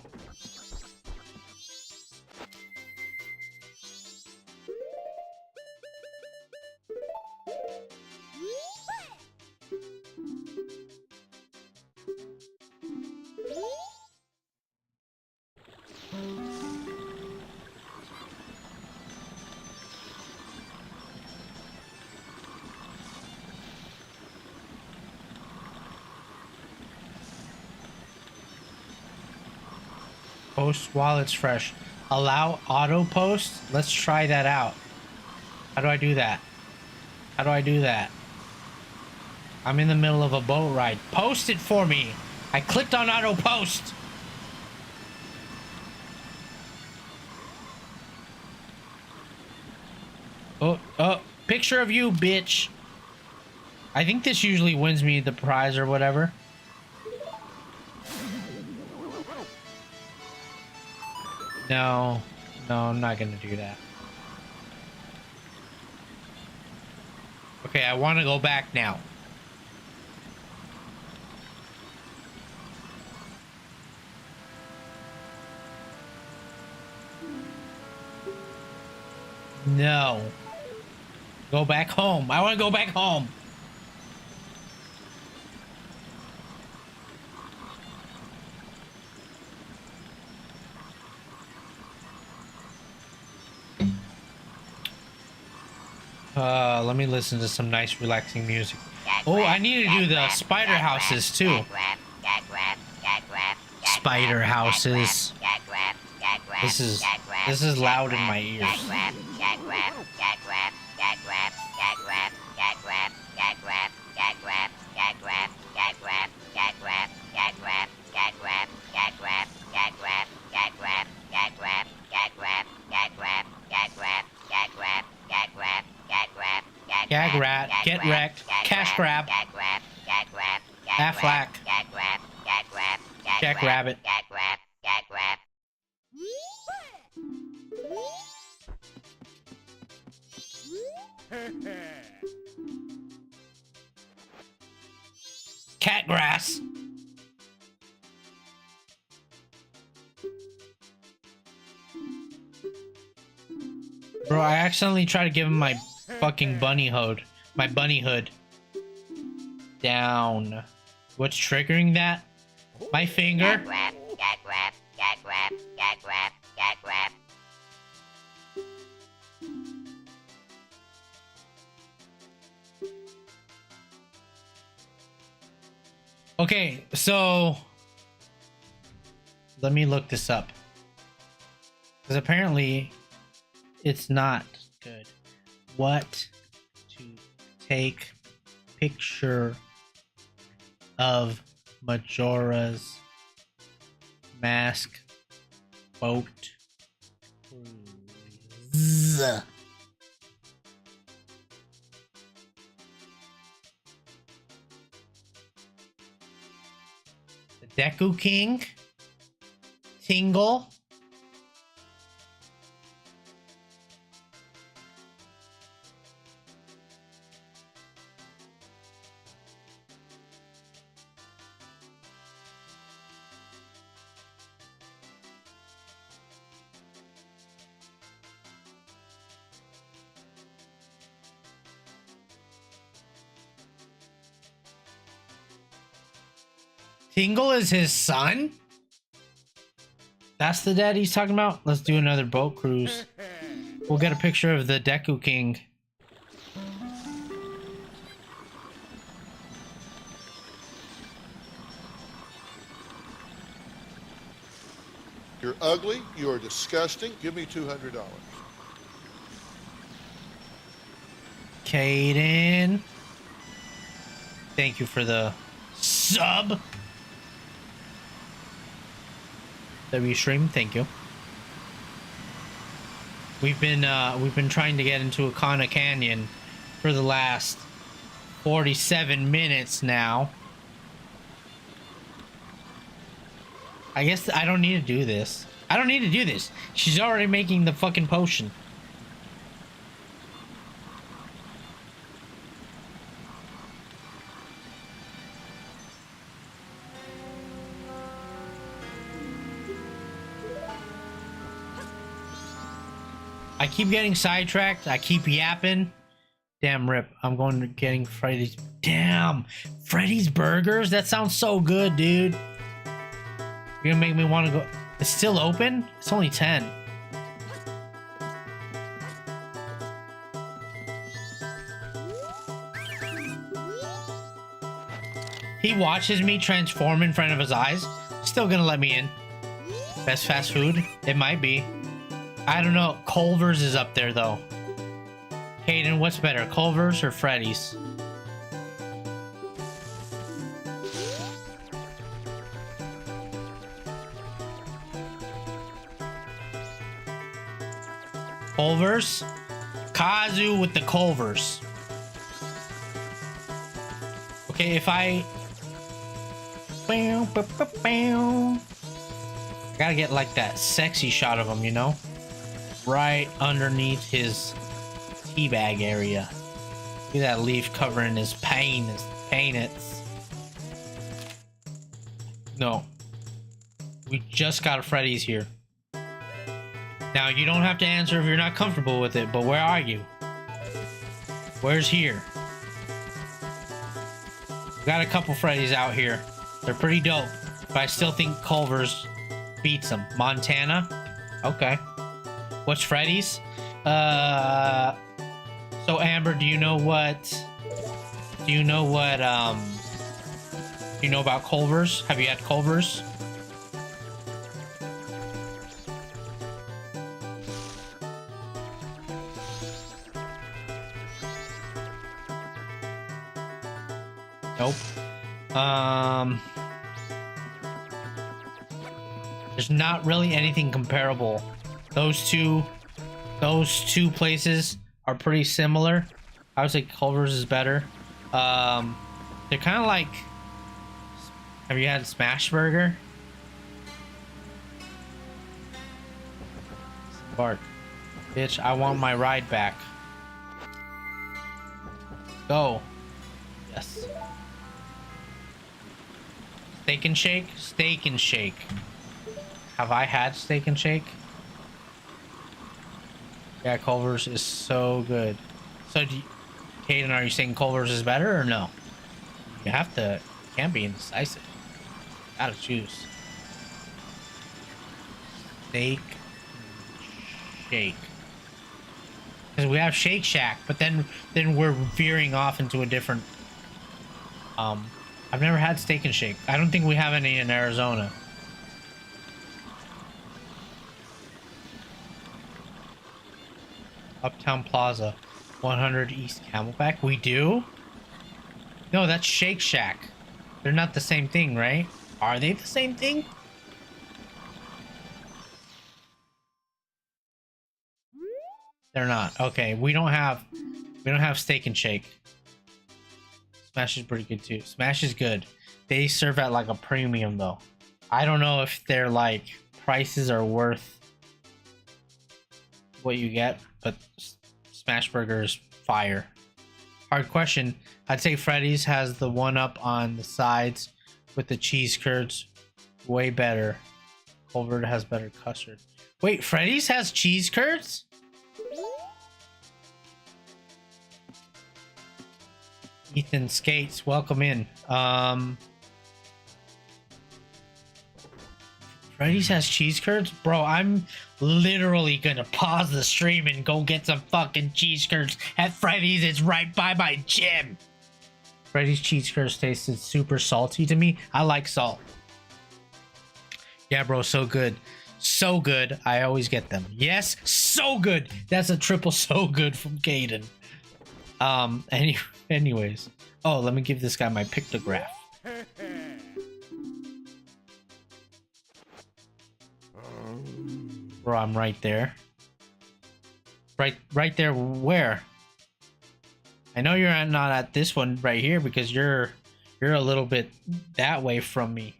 Post while it's fresh. Allow auto post. Let's try that out. How do I do that? How do I do that? I'm in the middle of a boat ride. Post it for me. I clicked on auto post. Oh, picture of you, bitch. I think this usually wins me the prize or whatever. No, I'm not gonna do that. Okay, I want to go back now. No. Go back home. I want to go back home. Let me listen to some nice relaxing music. Oh, I need to do the spider houses too. Spider houses. This is loud in my ears. Gag rat, get wrecked, cash grab, Aflac, Jack Rabbit. Cat grass. Bro, I accidentally tried to give him my fucking bunny hood. My bunny hood. Down. What's triggering that? My finger? Okay, so let me look this up. Because apparently it's not good. What to take picture of Majora's Mask boat. The Deku King, Tingle, Tingle is his son? That's the dad he's talking about? Let's do another boat cruise. We'll get a picture of the Deku King. You're ugly. You are disgusting. Give me $200. Caden. Thank you for the sub. W stream, thank you. We've been trying to get into Akana Canyon for the last 47 minutes now. I guess I don't need to do this. I don't need to do this. She's already making the fucking potion. I keep getting sidetracked. I keep yapping. Damn, rip. I'm going to getting Freddy's. Damn. Freddy's Burgers? That sounds so good, dude. You're gonna make me want to go. It's still open? It's only 10. He watches me transform in front of his eyes. Still gonna let me in. Best fast food? It might be. I don't know. Culver's is up there though. Hayden, what's better, Culver's or Freddy's? Culver's? Kazu with the Culver's. Okay, if I gotta get like that sexy shot of him, you know? Right underneath his teabag area. Look at that leaf covering his pain. His pain. It's no. We just got a Freddy's here. Now you don't have to answer if you're not comfortable with it. But where are you? Where's here? We got a couple Freddy's out here. They're pretty dope. But I still think Culver's beats them. Montana? Okay. What's Freddy's? So Amber, do you know about Culver's? Have you had Culver's? Nope. There's not really anything comparable. Those two places are pretty similar. I would say Culver's is better. They're kind of like. Have you had Smash Burger? Bart, bitch, I want my ride back. Go. Yes. Steak and Shake? Steak and Shake. Have I had Steak and Shake? Yeah, Culver's is so good. So, Caden, are you saying Culver's is better or no? You have to. Can't be indecisive. Gotta choose. Steak Shake. Because we have Shake Shack, but then we're veering off into a different. I've never had Steak and Shake. I don't think we have any in Arizona. Uptown Plaza, 100 East Camelback. We do? No, that's Shake Shack. They're not the same thing, right? Are they the same thing? They're not. Okay, we don't have Steak and Shake. Smash is pretty good too. Smash is good. They serve at like a premium though. I don't know if their like prices are worth what you get, but Smash Burger is fire. Hard question. I'd say Freddy's has the one up on the sides with the cheese curds. Way better. Culver has better custard. Wait, Freddy's has cheese curds? Ethan Skates, welcome in. Freddy's has cheese curds? Bro, I'm literally gonna pause the stream and go get some fucking cheese curds at Freddy's. It's right by my gym. Freddy's cheese curds tasted super salty to me. I like salt. Yeah, bro, so good. So good. I always get them. Yes, so good. That's a triple so good from Caden. Anyways. Oh, let me give this guy my pictograph. Bro, I'm right there. Right there. Where? I know you're not at this one right here because you're a little bit that way from me.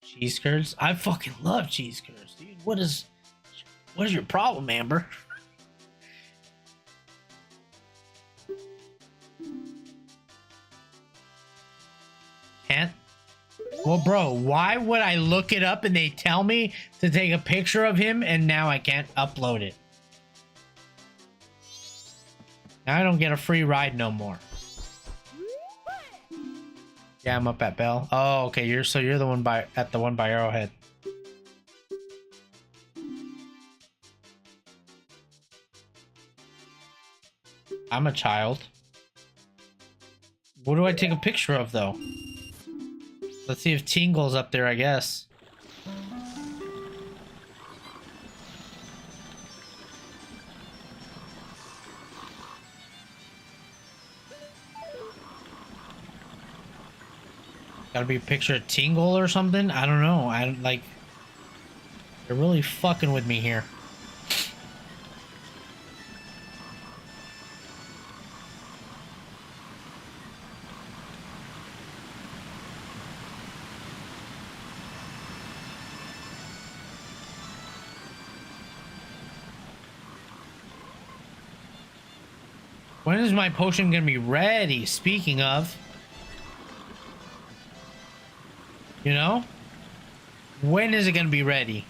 Cheese curds? I fucking love cheese curds, dude. What is your problem, Amber? Can't? Well, bro, why would I look it up and they tell me to take a picture of him and now I can't upload it? Now I don't get a free ride no more. Yeah, I'm up at Bell. Oh, okay. You're the one at the one by Arrowhead. I'm a child. What do I take a picture of though? Let's see if Tingle's up there, I guess. Gotta be a picture of Tingle or something? I don't know. They're really fucking with me here. When is my potion gonna be ready? Speaking of, you know, when is it gonna be ready?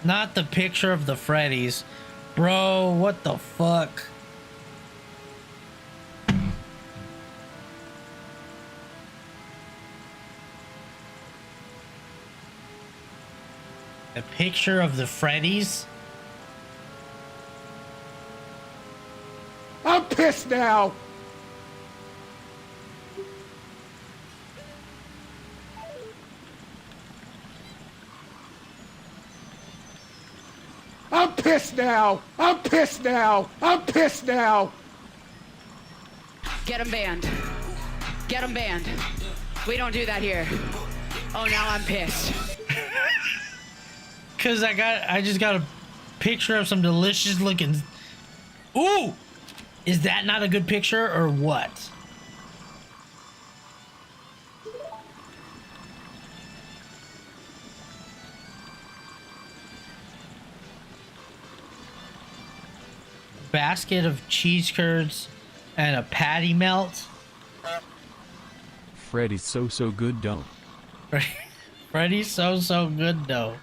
Not the picture of the Freddy's. Bro, what the fuck? A picture of the Freddy's? I'm pissed now. I'm pissed now. I'm pissed now. I'm pissed now. Get him banned. Get him banned. We don't do that here. Oh, now I'm pissed. Cause I just got a picture of some delicious looking. Ooh! Is that not a good picture or what? Basket of cheese curds and a patty melt. Freddy's so good, don't. Freddy's so good though.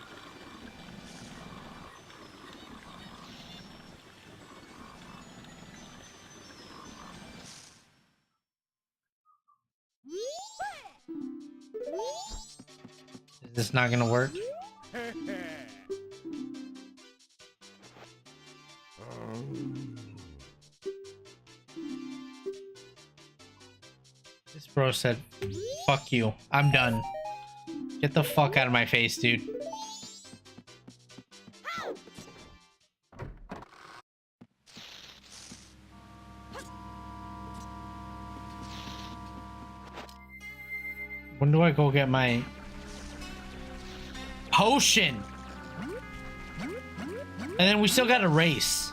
Is this not gonna work? This bro said, fuck you. I'm done. Get the fuck out of my face, dude. When do I go get my potion? And then we still got a race.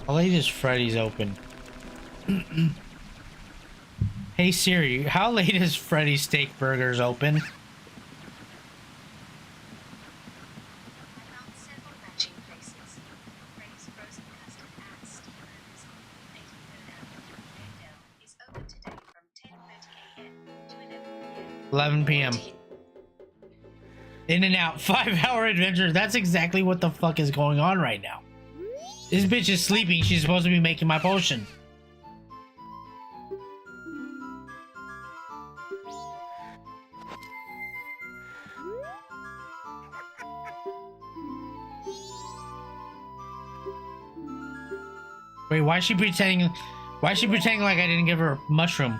How late is Freddy's open? Hey Siri, how late is Freddy's Steak Burgers open? Freddy's frozen custard at Steve Burgers on 80 Philadelphia is open today from 10:30 a.m. to 11 p.m. 11 p.m. In and out, 5-hour adventure. That's exactly what the fuck is going on right now. This bitch is sleeping. She's supposed to be making my potion. Wait, why is she pretending? Why is she pretending like I didn't give her a mushroom?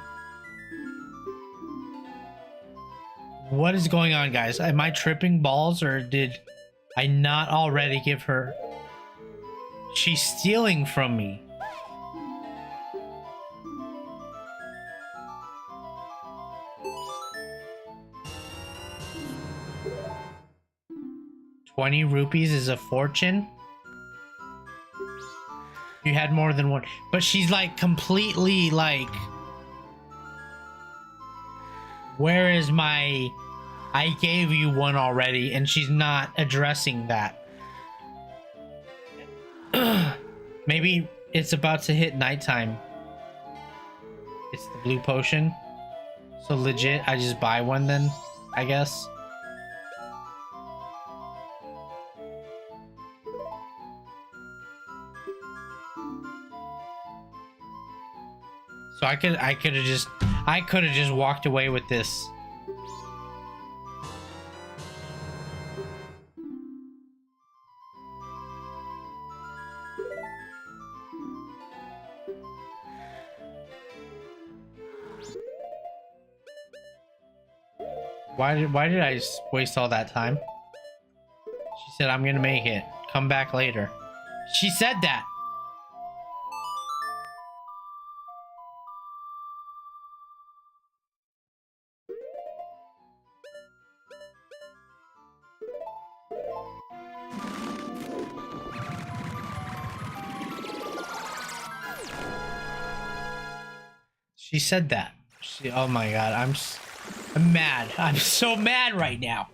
What is going on, guys? Am I tripping balls, or did I not already give her? She's stealing from me. $20 is a fortune. You had more than one, but she's like completely like, where is my, I gave you one already, and she's not addressing that. Maybe it's about to hit nighttime. It's the blue potion. So legit, I just buy one then, I guess. So I could have just walked away with this. Why did I waste all that time? She said, I'm gonna make it. Come back later. She said that. She said that. Oh my god, I'm mad. I'm so mad right now.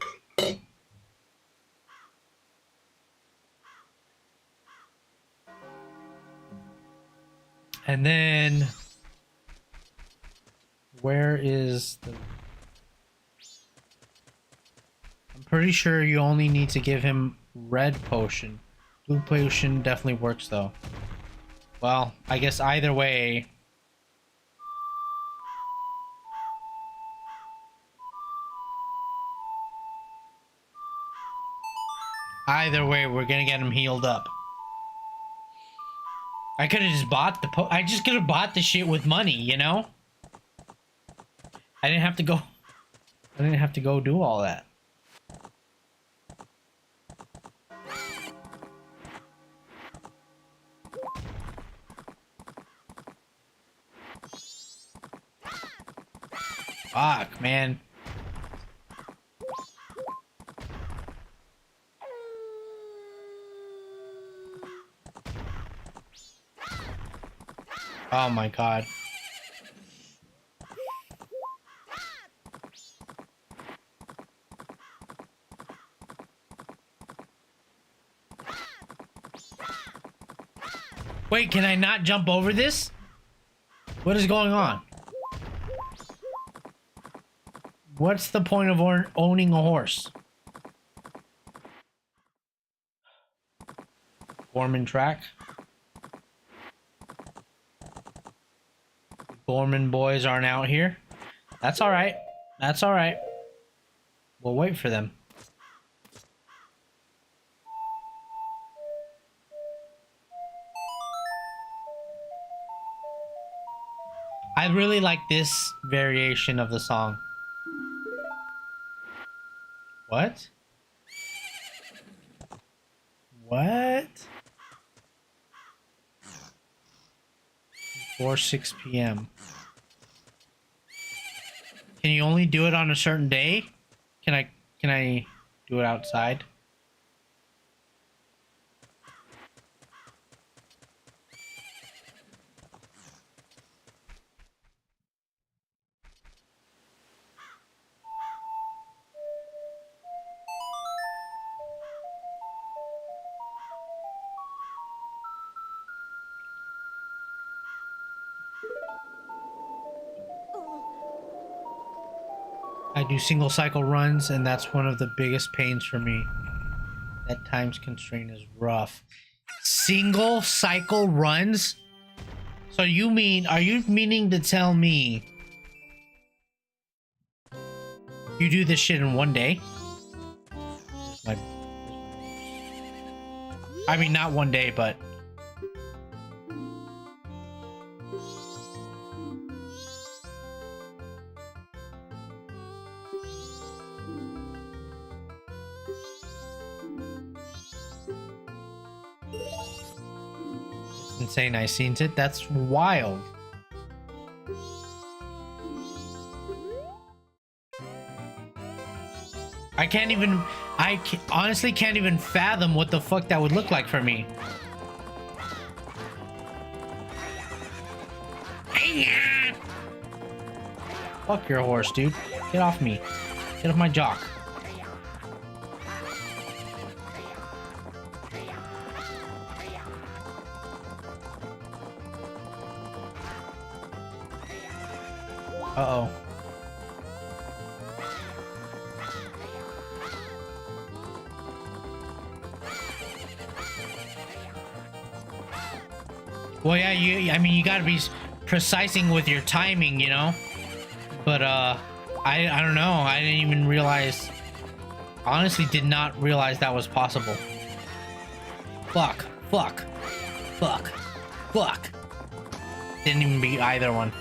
And then where is the... I'm pretty sure you only need to give him red potion. Blue potion definitely works though. Well, I guess either way. Either way, we're gonna get him healed up. I could have just bought the I just could have bought the shit with money, you know? I didn't have to go do all that. Fuck, man. Oh my god. Wait, can I not jump over this? What is going on? What's the point of owning a horse? Gorman track. Gorman boys aren't out here. That's alright. That's alright. We'll wait for them. I really like this variation of the song. What? What? 6 p.m. Can you only do it on a certain day? Can I do it outside? I do single cycle runs, and that's one of the biggest pains for me. That times constraint is rough. Single cycle runs? So are you meaning to tell me you do this shit in one day? I mean, not one day, but... Insane, I seen it. That's wild. I honestly can't even fathom what the fuck that would look like for me. Fuck your horse, dude. Get off me. Get off my jock. Uh-oh. Well, yeah, I mean, you gotta be precising with your timing, you know? But, I don't know. I didn't even realize... Honestly, did not realize that was possible. Fuck. Fuck. Fuck. Fuck. Didn't even be either one.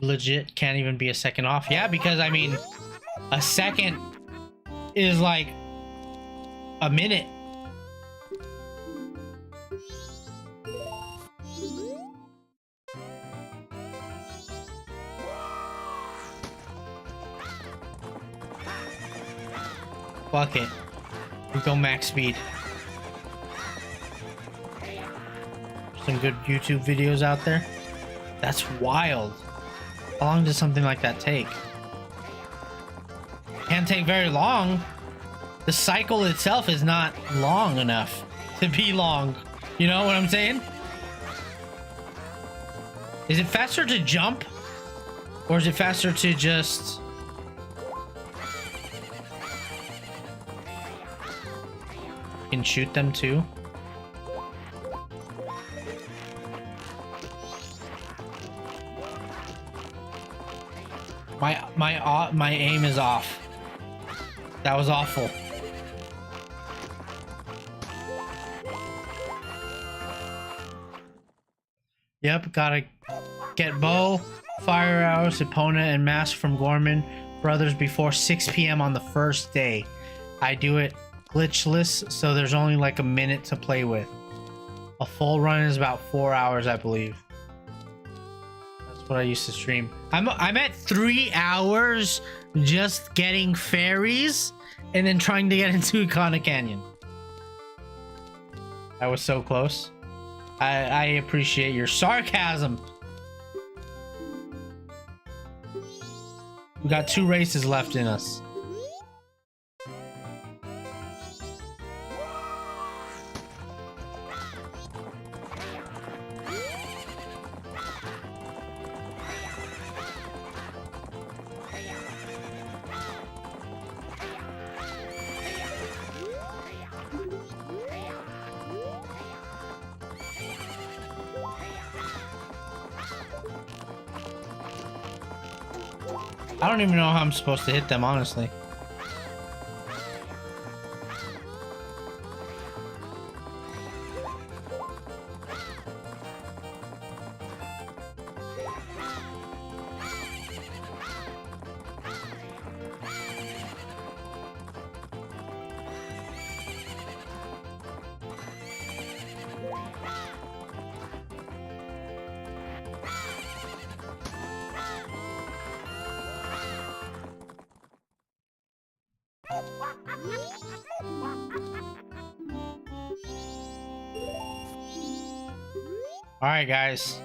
Legit can't even be a second off. Yeah, because I mean, a second is like a minute. Fuck it. We go max speed. Some good YouTube videos out there. That's wild. How long does something like that take? Can't take very long. The cycle itself is not long enough to be long. You know what I'm saying? Is it faster to jump? Or is it faster to just... can shoot them too? My aim is off. That was awful. Yep, gotta get bow, fire arrows, opponent, and mask from Gorman Brothers before 6 p.m. on the first day. I do it glitchless, so there's only like a minute to play with. A full run is about 4 hours, I believe. That's what I used to stream. I'm at 3 hours just getting fairies and then trying to get into Iconic Canyon. I was so close. I appreciate your sarcasm. We got 2 races left in us. I don't even know how I'm supposed to hit them, honestly. All right, guys.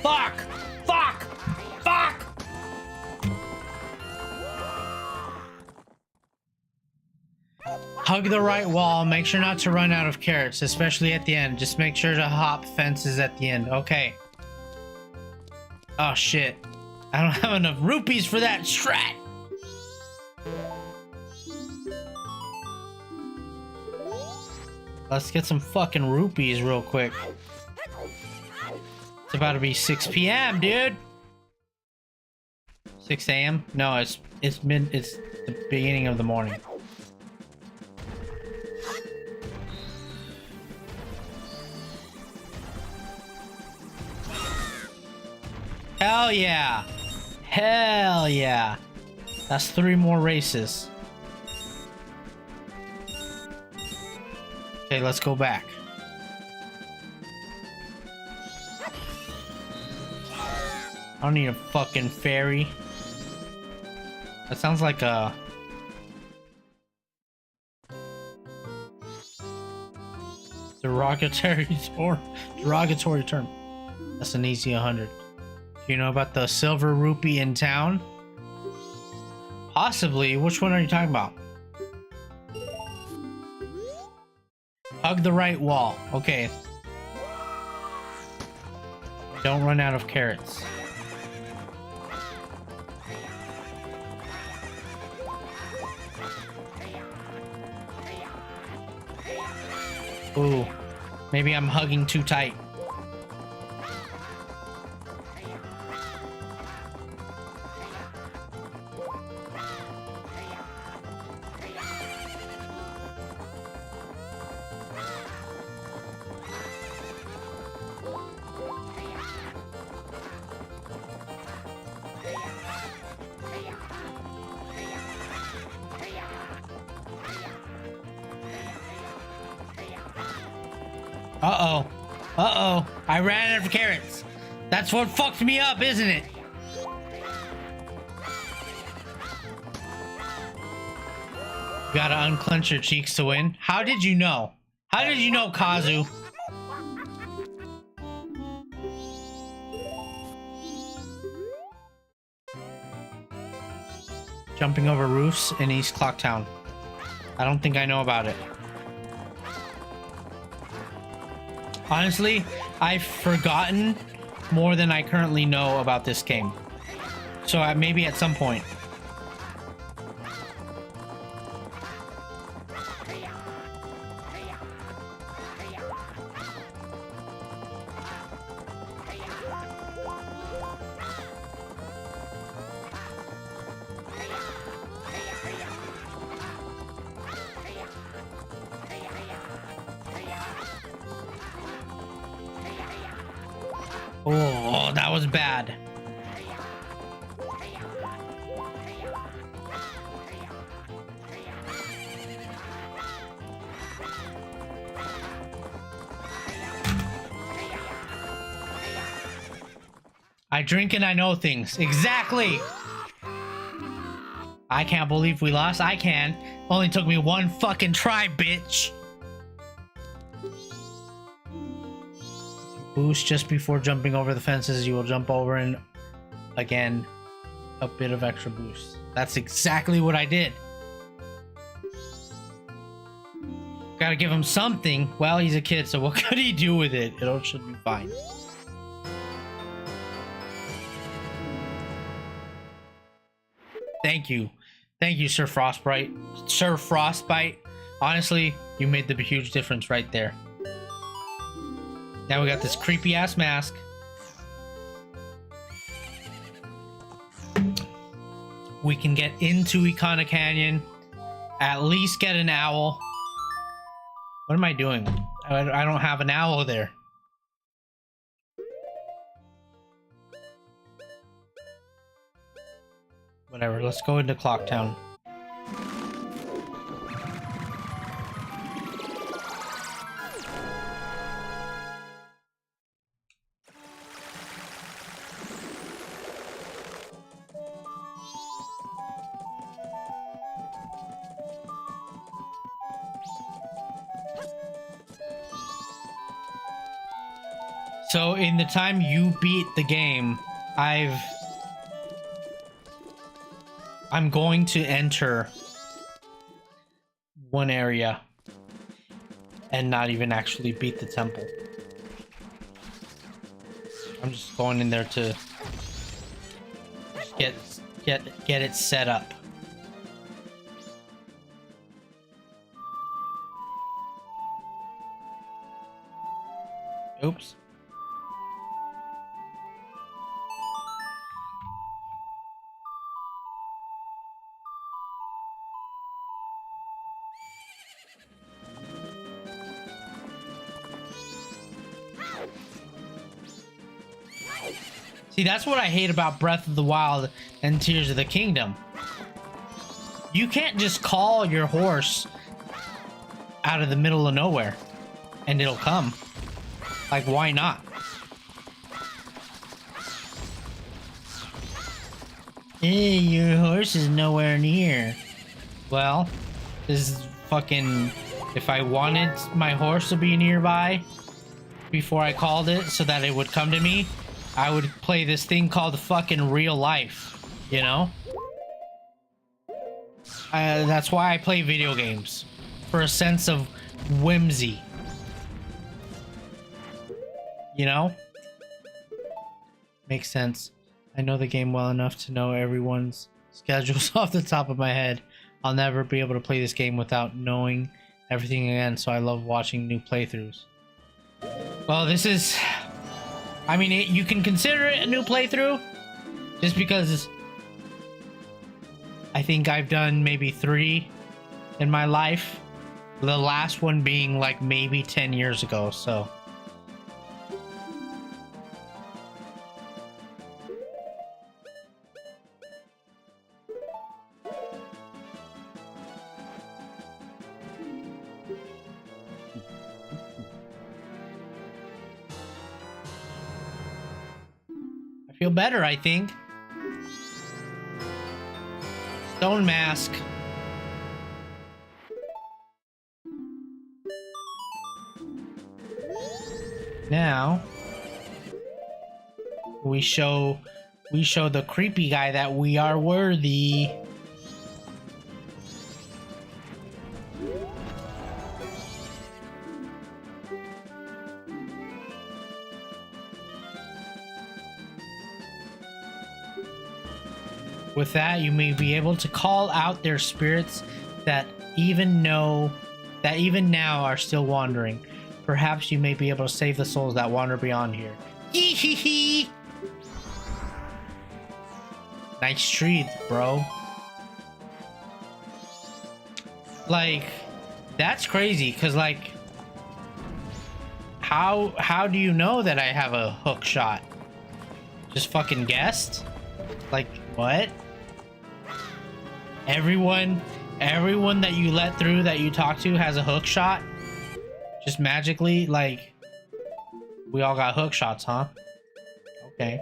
Fuck! Fuck! Fuck! Hug the right wall. Make sure not to run out of carrots, especially at the end. Just make sure to hop fences at the end. Okay. Oh, shit. I don't have enough rupees for that strat. Let's get some fucking rupees real quick. It's about to be 6 p.m., dude. 6 a.m. No, it's the beginning of the morning. Hell yeah. Hell yeah. That's 3 more races. Okay, let's go back. I don't need a fucking fairy. That sounds like a... derogatory term. That's an easy 100. Do you know about the silver rupee in town? Possibly. Which one are you talking about? Hug the right wall. Okay. Don't run out of carrots. Ooh, maybe I'm hugging too tight. Uh-oh. Uh-oh. I ran out of carrots. That's what fucked me up, isn't it? Gotta unclench your cheeks to win. How did you know? How did you know, Kazu? Jumping over roofs in East Clocktown. I don't think I know about it. Honestly, I've forgotten more than I currently know about this game. So maybe at some point. Oh, that was bad. I drink and I know things. Exactly. I can't believe we lost. I can. Only took me one fucking try, bitch. Boost just before jumping over the fences. You will jump over and again a bit of extra boost. That's exactly what I did. Gotta give him something. Well, he's a kid, so what could he do with it? It should be fine. Thank you. Thank you, Sir Frostbite. Sir Frostbite. Honestly, you made the huge difference right there. Now we got this creepy ass mask. We can get into Ikana Canyon. At least get an owl. What am I doing? I don't have an owl there. Whatever, let's go into Clocktown. So in the time you beat the game, I'm going to enter one area and not even actually beat the temple. I'm just going in there to just get it set up. Oops. See, that's what I hate about Breath of the Wild and Tears of the Kingdom. You can't just call your horse out of the middle of nowhere and it'll come. Like, why not? Hey, your horse is nowhere near. Well, this is fucking... If I wanted my horse to be nearby before I called it so that it would come to me, I would play this thing called fucking real life, you know? That's why I play video games. For a sense of whimsy. You know? Makes sense. I know the game well enough to know everyone's schedules off the top of my head. I'll never be able to play this game without knowing everything again, so I love watching new playthroughs. Well, this is... I mean, you can consider it a new playthrough, just because I think I've done maybe 3 in my life. The last one being like maybe 10 years ago, so... Feel better, I think. Stone mask. Now we show the creepy guy that we are worthy. With that, you may be able to call out their spirits that even now are still wandering. Perhaps you may be able to save the souls that wander beyond here. Hee hee hee! Nice treat, bro. Like, that's crazy, cause like, how do you know that I have a hook shot? Just fucking guessed? Like, what? Everyone that you let through that you talk to has a hook shot? Just magically? Like, we all got hook shots, huh? Okay.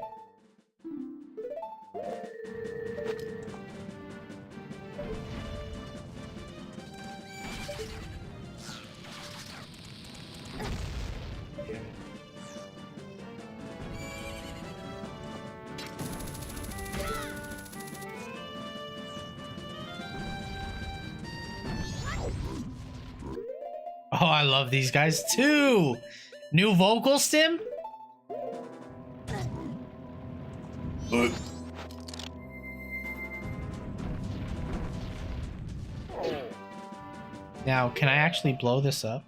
Oh, I love these guys too. New vocal stim? Now, can I actually blow this up?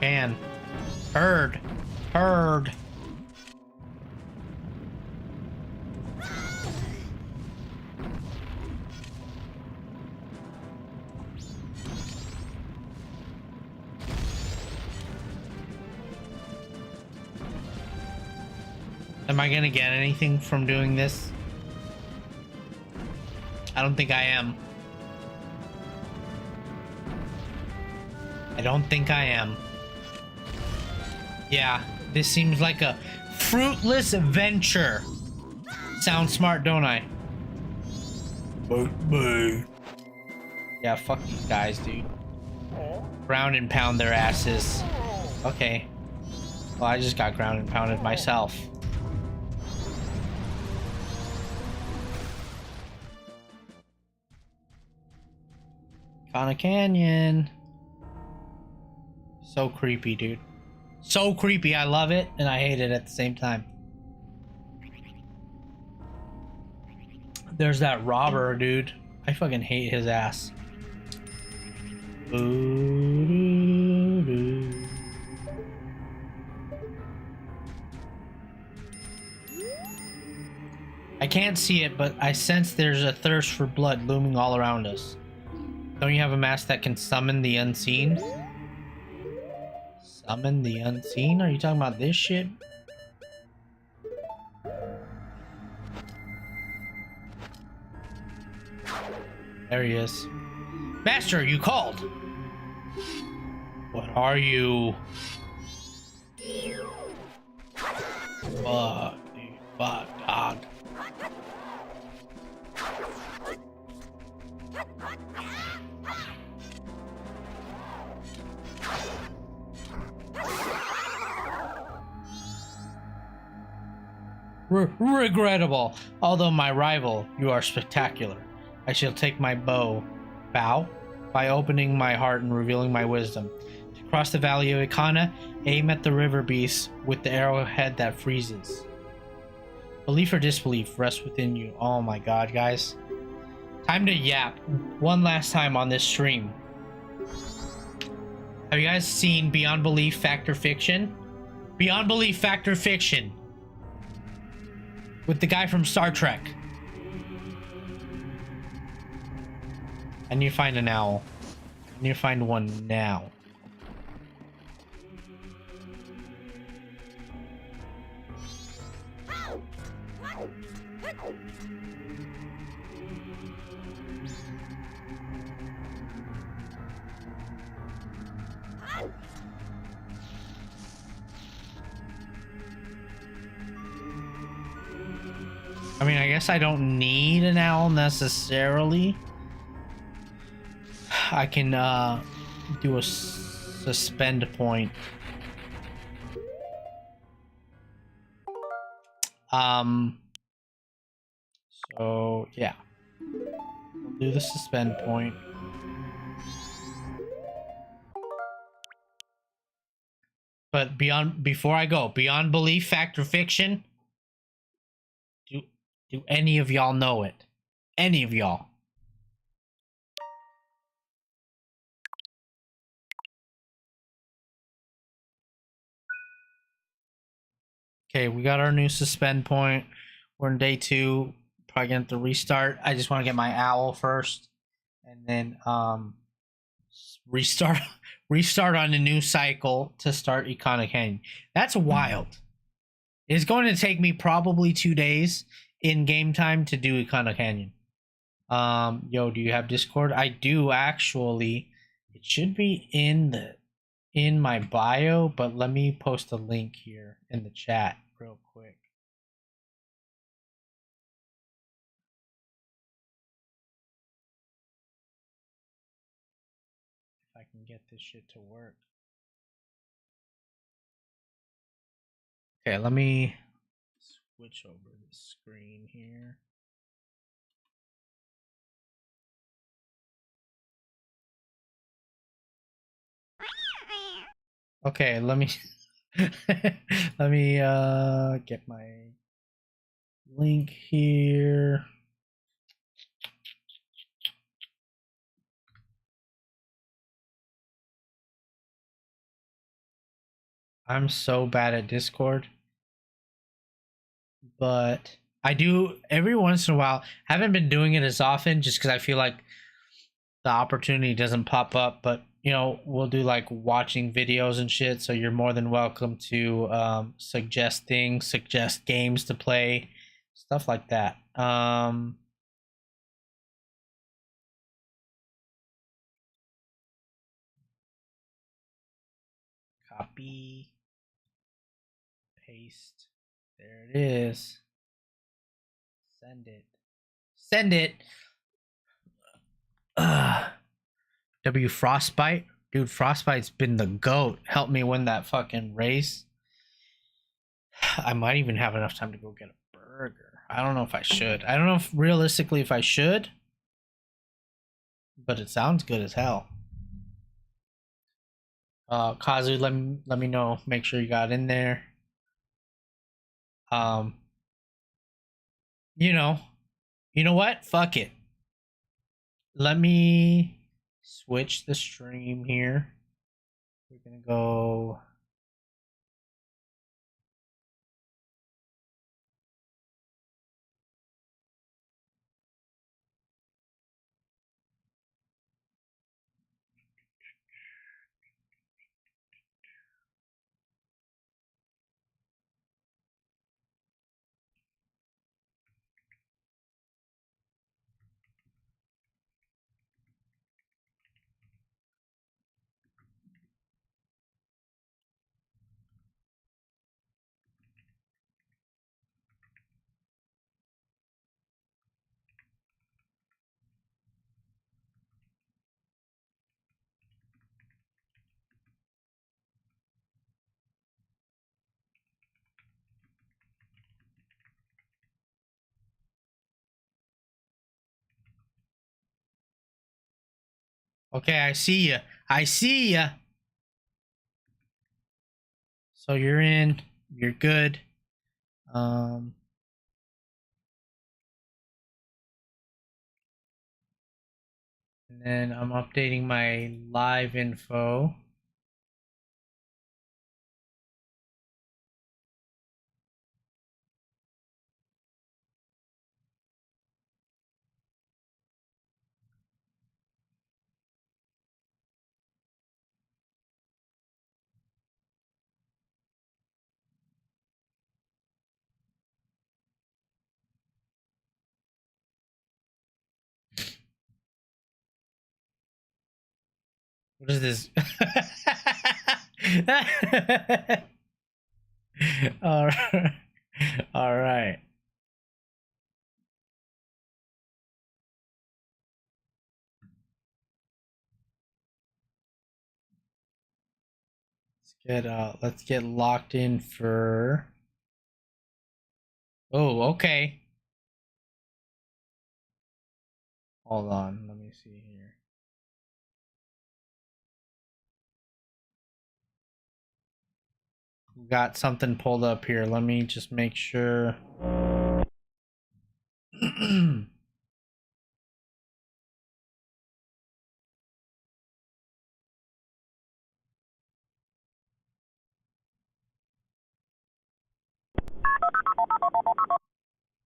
Can. Heard. Am I gonna get anything from doing this? I don't think I am. I don't think I am. Yeah, this seems like a fruitless venture. Sound smart, don't I? Yeah, fuck these guys, dude. Ground and pound their asses. Okay. Well, I just got ground and pounded myself. Kana Canyon. So creepy, dude. So creepy. I love it and I hate it at the same time. There's that robber, dude. I fucking hate his ass. I can't see it, but I sense there's a thirst for blood looming all around us. Don't you have a mask that can summon the unseen? Summon the unseen? Are you talking about this shit? There he is. Master, you called! What are you? Fuck, dude. Fuck, dog. Regrettable. Although my rival, you are spectacular. I shall take my bow. Bow? by opening my heart and revealing my wisdom. To cross the valley of Ikana, aim at the river beast with the arrowhead that freezes. Belief or disbelief rests within you. Oh my god, guys. Time to yap one last time on this stream. Have you guys seen Beyond Belief, Fact or Fiction? Beyond Belief, Fact or Fiction. With the guy from Star Trek. I need to find an owl. I need to find one now. I mean, I guess I don't need an owl necessarily. I can do a suspend point. So yeah, we'll do the suspend point. But before I go, Beyond Belief, Fact or Fiction? Do any of y'all know it? Any of y'all? Okay, we got our new suspend point. We're in day 2. Probably gonna have to restart. I just want to get my owl first, and then restart on a new cycle to start Ikana Canyon. That's wild. It's going to take me probably 2 days in game time to do Ikana Canyon. Yo, do you have Discord? I do actually. It should be in my bio, but let me post a link here in the chat real quick. If I can get this shit to work. Okay, let me switch over the screen here. Okay, let me let me get my link here. I'm so bad at Discord, but I do every once in a while. Haven't been doing it as often just because I feel like the opportunity doesn't pop up, but you know, we'll do like watching videos and shit, so you're more than welcome to suggest things, suggest games to play, stuff like that. Copy, paste, there it is. Send it. Send it. W Frostbite. Dude, Frostbite's been the GOAT. Help me win that fucking race. I might even have enough time to go get a burger. I don't know if I should. I don't know if realistically if I should. But it sounds good as hell. Kazu, let me know. Make sure you got in there. You know what? Fuck it. Let me switch the stream here. We're gonna go. Okay, I see ya. I see ya. So you're in. You're good. And then I'm updating my live info. What is this? All right. All right. Let's get locked in for. Oh, okay. Hold on, let me see here. We got something pulled up here. Let me just make sure.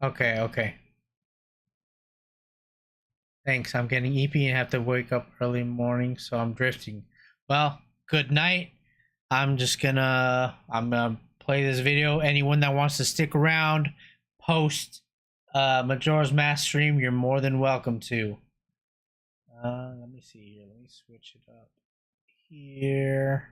Okay, okay. Thanks. I'm getting EP and have to wake up early morning, so I'm drifting. Well, good night. I'm gonna play this video. Anyone that wants to stick around post Majora's Mask stream, you're more than welcome to. Let me see here. Let me switch it up here.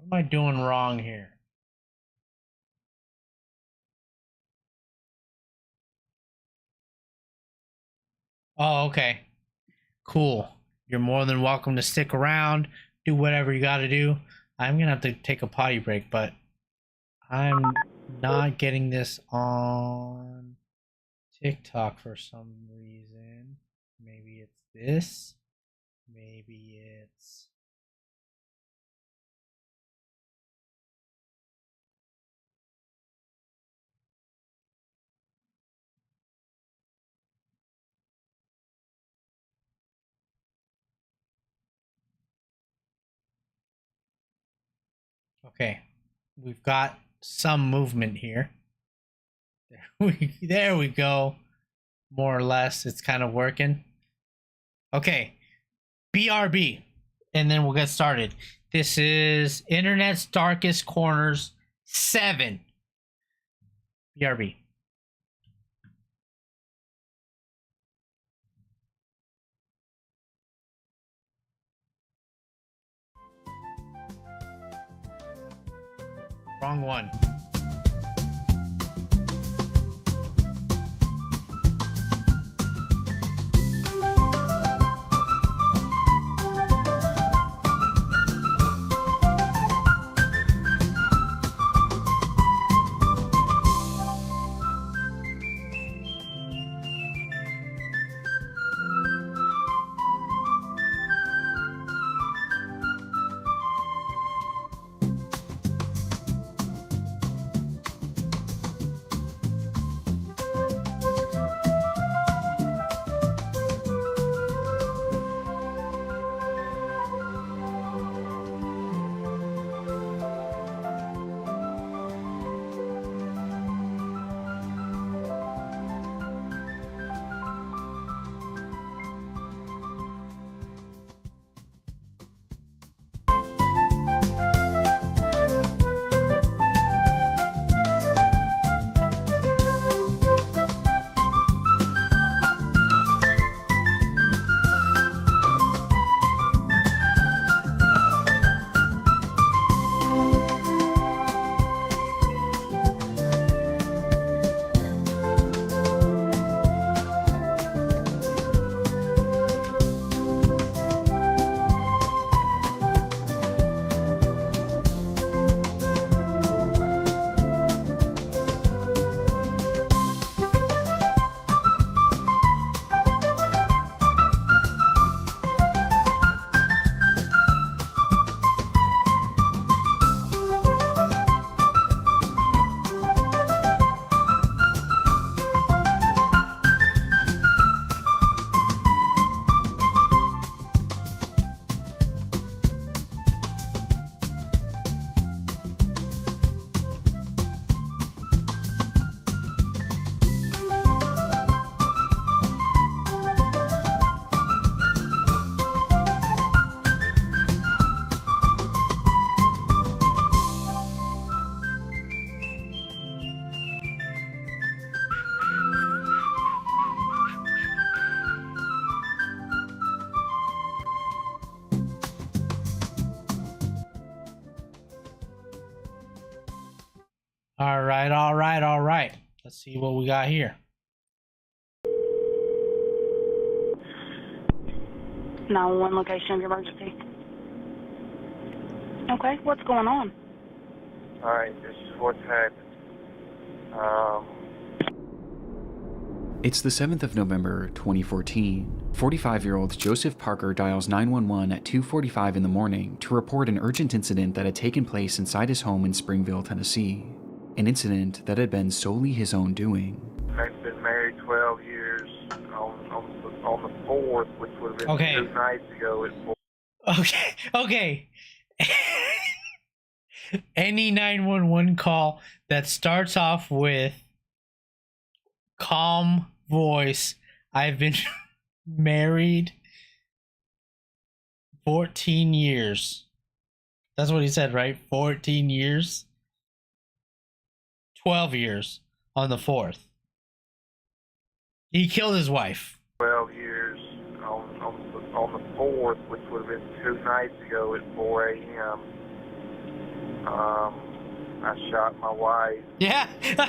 What am I doing wrong here? Oh, okay. Cool. You're more than welcome to stick around, do whatever you got to do. I'm going to have to take a potty break, but I'm not getting this on TikTok for some reason. Maybe it's this. Maybe it's. Okay. We've got some movement here. There we go. More or less, it's kind of working. Okay. BRB. And then we'll get started. This is Internet's Darkest Corners 7. BRB. Wrong one. All right, all right, all right. Let's see what we got here. 911 location of your emergency. Okay, what's going on? All right, this is what's happened. It's the 7th of November, 2014. 45-year-old Joseph Parker dials 911 at 2:45 in the morning to report an urgent incident that had taken place inside his home in Springville, Tennessee. An incident that had been solely his own doing. I've been married 12 years. On the 4th, which would have been Okay. 2 nights ago, it Okay. Any 911 call that starts off with calm voice, I've been married 14 years. That's what he said, right? 14 years? 12 years on the 4th. He killed his wife. 12 years. On the 4th, which would have been 2 nights ago at 4 a.m., I shot my wife Yeah. in the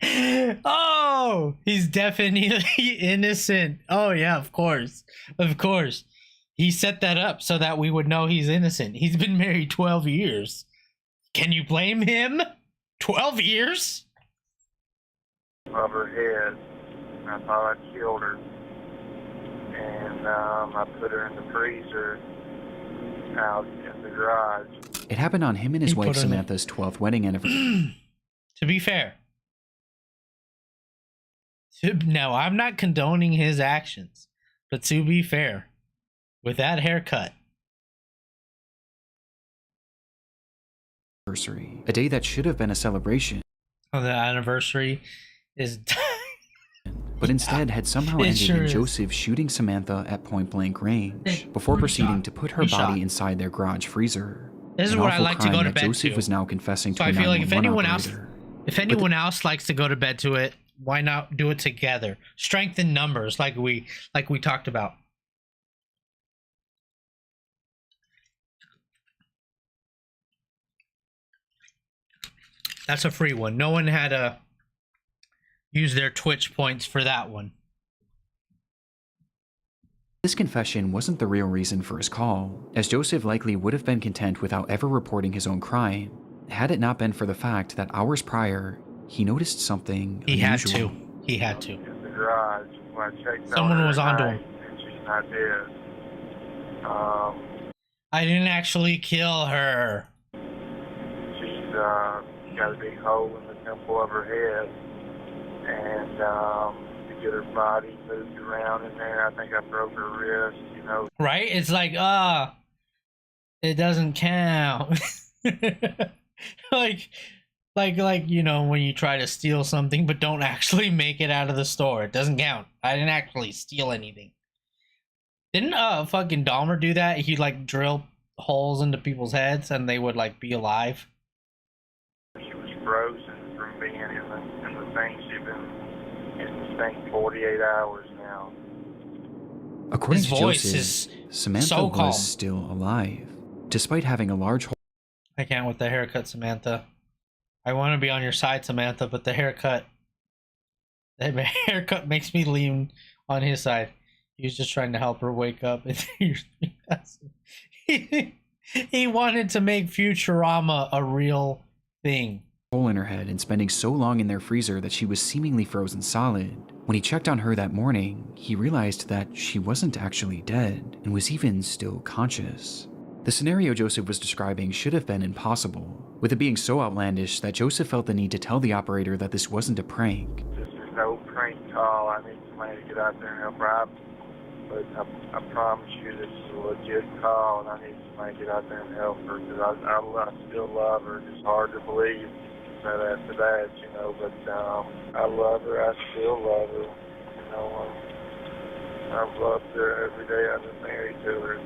temple. Oh, he's definitely innocent. Oh yeah, of course. Of course. He set that up so that we would know he's innocent. He's been married 12 years. Can you blame him? 12 years? Of her head. I thought I killed her. And I put her in the freezer out in the garage. It happened on him and his He put wife her in the- Samantha's 12th wedding anniversary. To be fair. Now, I'm not condoning his actions, but to be fair, with that haircut, A day that should have been a celebration, the anniversary is but instead had somehow It ended sure in is. Joseph shooting Samantha at point-blank range before Who proceeding shot? to put her Who body shot? inside their garage freezer. This is An what I awful like to go crime to that bed Joseph to. was now confessing So to I a feel like if 911 anyone else, operator. if anyone else likes to go to bed to it, why not do it together? Strength in numbers, like we talked about. That's a free one. No one had to use their Twitch points for that one. This confession wasn't the real reason for his call, as Joseph likely would have been content without ever reporting his own crime, had it not been for the fact that hours prior, he noticed something He had unusual. to. He had to. In the garage. When I checked Someone on her was at onto night, him. and she's not dead. I didn't actually kill her. She's got a big hole in the temple of her head, and to get her body moved around in there, I think I broke her wrist. You know, Right? It's like, it doesn't count. like, you know, when you try to steal something but don't actually make it out of the store. It doesn't count. I didn't actually steal anything. Didn't fucking Dahmer do that? He'd like drill holes into people's heads and they would like be alive. she was frozen from being in the thing. She'd been in this thing 48 hours now. According His to voice Joseph, is Samantha so calm. was still alive, despite having a large hole I can't with the haircut, Samantha. I want to be on your side, Samantha, but the haircut makes me lean on his side. He was just trying to help her wake up. He wanted to make Futurama a real thing. in her head and spending so long in their freezer that she was seemingly frozen solid. When he checked on her that morning, he realized that she wasn't actually dead and was even still conscious. The scenario Joseph was describing should have been impossible, with it being so outlandish that Joseph felt the need to tell the operator that this wasn't a prank. This is no prank call. I need somebody to get out there and help her out. But I promise you this is a legit call, and I need somebody to get out there and help her, because I still love her. It's hard to believe that after that, you know, but I love her. I still love her. You know, I've loved her every day I've been married to her.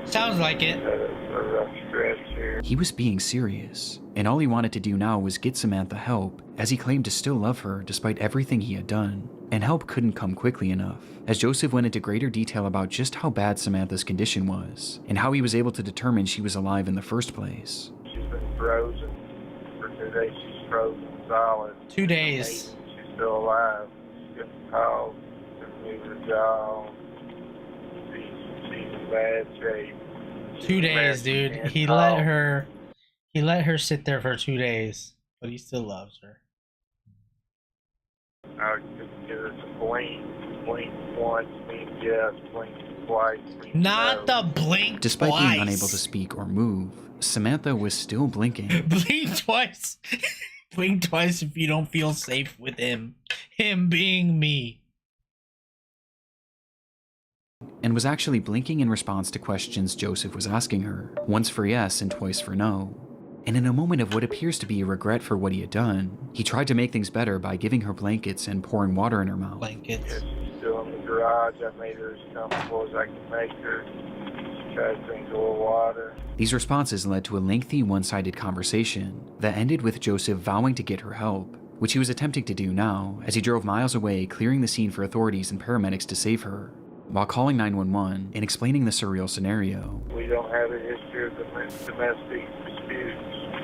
Sounds like it. Had a rough stretch here. He was being serious, and all he wanted to do now was get Samantha help, as he claimed to still love her despite everything he had done. And help couldn't come quickly enough, as Joseph went into greater detail about just how bad Samantha's condition was, and how he was able to determine she was alive in the first place. She's been frozen Today she's frozen solid. 2 days. She's still alive. She's getting called to move her jaw. She's in bad shape. 2 days, dude. He let her sit there for 2 days, but he still loves her. I could get her to blink once, blink yes, blink twice. Blink Not no. the blink Despite twice. being unable to speak or move, Samantha was still blinking. Blink twice. Blink twice if you don't feel safe with him. Him being me. And was actually blinking in response to questions Joseph was asking her, once for yes and twice for no. And in a moment of what appears to be a regret for what he had done, he tried to make things better by giving her blankets and pouring water in her mouth. Blankets. Yes, she's still in the garage. I made her as comfortable as I could make her. She tried to drink a little water. These responses led to a lengthy one-sided conversation that ended with Joseph vowing to get her help, which he was attempting to do now as he drove miles away, clearing the scene for authorities and paramedics to save her, while calling 911 and explaining the surreal scenario. We don't have a history of domestic disputes.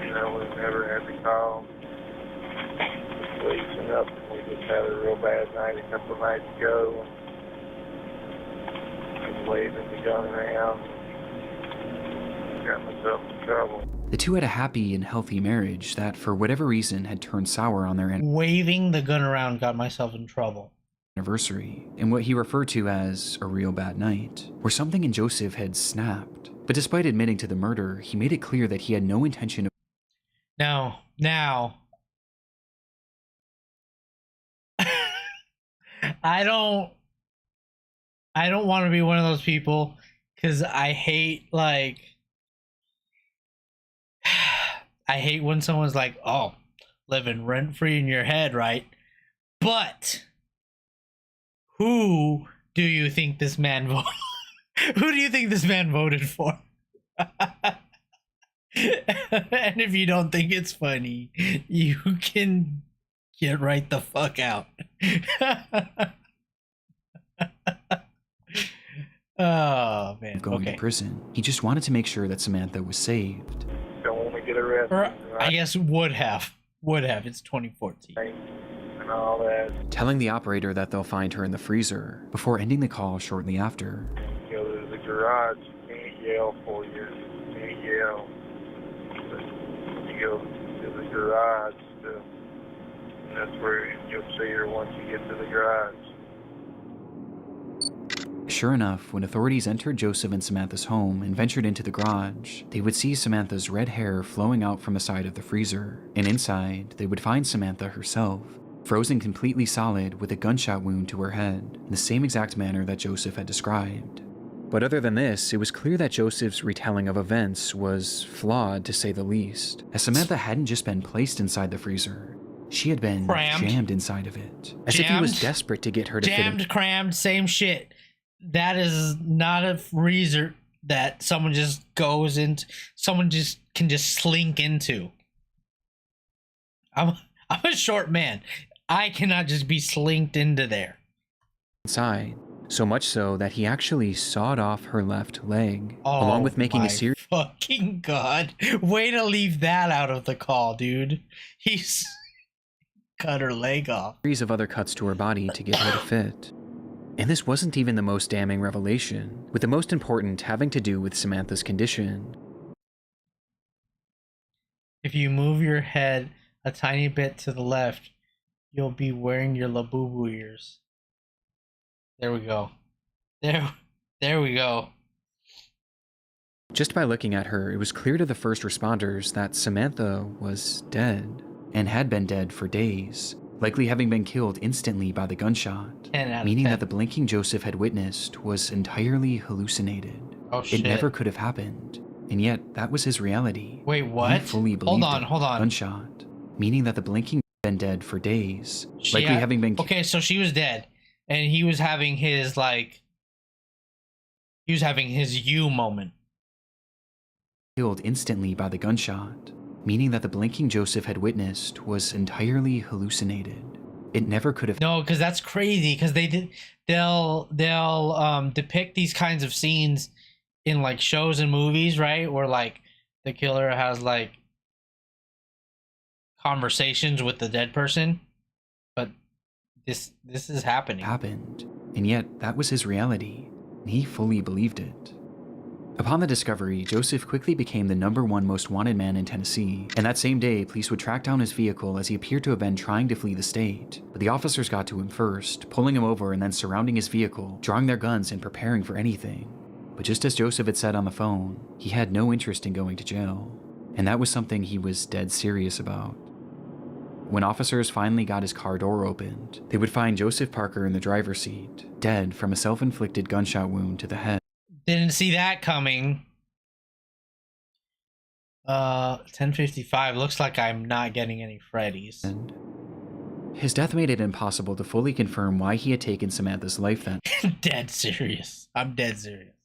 You know, we've never had to call the police and nothing. We just had a real bad night a couple of nights ago. I was waving the gun around. Got myself in trouble. The two had a happy and healthy marriage that, for whatever reason, had turned sour on their Waving the gun around got myself in trouble. anniversary, and what he referred to as a real bad night, where something in Joseph had snapped. But despite admitting to the murder, he made it clear that he had no intention of Now, I don't want to be one of those people because I hate I hate when someone's like, oh, living rent free in your head, right? But who do you think this man voted? Who do you think this man voted for? And if you don't think it's funny, you can get right the fuck out. Oh man. going to prison. He just wanted to make sure that Samantha was saved. Don't want to get arrested. Or I guess would have. It's 2014. And all that. Telling the operator that they'll find her in the freezer before ending the call shortly after. You go to the garage, you can't yell for you. You can't yell. But you go to the garage, and that's where you'll see her once you get to the garage. Sure enough, when authorities entered Joseph and Samantha's home and ventured into the garage, they would see Samantha's red hair flowing out from the side of the freezer, and inside, they would find Samantha herself, frozen completely solid with a gunshot wound to her head, in the same exact manner that Joseph had described. But other than this, it was clear that Joseph's retelling of events was flawed to say the least, as Samantha hadn't just been placed inside the freezer, she had been jammed inside of it, as if he was desperate to get her to fit in. Crammed, same shit. That is not a freezer that someone just goes into. Someone just can just slink into. I'm a short man. I cannot just be slinked into there. Inside, so much so that he actually sawed off her left leg, Oh, along with making a series fucking god. Way to leave that out of the call, dude. He's cut her leg off. of other cuts to her body to get her to fit. And this wasn't even the most damning revelation, with the most important having to do with Samantha's condition. If you move your head a tiny bit to the left, you'll be wearing your Labubu ears. There we go. There we go. Just by looking at her, it was clear to the first responders that Samantha was dead, and had been dead for days, likely having been killed instantly by the gunshot, meaning that the blinking Joseph had witnessed was entirely hallucinated. Oh, shit. It never could have happened, and yet that was his reality. Wait, what? He fully believed Hold on. Gunshot, meaning that the blinking had been dead for days, likely having been okay, so she was dead, and he was having his you moment. Killed instantly by the gunshot, meaning that the blinking Joseph had witnessed was entirely hallucinated. It never could have. No, because that's crazy. Because they'll depict these kinds of scenes in like shows and movies, right? Where like the killer has like conversations with the dead person, but this is happening. Happened, and yet that was his reality, and he fully believed it. Upon the discovery, Joseph quickly became the #1 most wanted man in Tennessee, and that same day, police would track down his vehicle as he appeared to have been trying to flee the state. But the officers got to him first, pulling him over and then surrounding his vehicle, drawing their guns and preparing for anything. But just as Joseph had said on the phone, he had no interest in going to jail, and that was something he was dead serious about. When officers finally got his car door opened, they would find Joseph Parker in the driver's seat, dead from a self-inflicted gunshot wound to the head. Didn't see that coming. 10:55. Looks like I'm not getting any Freddy's. His death made it impossible to fully confirm why he had taken Samantha's life then. Dead serious. I'm dead serious.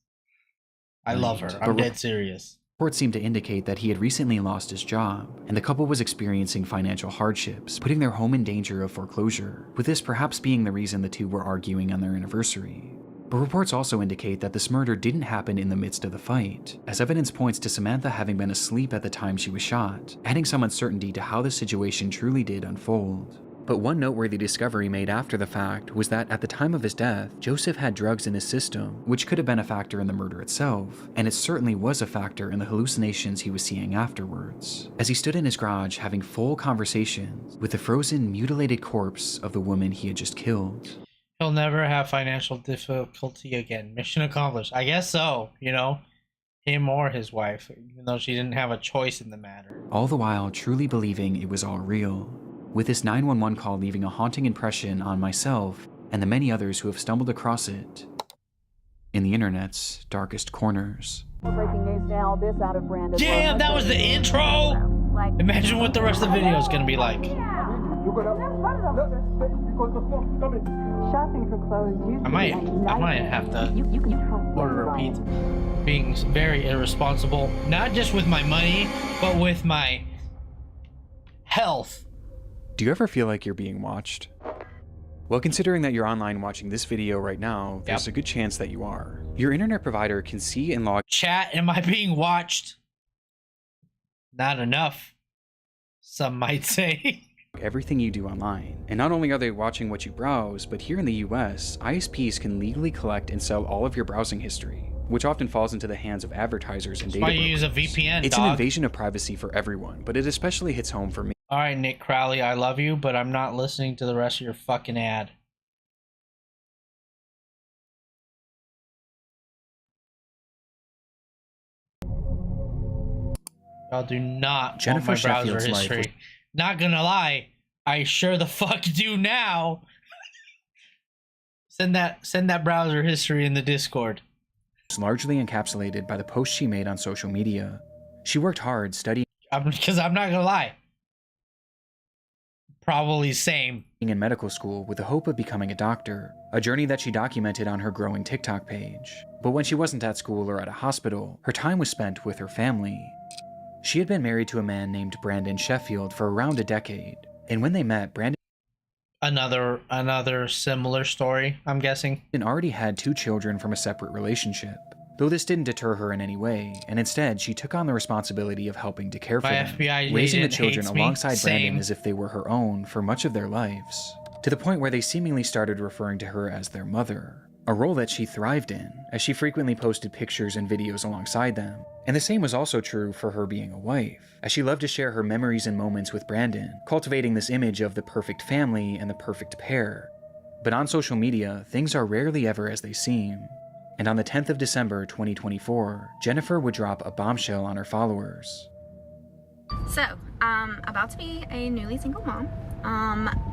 I love her. I'm But dead serious. Reports seemed to indicate that he had recently lost his job, and the couple was experiencing financial hardships, putting their home in danger of foreclosure, with this perhaps being the reason the two were arguing on their anniversary. But reports also indicate that this murder didn't happen in the midst of the fight, as evidence points to Samantha having been asleep at the time she was shot, adding some uncertainty to how the situation truly did unfold. But one noteworthy discovery made after the fact was that at the time of his death, Joseph had drugs in his system, which could have been a factor in the murder itself, and it certainly was a factor in the hallucinations he was seeing afterwards, as he stood in his garage having full conversations with the frozen, mutilated corpse of the woman he had just killed. He'll never have financial difficulty again. Mission accomplished. I guess so, you know? Him or his wife, even though she didn't have a choice in the matter. All the while truly believing it was all real, with this 911 call leaving a haunting impression on myself and the many others who have stumbled across it in the internet's darkest corners. Breaking news now, this out of Brandon. Damn, that was the intro! Imagine what the rest of the video is gonna be like. Shopping for clothes. I might have to order a pizza. Being very irresponsible, not just with my money, but with my health. Do you ever feel like you're being watched? Well, considering that you're online watching this video right now, there's a good chance that you are. Your internet provider can see and log. Chat, am I being watched? Not enough, some might say. Everything you do online. And not only are they watching what you browse, but here in the US, ISPs can legally collect and sell all of your browsing history, which often falls into the hands of advertisers and data That's why you brokers. use a VPN, It's dog. an invasion of privacy for everyone, but it especially hits home for me. Alright, Nick Crowley, I love you, but I'm not listening to the rest of your fucking ad. Y'all do not Jennifer want my browser Sheffield's life history. was- Not gonna lie, I sure the fuck do now. Send that browser history in the Discord. It's largely encapsulated by the posts she made on social media. She worked hard studying Because I'm not gonna lie. Probably same. in medical school with the hope of becoming a doctor, a journey that she documented on her growing TikTok page. But when she wasn't at school or at a hospital, her time was spent with her family. She had been married to a man named Brandon Sheffield for around a decade, and when they met, Brandon Another similar story, I'm guessing. already had 2 children from a separate relationship. Though this didn't deter her in any way, and instead she took on the responsibility of helping to care for My them, FBI raising the agent children hates me. alongside Brandon Same. as if they were her own for much of their lives, to the point where they seemingly started referring to her as their mother, a role that she thrived in, as she frequently posted pictures and videos alongside them. And the same was also true for her being a wife, as she loved to share her memories and moments with Brandon, cultivating this image of the perfect family and the perfect pair. But on social media, things are rarely ever as they seem. And on the 10th of December 2024, Jennifer would drop a bombshell on her followers. So, about to be a newly single mom,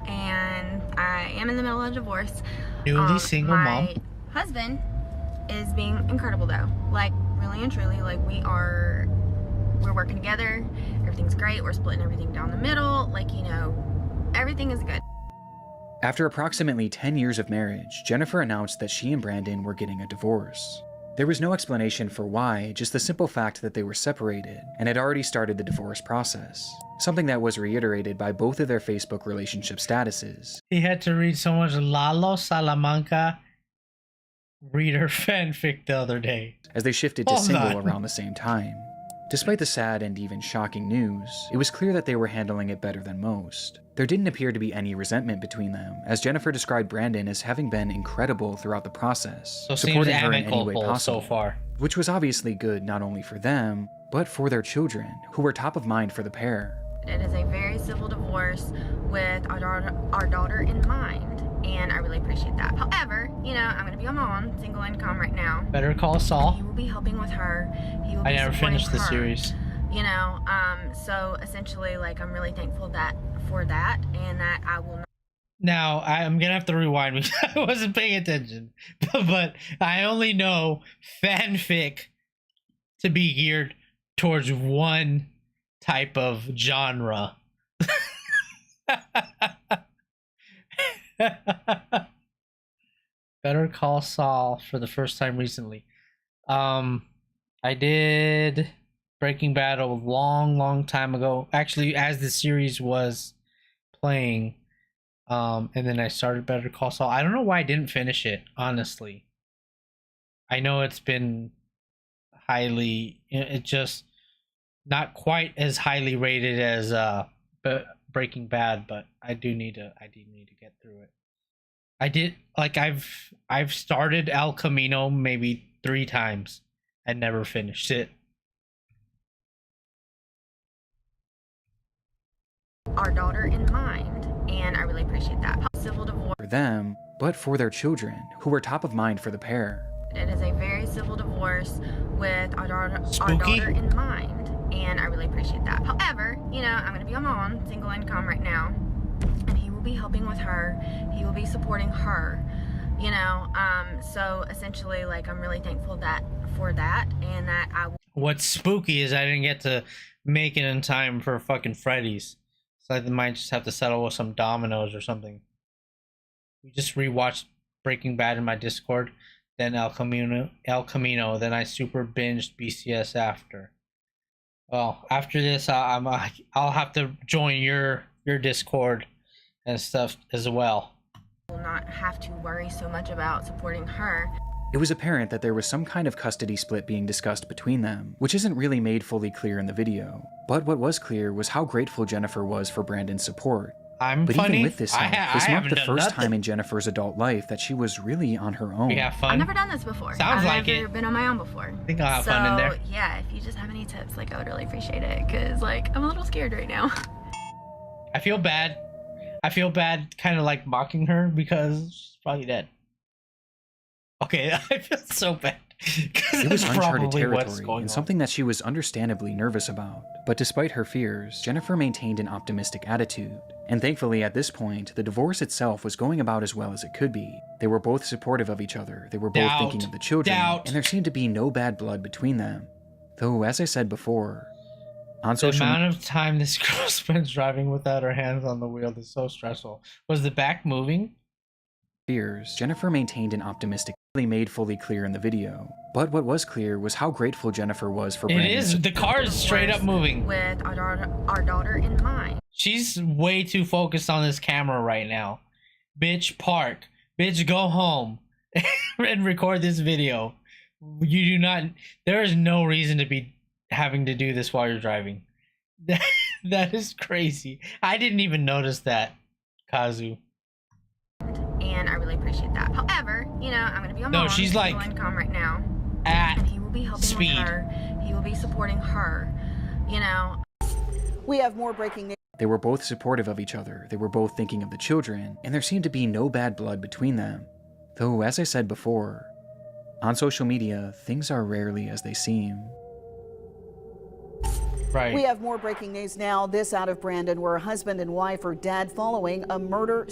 and I am in the middle of a divorce. Newly single mom? My husband is being incredible though, like really and truly, like we're working together, everything's great, we're splitting everything down the middle, like, you know, everything is good. After approximately 10 years of marriage, Jennifer announced that she and Brandon were getting a divorce. There was no explanation for why, just the simple fact that they were separated and had already started the divorce process, something that was reiterated by both of their Facebook relationship statuses. He had to read so much Lalo Salamanca reader fanfic the other day. As they shifted to Hold single on. around the same time. Despite the sad and even shocking news, it was clear that they were handling it better than most. There didn't appear to be any resentment between them, as Jennifer described Brandon as having been incredible throughout the process, So supporting her in any way amicable possible, so far. which was obviously good not only for them, but for their children, who were top of mind for the pair. It is a very civil divorce with our daughter in mind, and I really appreciate that. However, you know, I'm going to be a mom, single income right now. Better Call Saul. He will be helping with her. He will be I never supporting finished the her. series. You know, so essentially, like, I'm really thankful for that, and that I will not. Now, I'm going to have to rewind because I wasn't paying attention. But I only know fanfic to be geared towards one type of genre. Better Call Saul for the first time recently. I did Breaking Bad a long time ago. Actually, as the series was playing, and then I started Better Call Saul. I don't know why I didn't finish it, honestly. I know it's been highly, it just not quite as highly rated as Breaking Bad, but I do need to get through it. I did, like, I've started El Camino maybe 3 times and never finished it. Our daughter in mind, and I really appreciate that. Civil divorce For them, but for their children, who were top of mind for the pair. It is a very civil divorce with our daughter in mind, and I really appreciate that. However, you know, I'm going to be a mom, single income right now, and he will be helping with her. He will be supporting her. You know, so essentially, like, I'm really thankful for that, and that I will. What's spooky is I didn't get to make it in time for fucking Freddy's. So I might just have to settle with some Dominoes or something. We just rewatched Breaking Bad in my Discord, then El Camino, then I super binged BCS after. Well, after this, I'll have to join your Discord and stuff as well. Will not have to worry so much about supporting her. It was apparent that there was some kind of custody split being discussed between them, which isn't really made fully clear in the video. But what was clear was how grateful Jennifer was for Brandon's support. But even with this help, this marked the first time in Jennifer's adult life that she was really on her own. We have fun. I've never done this before. Sounds like I've never it. been on my own before. I think I'll have fun in there. Yeah, if you just have any tips, like, I would really appreciate it, because, like, I'm a little scared right now. I feel bad. I feel bad kind of like mocking her because she's probably dead. Okay, I feel so bad. It was uncharted territory going and something that she was understandably nervous about. But despite her fears, Jennifer maintained an optimistic attitude. And thankfully at this point, the divorce itself was going about as well as it could be. They were both supportive of each other, they were both thinking of the children, and there seemed to be no bad blood between them. Though, as I said before, on The social amount of time this girl spends driving without her hands on the wheel is so stressful. Was the back moving? fears, Jennifer maintained an optimistic, made fully clear in the video. But what was clear was how grateful Jennifer was for Brandon's. It is. The car is straight up moving. With our daughter in mind. She's way too focused on this camera right now. Bitch, park. Bitch, go home and record this video. You do not. There is no reason to be having to do this while you're driving. That is crazy. I didn't even notice that, Kazu. And I really appreciate that. However, you know, I'm gonna be on No, she's like income right now. At and he will be helping speed. with her. He will be supporting her. You know. We have more breaking news. They were both supportive of each other, they were both thinking of the children, and there seemed to be no bad blood between them. Though, as I said before, on social media, things are rarely as they seem. Right. We have more breaking news now. This out of Brandon, where a husband and wife are dead following a murder.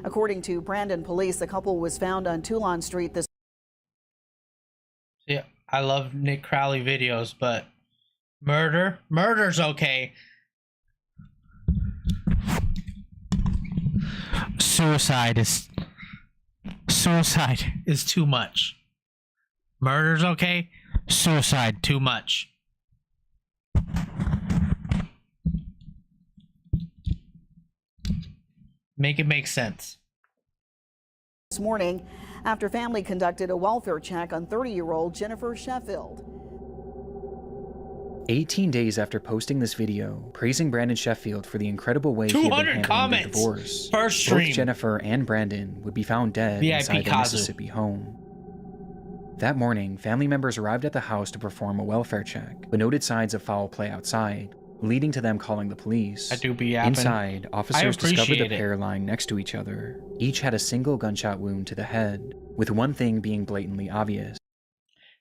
According to Brandon police, the couple was found on Toulon Street this. Yeah, I love Nick Crowley videos, but murder's okay. Suicide is too much. Murder's okay. Suicide too much. Make it make sense. This morning, after family conducted a welfare check on 30-year-old Jennifer Sheffield. 18 days after posting this video, praising Brandon Sheffield for the incredible way he had been 200 handling their comments divorce, per both stream. Jennifer and Brandon would be found dead VIP inside their Kazu. Mississippi home. That morning, family members arrived at the house to perform a welfare check, but noted signs of foul play outside, leading to them calling the police. I do be yapping. Inside, officers discovered the appreciate it. pair lying next to each other. Each had a single gunshot wound to the head, with one thing being blatantly obvious.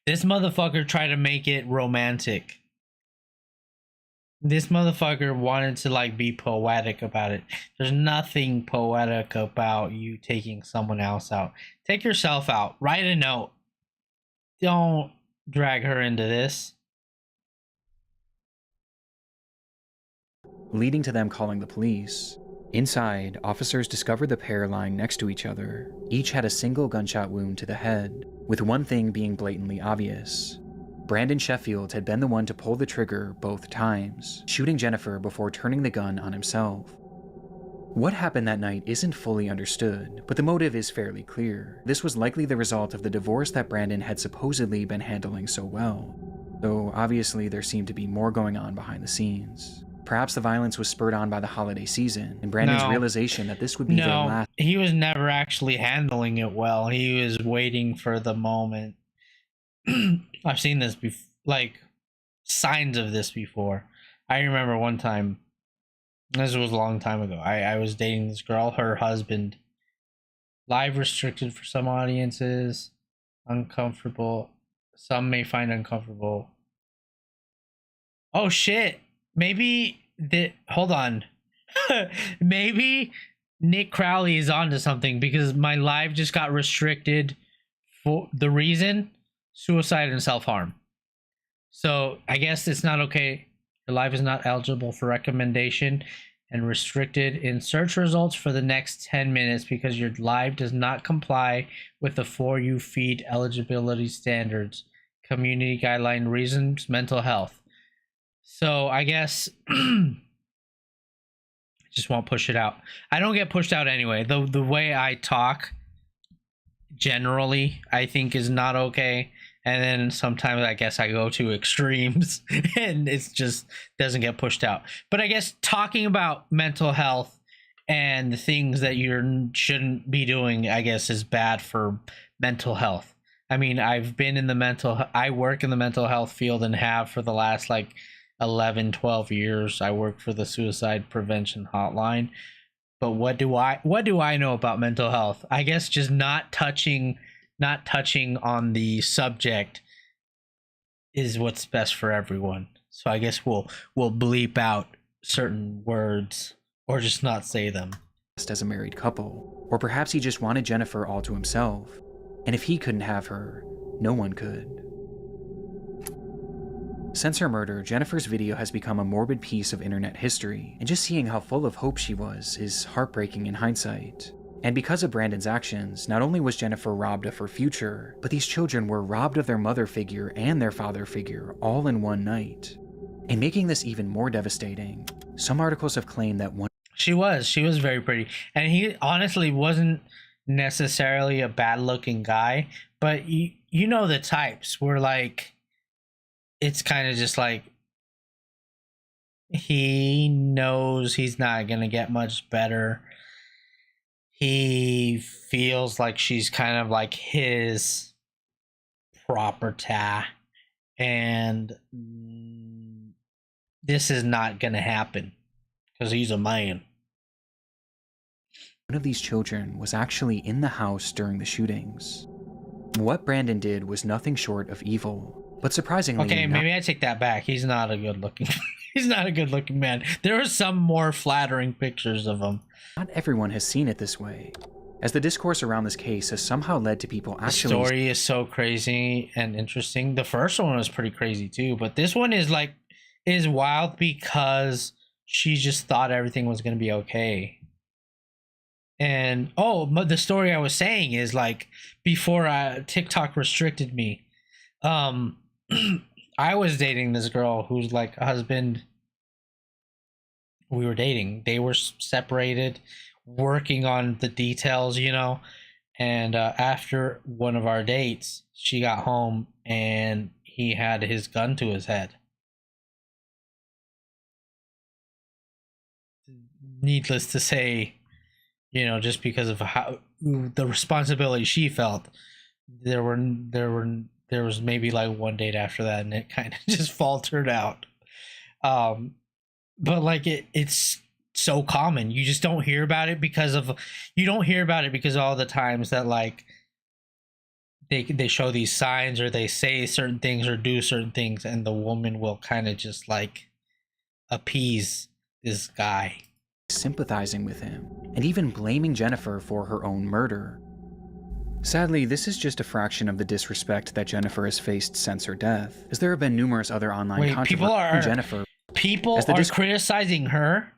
This motherfucker tried to make it romantic. This motherfucker wanted to like be poetic about it. There's nothing poetic about you taking someone else out. Take yourself out. Write a note. Don't drag her into this. Leading to them calling the police. Inside, officers discovered the pair lying next to each other. Each had a single gunshot wound to the head, with one thing being blatantly obvious. Brandon Sheffield had been the one to pull the trigger both times, shooting Jennifer before turning the gun on himself. What happened that night isn't fully understood, but the motive is fairly clear. This was likely the result of the divorce that Brandon had supposedly been handling so well, though obviously there seemed to be more going on behind the scenes. Perhaps the violence was spurred on by the holiday season, and Brandon's realization that this would be their last. He was never actually handling it well. He was waiting for the moment. I've seen this like signs of this before. I remember one time, this was a long time ago, I was dating this girl, her husband, live restricted for some audiences, uncomfortable, some may find uncomfortable. Oh shit, maybe hold on. Maybe Nick Crowley is onto something, because my live just got restricted for the reason suicide and self-harm. So I guess it's not okay. Your live is not eligible for recommendation and restricted in search results for the next 10 minutes because your live does not comply with the For You feed eligibility standards, community guideline reasons, mental health. So I guess just won't push it out. I don't get pushed out anyway. The way I talk generally I think is not okay, and then sometimes I guess I go to extremes and it's just doesn't get pushed out. But I guess talking about mental health and the things that you shouldn't be doing, I guess, is bad for mental health. I mean, I've been in the I work in the mental health field and have for the last like 11, 12 years. I work for the suicide prevention hotline. But what do I know about mental health? I guess just not touching on the subject is what's best for everyone. So I guess we'll bleep out certain words or just not say them. As a married couple, or perhaps he just wanted Jennifer all to himself, and if he couldn't have her, no one could. Since her murder, Jennifer's video has become a morbid piece of internet history, and just seeing how full of hope she was is heartbreaking in hindsight. And because of Brandon's actions, not only was Jennifer robbed of her future, but these children were robbed of their mother figure and their father figure all in one night. And making this even more devastating, some articles have claimed that She was very pretty, and he honestly wasn't necessarily a bad looking guy, but you know the types were like, it's kind of just like he knows he's not gonna get much better. He feels like she's kind of like his property, and this is not gonna happen because he's a man. One of these children was actually in the house during the shootings. What Brandon did was nothing short of evil. But surprisingly, okay, maybe I take that back. He's not a good looking he's not a good looking man. There are some more flattering pictures of him. Not everyone has seen it this way, as the discourse around this case has somehow led to people actually. The story is so crazy and interesting. The first one was pretty crazy too, but this one is wild because she just thought everything was going to be okay. And the story I was saying is like before TikTok restricted me, I was dating this girl who's like a husband. We were dating. They were separated, working on the details, you know. And after one of our dates, she got home and he had his gun to his head. needless to say, you know, just because of how the responsibility she felt, there was maybe like one date after that, and it kind of just faltered out. But like it's so common. You just don't hear about it because of all the times that like they show these signs or they say certain things or do certain things, and the woman will kind of just like appease this guy, sympathizing with him, and even blaming Jennifer for her own murder. Sadly, this is just a fraction of the disrespect that Jennifer has faced since her death, as there have been numerous other online controversies. Jennifer, people are criticizing her.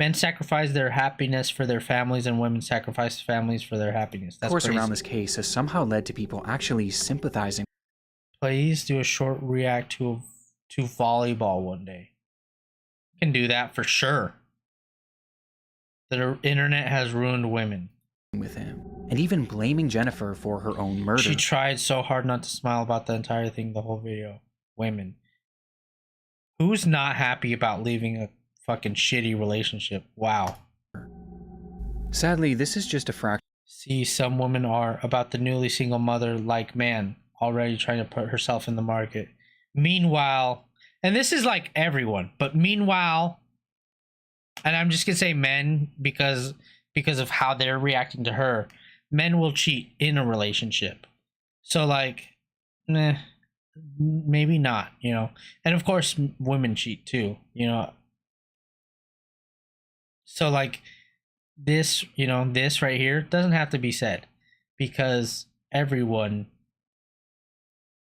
Men sacrifice their happiness for their families, and women sacrifice families for their happiness. That's course crazy. Around this case has somehow led to people actually sympathizing. Please do a short react to volleyball one day. Can do that for sure. The internet has ruined women. With him, and even blaming Jennifer for her own murder. She tried so hard not to smile about the entire thing, the whole video. Women. Who's not happy about leaving a fucking shitty relationship? Wow. Sadly, this is just a fraction. See, some women are about the newly single mother like man, already trying to put herself in the market. Meanwhile, and this is like everyone, but meanwhile, and I'm just gonna say men because of how they're reacting to her, men will cheat in a relationship. So like, maybe not, you know. And of course, women cheat too, you know. So like this, you know, this right here doesn't have to be said, because everyone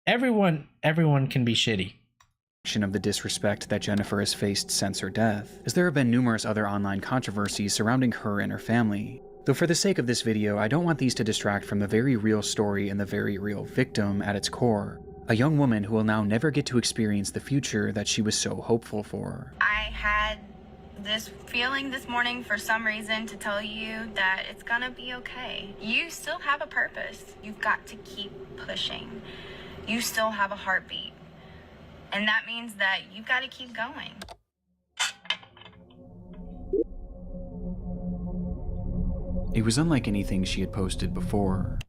can be shitty. Of the disrespect that Jennifer has faced since her death, as there have been numerous other online controversies surrounding her and her family. Though for the sake of this video, I don't want these to distract from the very real story and the very real victim at its core. A young woman who will now never get to experience the future that she was so hopeful for. I had this feeling this morning for some reason to tell you that it's gonna be okay. You still have a purpose. You've got to keep pushing. You still have a heartbeat. And that means that you've got to keep going. It was unlike anything she had posted before.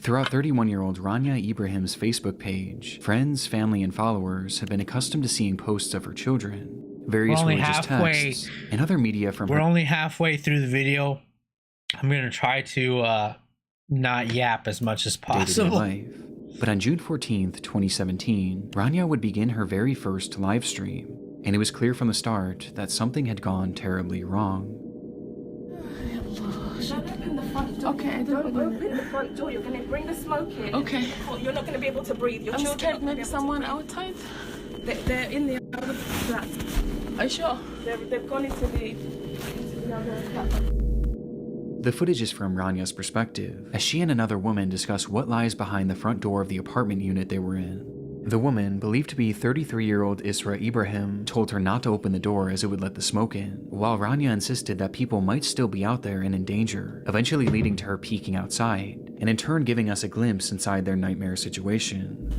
Throughout 31-year-old Rania Ibrahim's Facebook page, friends, family, and followers have been accustomed to seeing posts of her children, various religious texts, and other media from her. We're only halfway through the video. I'm going to try to not yap as much as possible. Day-to-day life. But on June 14th, 2017, Rania would begin her very first live stream, and it was clear from the start that something had gone terribly wrong. Open the front door. Okay, don't open the front door. You're going to bring the smoke in. Okay. You're not going to be able to breathe. Your children scared maybe someone outside. They're in the other flat. Are you sure? They've gone into the other flat. The footage is from Rania's perspective, as she and another woman discuss what lies behind the front door of the apartment unit they were in. The woman, believed to be 33-year-old Isra Ibrahim, told her not to open the door as it would let the smoke in, while Rania insisted that people might still be out there and in danger, eventually leading to her peeking outside, and in turn giving us a glimpse inside their nightmare situation.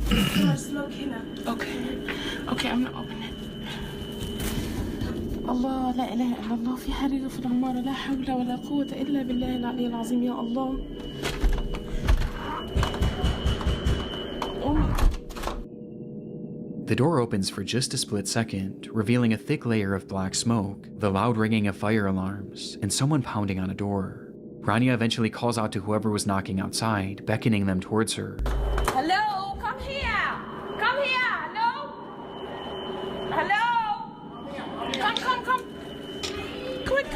Okay, I'm not opening it. الله لا إله إلا الله في حريق في العمارة لا حول ولا قوة إلا بالله العلي العظيم يا الله. The door opens for just a split second, revealing a thick layer of black smoke, the loud ringing of fire alarms, and someone pounding on a door. Rania eventually calls out to whoever was knocking outside, beckoning them towards her. Hello, come here. Come here. Hello. Hello. Come. Quick.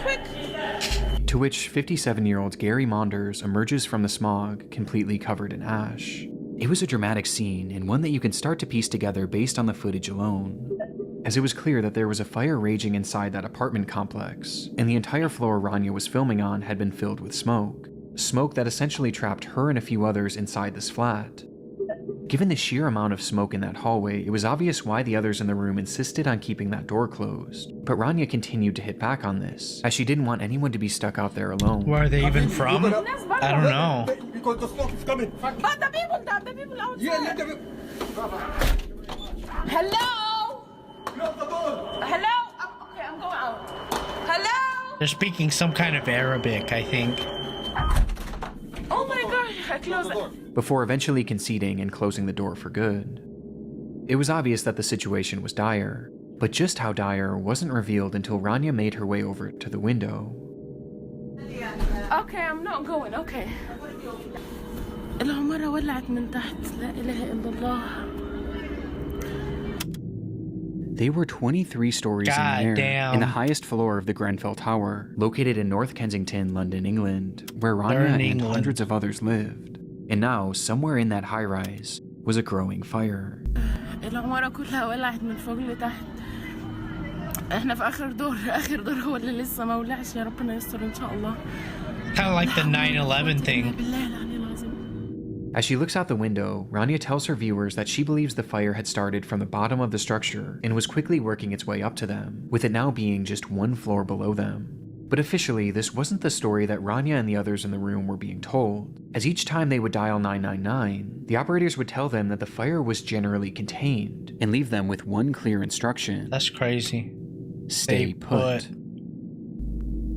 To which 57-year-old Gary Maunders emerges from the smog, completely covered in ash. It was a dramatic scene, and one that you can start to piece together based on the footage alone, as it was clear that there was a fire raging inside that apartment complex, and the entire floor Rania was filming on had been filled with smoke. Smoke that essentially trapped her and a few others inside this flat. Given the sheer amount of smoke in that hallway, it was obvious why the others in the room insisted on keeping that door closed. But Rania continued to hit back on this, as she didn't want anyone to be stuck out there alone. Where are they even from? I don't know. Because the smoke is coming. But the people outside. Yeah, Hello? Hello? Okay, I'm going out. They're speaking some kind of Arabic, I think. Oh my god, I closed it. Before eventually conceding and closing the door for good. It was obvious that the situation was dire, but just how dire wasn't revealed until Rania made her way over to the window. Okay, I'm not going, okay. العمارة ولعت من تحت لا إله إلا الله. They were 23 stories in the air, in the highest floor of the Grenfell Tower, located in North Kensington, London, England, where Rania and hundreds of others lived. And now, somewhere in that high-rise, was a growing fire. العمارة كلها ولعت من فوق لتحت. احنا في آخر دور هو اللي لسه ما ولعش يا ربنا يستر إن شاء الله. Kind of like the 9/11 thing. As she looks out the window, Rania tells her viewers that she believes the fire had started from the bottom of the structure and was quickly working its way up to them, with it now being just one floor below them. But officially, this wasn't the story that Rania and the others in the room were being told, as each time they would dial 999, the operators would tell them that the fire was generally contained and leave them with one clear instruction. That's crazy. Stay put.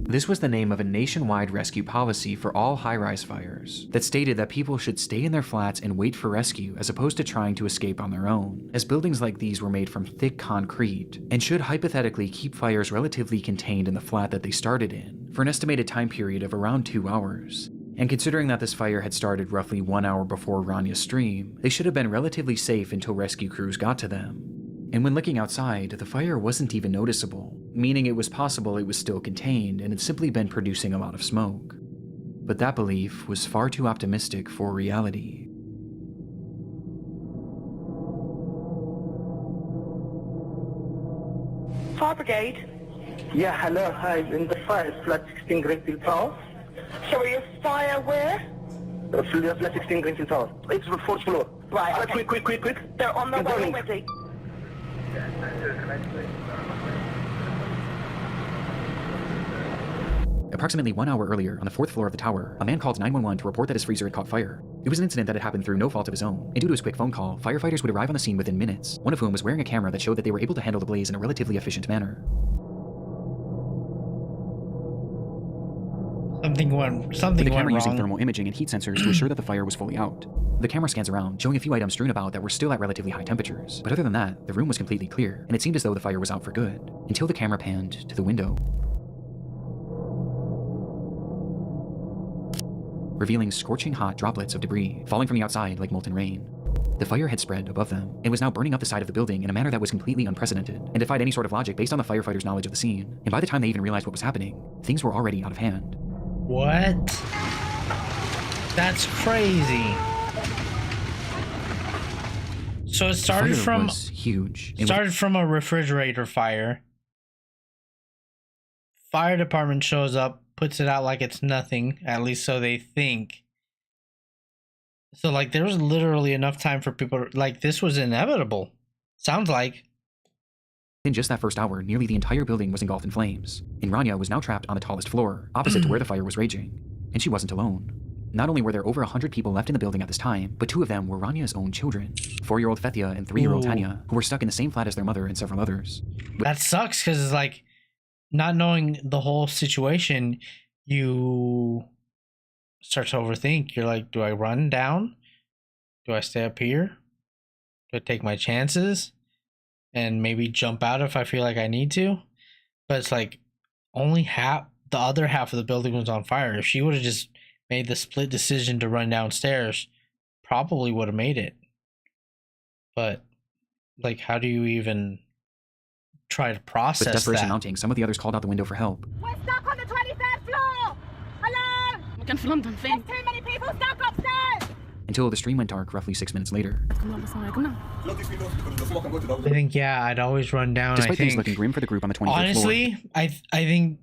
This was the name of a nationwide rescue policy for all high-rise fires that stated that people should stay in their flats and wait for rescue as opposed to trying to escape on their own, as buildings like these were made from thick concrete and should hypothetically keep fires relatively contained in the flat that they started in for an estimated time period of around 2 hours. And considering that this fire had started roughly 1 hour before Rania's stream, they should have been relatively safe until rescue crews got to them. And when looking outside, the fire wasn't even noticeable, meaning it was possible it was still contained and had simply been producing a lot of smoke. But that belief was far too optimistic for reality. Fire brigade? Yeah, hello, hi, in the fire, flat 16 Greenfield Tower. Sorry, a fire where? Flat 16 Greenfield Tower. It's the fourth floor. Right, okay. Quick. They're on their way already. Approximately 1 hour earlier, on the 4th floor of the tower, a man called 911 to report that his freezer had caught fire. It was an incident that had happened through no fault of his own, and due to his quick phone call, firefighters would arrive on the scene within minutes, one of whom was wearing a camera that showed that they were able to handle the blaze in a relatively efficient manner. Something went the camera wrong. Using thermal imaging and heat sensors to assure that the fire was fully out. The camera scans around, showing a few items strewn about that were still at relatively high temperatures, but other than that, the room was completely clear, and it seemed as though the fire was out for good, until the camera panned to the window, revealing scorching hot droplets of debris falling from the outside like molten rain. The fire had spread above them and was now burning up the side of the building in a manner that was completely unprecedented and defied any sort of logic based on the firefighters' knowledge of the scene. And by the time they even realized what was happening, things were already out of hand. What? That's crazy. So it started from huge. It started from a refrigerator fire. Fire department shows up, puts it out like it's nothing, at least so they think. So like there was literally enough time for people to, like this was inevitable. Sounds like. In just that first hour, nearly the entire building was engulfed in flames, and Rania was now trapped on the tallest floor, opposite to where the fire was raging. And she wasn't alone. Not only were there over 100 people left in the building at this time, but 2 of them were Rania's own children, 4-year-old Fethia and 3-year-old Tanya, who were stuck in the same flat as their mother and several others. That sucks because it's like, not knowing the whole situation, you start to overthink. You're like, do I run down? Do I stay up here? Do I take my chances and maybe jump out if I feel like I need to? But it's like only the other half of the building was on fire. If she would have just made the split decision to run downstairs, probably would have made it. But like, how do you even try to process With desperation that? mounting, some of the others called out the window for help. We're stuck on the 23rd floor! Hello! مكان في لندن فين؟ There's too many people stuck upstairs! Until the stream went dark roughly 6 minutes later. I think, yeah, I'd always run down. Despite I things think, looking grim for the group on the 23rd honestly, floor. I think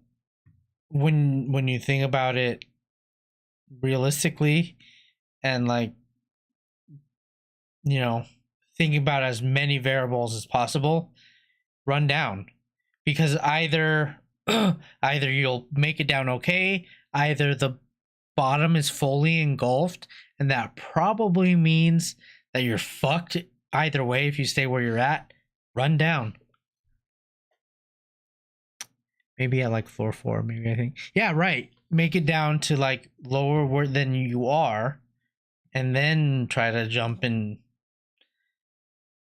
when you think about it realistically and like, you know, thinking about as many variables as possible, run down, because either you'll make it down okay, either the bottom is fully engulfed, and that probably means that you're fucked either way. If you stay where you're at, run down. Maybe at like floor 4, maybe I think. Yeah, right. Make it down to like lower than you are, and then try to jump and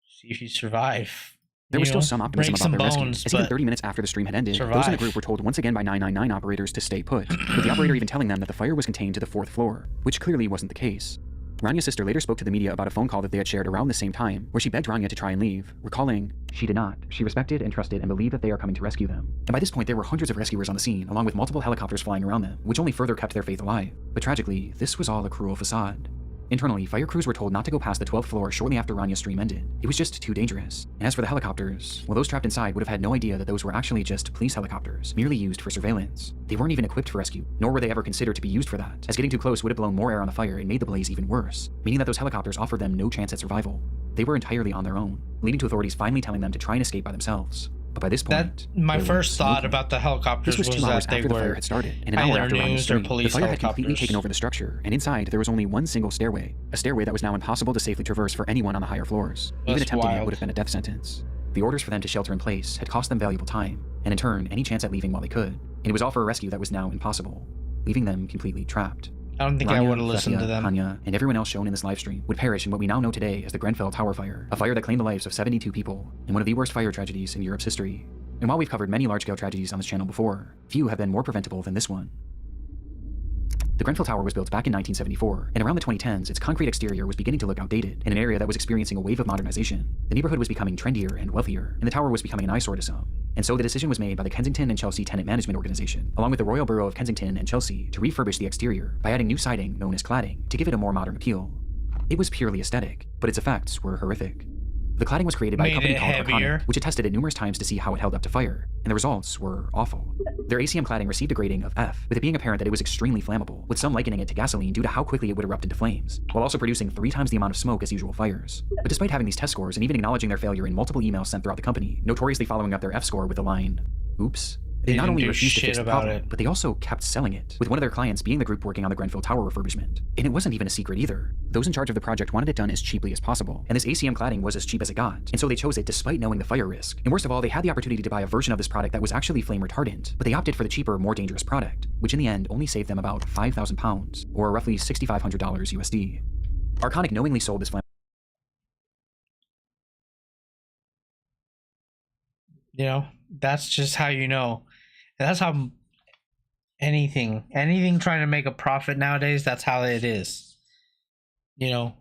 see if you survive. There was still some optimism about their rescue, as even 30 minutes after the stream had ended, those in the group were told once again by 999 operators to stay put, with the operator even telling them that the fire was contained to the 4th floor, which clearly wasn't the case. Ranya's sister later spoke to the media about a phone call that they had shared around the same time, where she begged Rania to try and leave, recalling, "She did not. She respected and trusted and believed that they are coming to rescue them." And by this point, there were hundreds of rescuers on the scene, along with multiple helicopters flying around them, which only further kept their faith alive. But tragically, this was all a cruel facade. Internally, fire crews were told not to go past the 12th floor shortly after Ranya's stream ended. It was just too dangerous. And as for the helicopters, well, those trapped inside would have had no idea that those were actually just police helicopters, merely used for surveillance. They weren't even equipped for rescue, nor were they ever considered to be used for that, as getting too close would have blown more air on the fire and made the blaze even worse, meaning that those helicopters offered them no chance at survival. They were entirely on their own, leading to authorities finally telling them to try and escape by themselves. But by this point, my first thought about the helicopters was 2 hours after the fire had started, and an hour after Ranya's stream. The fire had completely taken over the structure, and inside there was only one single stairway, a stairway that was now impossible to safely traverse for anyone on the higher floors. Even attempting it would have been a death sentence. The orders for them to shelter in place had cost them valuable time, and in turn, any chance at leaving while they could. And it was all for a rescue that was now impossible, leaving them completely trapped. I don't think I would have listened to them. Hanya, and everyone else shown in this live stream would perish in what we now know today as the Grenfell Tower fire, a fire that claimed the lives of 72 people, and one of the worst fire tragedies in Europe's history. And while we've covered many large-scale tragedies on this channel before, few have been more preventable than this one. The Grenfell Tower was built back in 1974, and around the 2010s, its concrete exterior was beginning to look outdated in an area that was experiencing a wave of modernization. The neighborhood was becoming trendier and wealthier, and the tower was becoming an eyesore to some. And so the decision was made by the Kensington and Chelsea Tenant Management Organization, along with the Royal Borough of Kensington and Chelsea, to refurbish the exterior by adding new siding known as cladding to give it a more modern appeal. It was purely aesthetic, but its effects were horrific. The cladding was created by a company called Arconic, which had tested it numerous times to see how it held up to fire, and the results were awful. Their ACM cladding received a grading of F, with it being apparent that it was extremely flammable, with some likening it to gasoline due to how quickly it would erupt into flames, while also producing 3 times the amount of smoke as usual fires. But despite having these test scores and even acknowledging their failure in multiple emails sent throughout the company, notoriously following up their F score with the line, "Oops," they not only refused to fix the problem, but they also kept selling it, with one of their clients being the group working on the Grenfell Tower refurbishment. And it wasn't even a secret either. Those in charge of the project wanted it done as cheaply as possible, and this ACM cladding was as cheap as it got, and so they chose it despite knowing the fire risk. And worst of all, they had the opportunity to buy a version of this product that was actually flame retardant, but they opted for the cheaper, more dangerous product, which in the end only saved them about £5,000, or roughly $6,500 USD. Arconic knowingly sold this flame. You know, that's just how you know. That's how anything trying to make a profit nowadays, that's how it is. You know,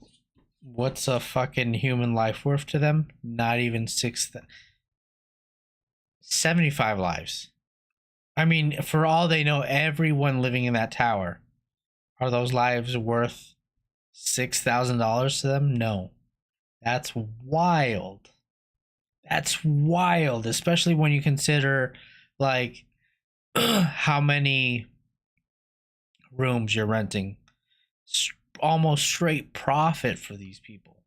what's a fucking human life worth to them? Not even 75 lives. I mean, for all they know, everyone living in that tower, are those lives worth $6,000 to them? No. That's wild. That's wild, especially when you consider, like, how many rooms you're renting. Almost straight profit for these people.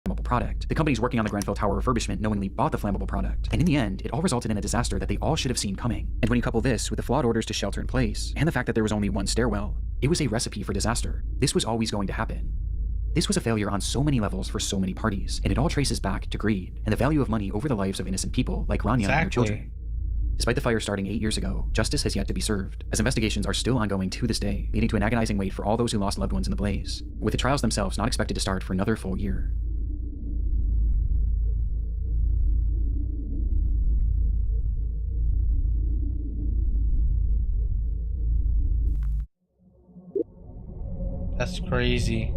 Flammable product. The companies working on the Grenfell Tower refurbishment knowingly bought the flammable product, and in the end, it all resulted in a disaster that they all should have seen coming. And when you couple this with the flawed orders to shelter in place, and the fact that there was only one stairwell, it was a recipe for disaster. This was always going to happen. This was a failure on so many levels for so many parties, and it all traces back to greed and the value of money over the lives of innocent people like Rania and her children. Despite the fire starting 8 years ago, justice has yet to be served, as investigations are still ongoing to this day, leading to an agonizing wait for all those who lost loved ones in the blaze, with the trials themselves not expected to start for another full year. That's crazy.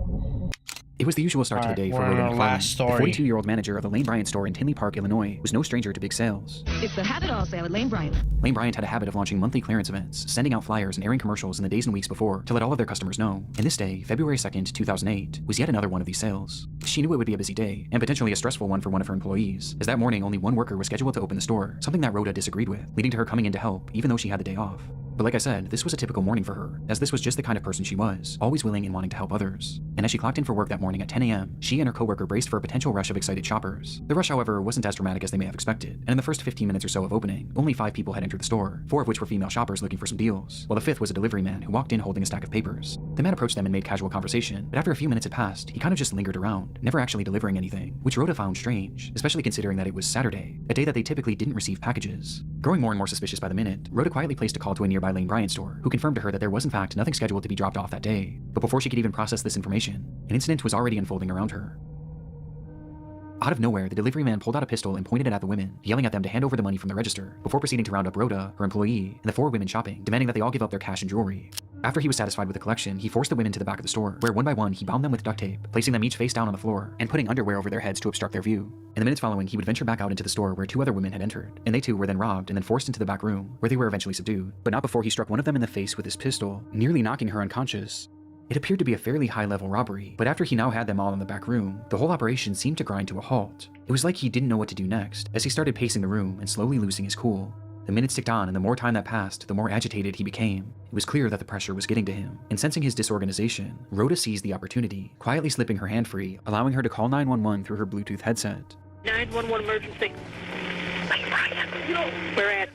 It was the usual start to the day for Rhoda McClellan. The 42-year-old manager of the Lane Bryant store in Tinley Park, Illinois, was no stranger to big sales. It's the Have It All sale at Lane Bryant. Lane Bryant had a habit of launching monthly clearance events, sending out flyers and airing commercials in the days and weeks before to let all of their customers know. And this day, February 2nd, 2008, was yet another one of these sales. She knew it would be a busy day, and potentially a stressful one for one of her employees, as that morning only one worker was scheduled to open the store, something that Rhoda disagreed with, leading to her coming in to help, even though she had the day off. But like I said, this was a typical morning for her, as this was just the kind of person she was, always willing and wanting to help others. And as she clocked in for work that morning at 10 a.m., she and her coworker braced for a potential rush of excited shoppers. The rush, however, wasn't as dramatic as they may have expected, and in the first 15 minutes or so of opening, only 5 people had entered the store, 4 of which were female shoppers looking for some deals, while the 5th was a delivery man who walked in holding a stack of papers. The man approached them and made casual conversation, but after a few minutes had passed, he kind of just lingered around, never actually delivering anything, which Rhoda found strange, especially considering that it was Saturday, a day that they typically didn't receive packages. Growing more and more suspicious by the minute, Rhoda quietly placed a call to a nearby Lane Bryant store, who confirmed to her that there was in fact nothing scheduled to be dropped off that day. But before she could even process this information, an incident was already unfolding around her. Out of nowhere, the delivery man pulled out a pistol and pointed it at the women, yelling at them to hand over the money from the register, before proceeding to round up Rhoda, her employee, and the 4 women shopping, demanding that they all give up their cash and jewelry. After he was satisfied with the collection, he forced the women to the back of the store, where one by one he bound them with duct tape, placing them each face down on the floor, and putting underwear over their heads to obstruct their view. In the minutes following, he would venture back out into the store where 2 other women had entered, and they too were then robbed and then forced into the back room, where they were eventually subdued, but not before he struck one of them in the face with his pistol, nearly knocking her unconscious. It appeared to be a fairly high-level robbery, but after he now had them all in the back room, the whole operation seemed to grind to a halt. It was like he didn't know what to do next, as he started pacing the room and slowly losing his cool. The minutes ticked on, and the more time that passed, the more agitated he became. It was clear that the pressure was getting to him, and sensing his disorganization, Rhoda seized the opportunity, quietly slipping her hand free, allowing her to call 911 through her Bluetooth headset. 911 emergency. We're at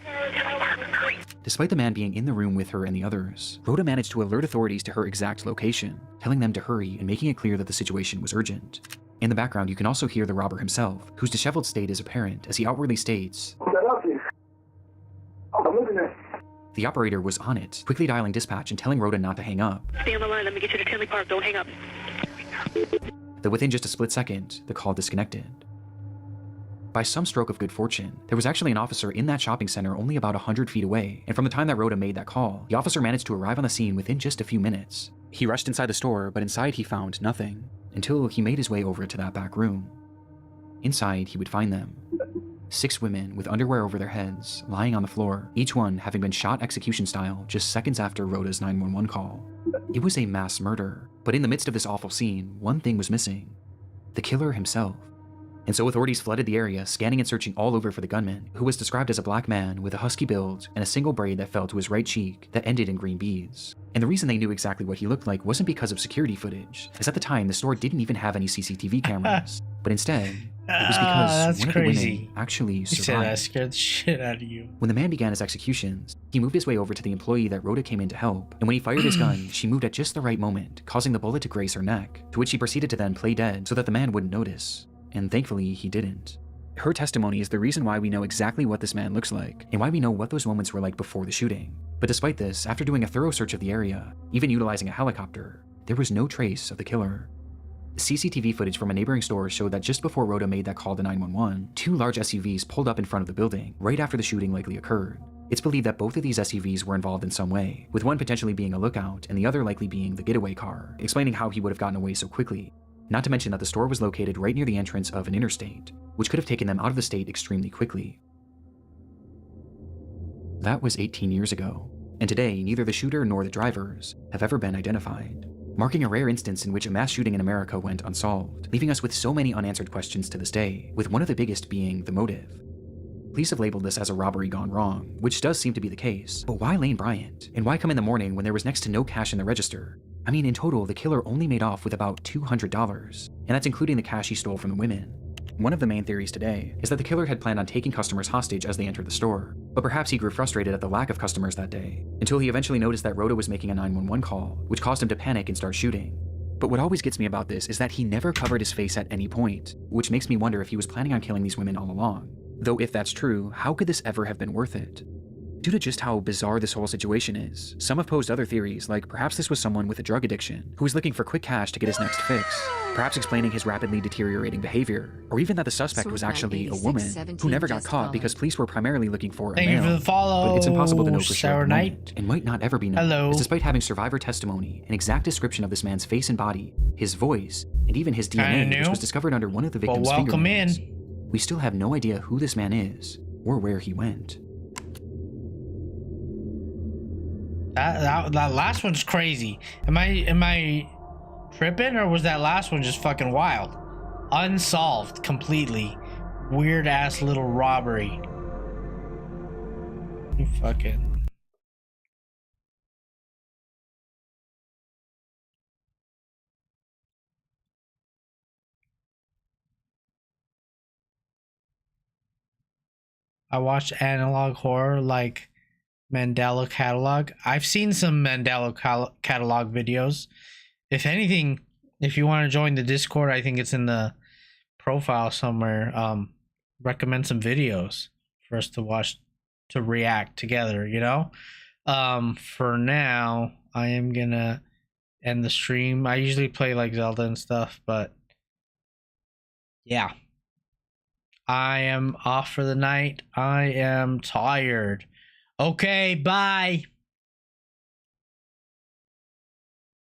Despite the man being in the room with her and the others, Rhoda managed to alert authorities to her exact location, telling them to hurry and making it clear that the situation was urgent. In the background, you can also hear the robber himself, whose disheveled state is apparent as he outwardly states, the operator was on it, quickly dialing dispatch and telling Rhoda not to hang up. Stay on the line. Let me get you to Tinley Park. Don't hang up. Though within just a split second, the call disconnected. By some stroke of good fortune, there was actually an officer in that shopping center only about 100 feet away, and from the time that Rhoda made that call, the officer managed to arrive on the scene within just a few minutes. He rushed inside the store, but inside he found nothing, until he made his way over to that back room. Inside, he would find them. 6 women with underwear over their heads, lying on the floor, each one having been shot execution style just seconds after Rhoda's 911 call. It was a mass murder, but in the midst of this awful scene, one thing was missing: the killer himself. And so authorities flooded the area, scanning and searching all over for the gunman, who was described as a black man with a husky build and a single braid that fell to his right cheek that ended in green beads. And the reason they knew exactly what he looked like wasn't because of security footage, as at the time the store didn't even have any CCTV cameras, but instead, it was because one of the women actually You said survived. that scared the shit out of you. When the man began his executions, he moved his way over to the employee that Rhoda came in to help, and when he fired his gun, she moved at just the right moment, causing the bullet to graze her neck, to which she proceeded to then play dead so that the man wouldn't notice. And thankfully, he didn't. Her testimony is the reason why we know exactly what this man looks like, and why we know what those moments were like before the shooting. But despite this, after doing a thorough search of the area, even utilizing a helicopter, there was no trace of the killer. CCTV footage from a neighboring store showed that just before Rhoda made that call to 911, 2 large SUVs pulled up in front of the building, right after the shooting likely occurred. It's believed that both of these SUVs were involved in some way, with one potentially being a lookout and the other likely being the getaway car, explaining how he would have gotten away so quickly. Not to mention that the store was located right near the entrance of an interstate, which could have taken them out of the state extremely quickly. That was 18 years ago, and today neither the shooter nor the drivers have ever been identified, marking a rare instance in which a mass shooting in America went unsolved, leaving us with so many unanswered questions to this day, with one of the biggest being the motive. Police have labeled this as a robbery gone wrong, which does seem to be the case, but why Lane Bryant? And why come in the morning when there was next to no cash in the register? I mean, in total, the killer only made off with about $200, and that's including the cash he stole from the women. One of the main theories today is that the killer had planned on taking customers hostage as they entered the store, but perhaps he grew frustrated at the lack of customers that day, until he eventually noticed that Rhoda was making a 911 call, which caused him to panic and start shooting. But what always gets me about this is that he never covered his face at any point, which makes me wonder if he was planning on killing these women all along. Though if that's true, how could this ever have been worth it? Due to just how bizarre this whole situation is, some have posed other theories, like perhaps this was someone with a drug addiction who was looking for quick cash to get his next fix, perhaps explaining his rapidly deteriorating behavior, or even that the suspect was actually a woman who never got caught because police were primarily looking for a Thank you male. for the follow, But it's impossible to know for sure Sour at the Knight. moment, and might not ever be known. Hello. As despite having survivor testimony, an exact description of this man's face and body, his voice, and even his DNA, Kinda which new. was discovered under one of the Well, victim's welcome fingernails, in. we still have no idea who this man is or where he went. That last one's crazy. Am I tripping, or was that last one just fucking wild? Unsolved completely. Weird ass little robbery. You fucking. I watched analog horror like Mandela catalog. I've seen some Mandela catalog videos. If anything, if you want to join the Discord, I think it's in the profile somewhere. Recommend some videos for us to watch, to react together, you know? For now, I am gonna end the stream. I usually play like Zelda and stuff, but yeah. I am off for the night. I am tired. Okay, bye.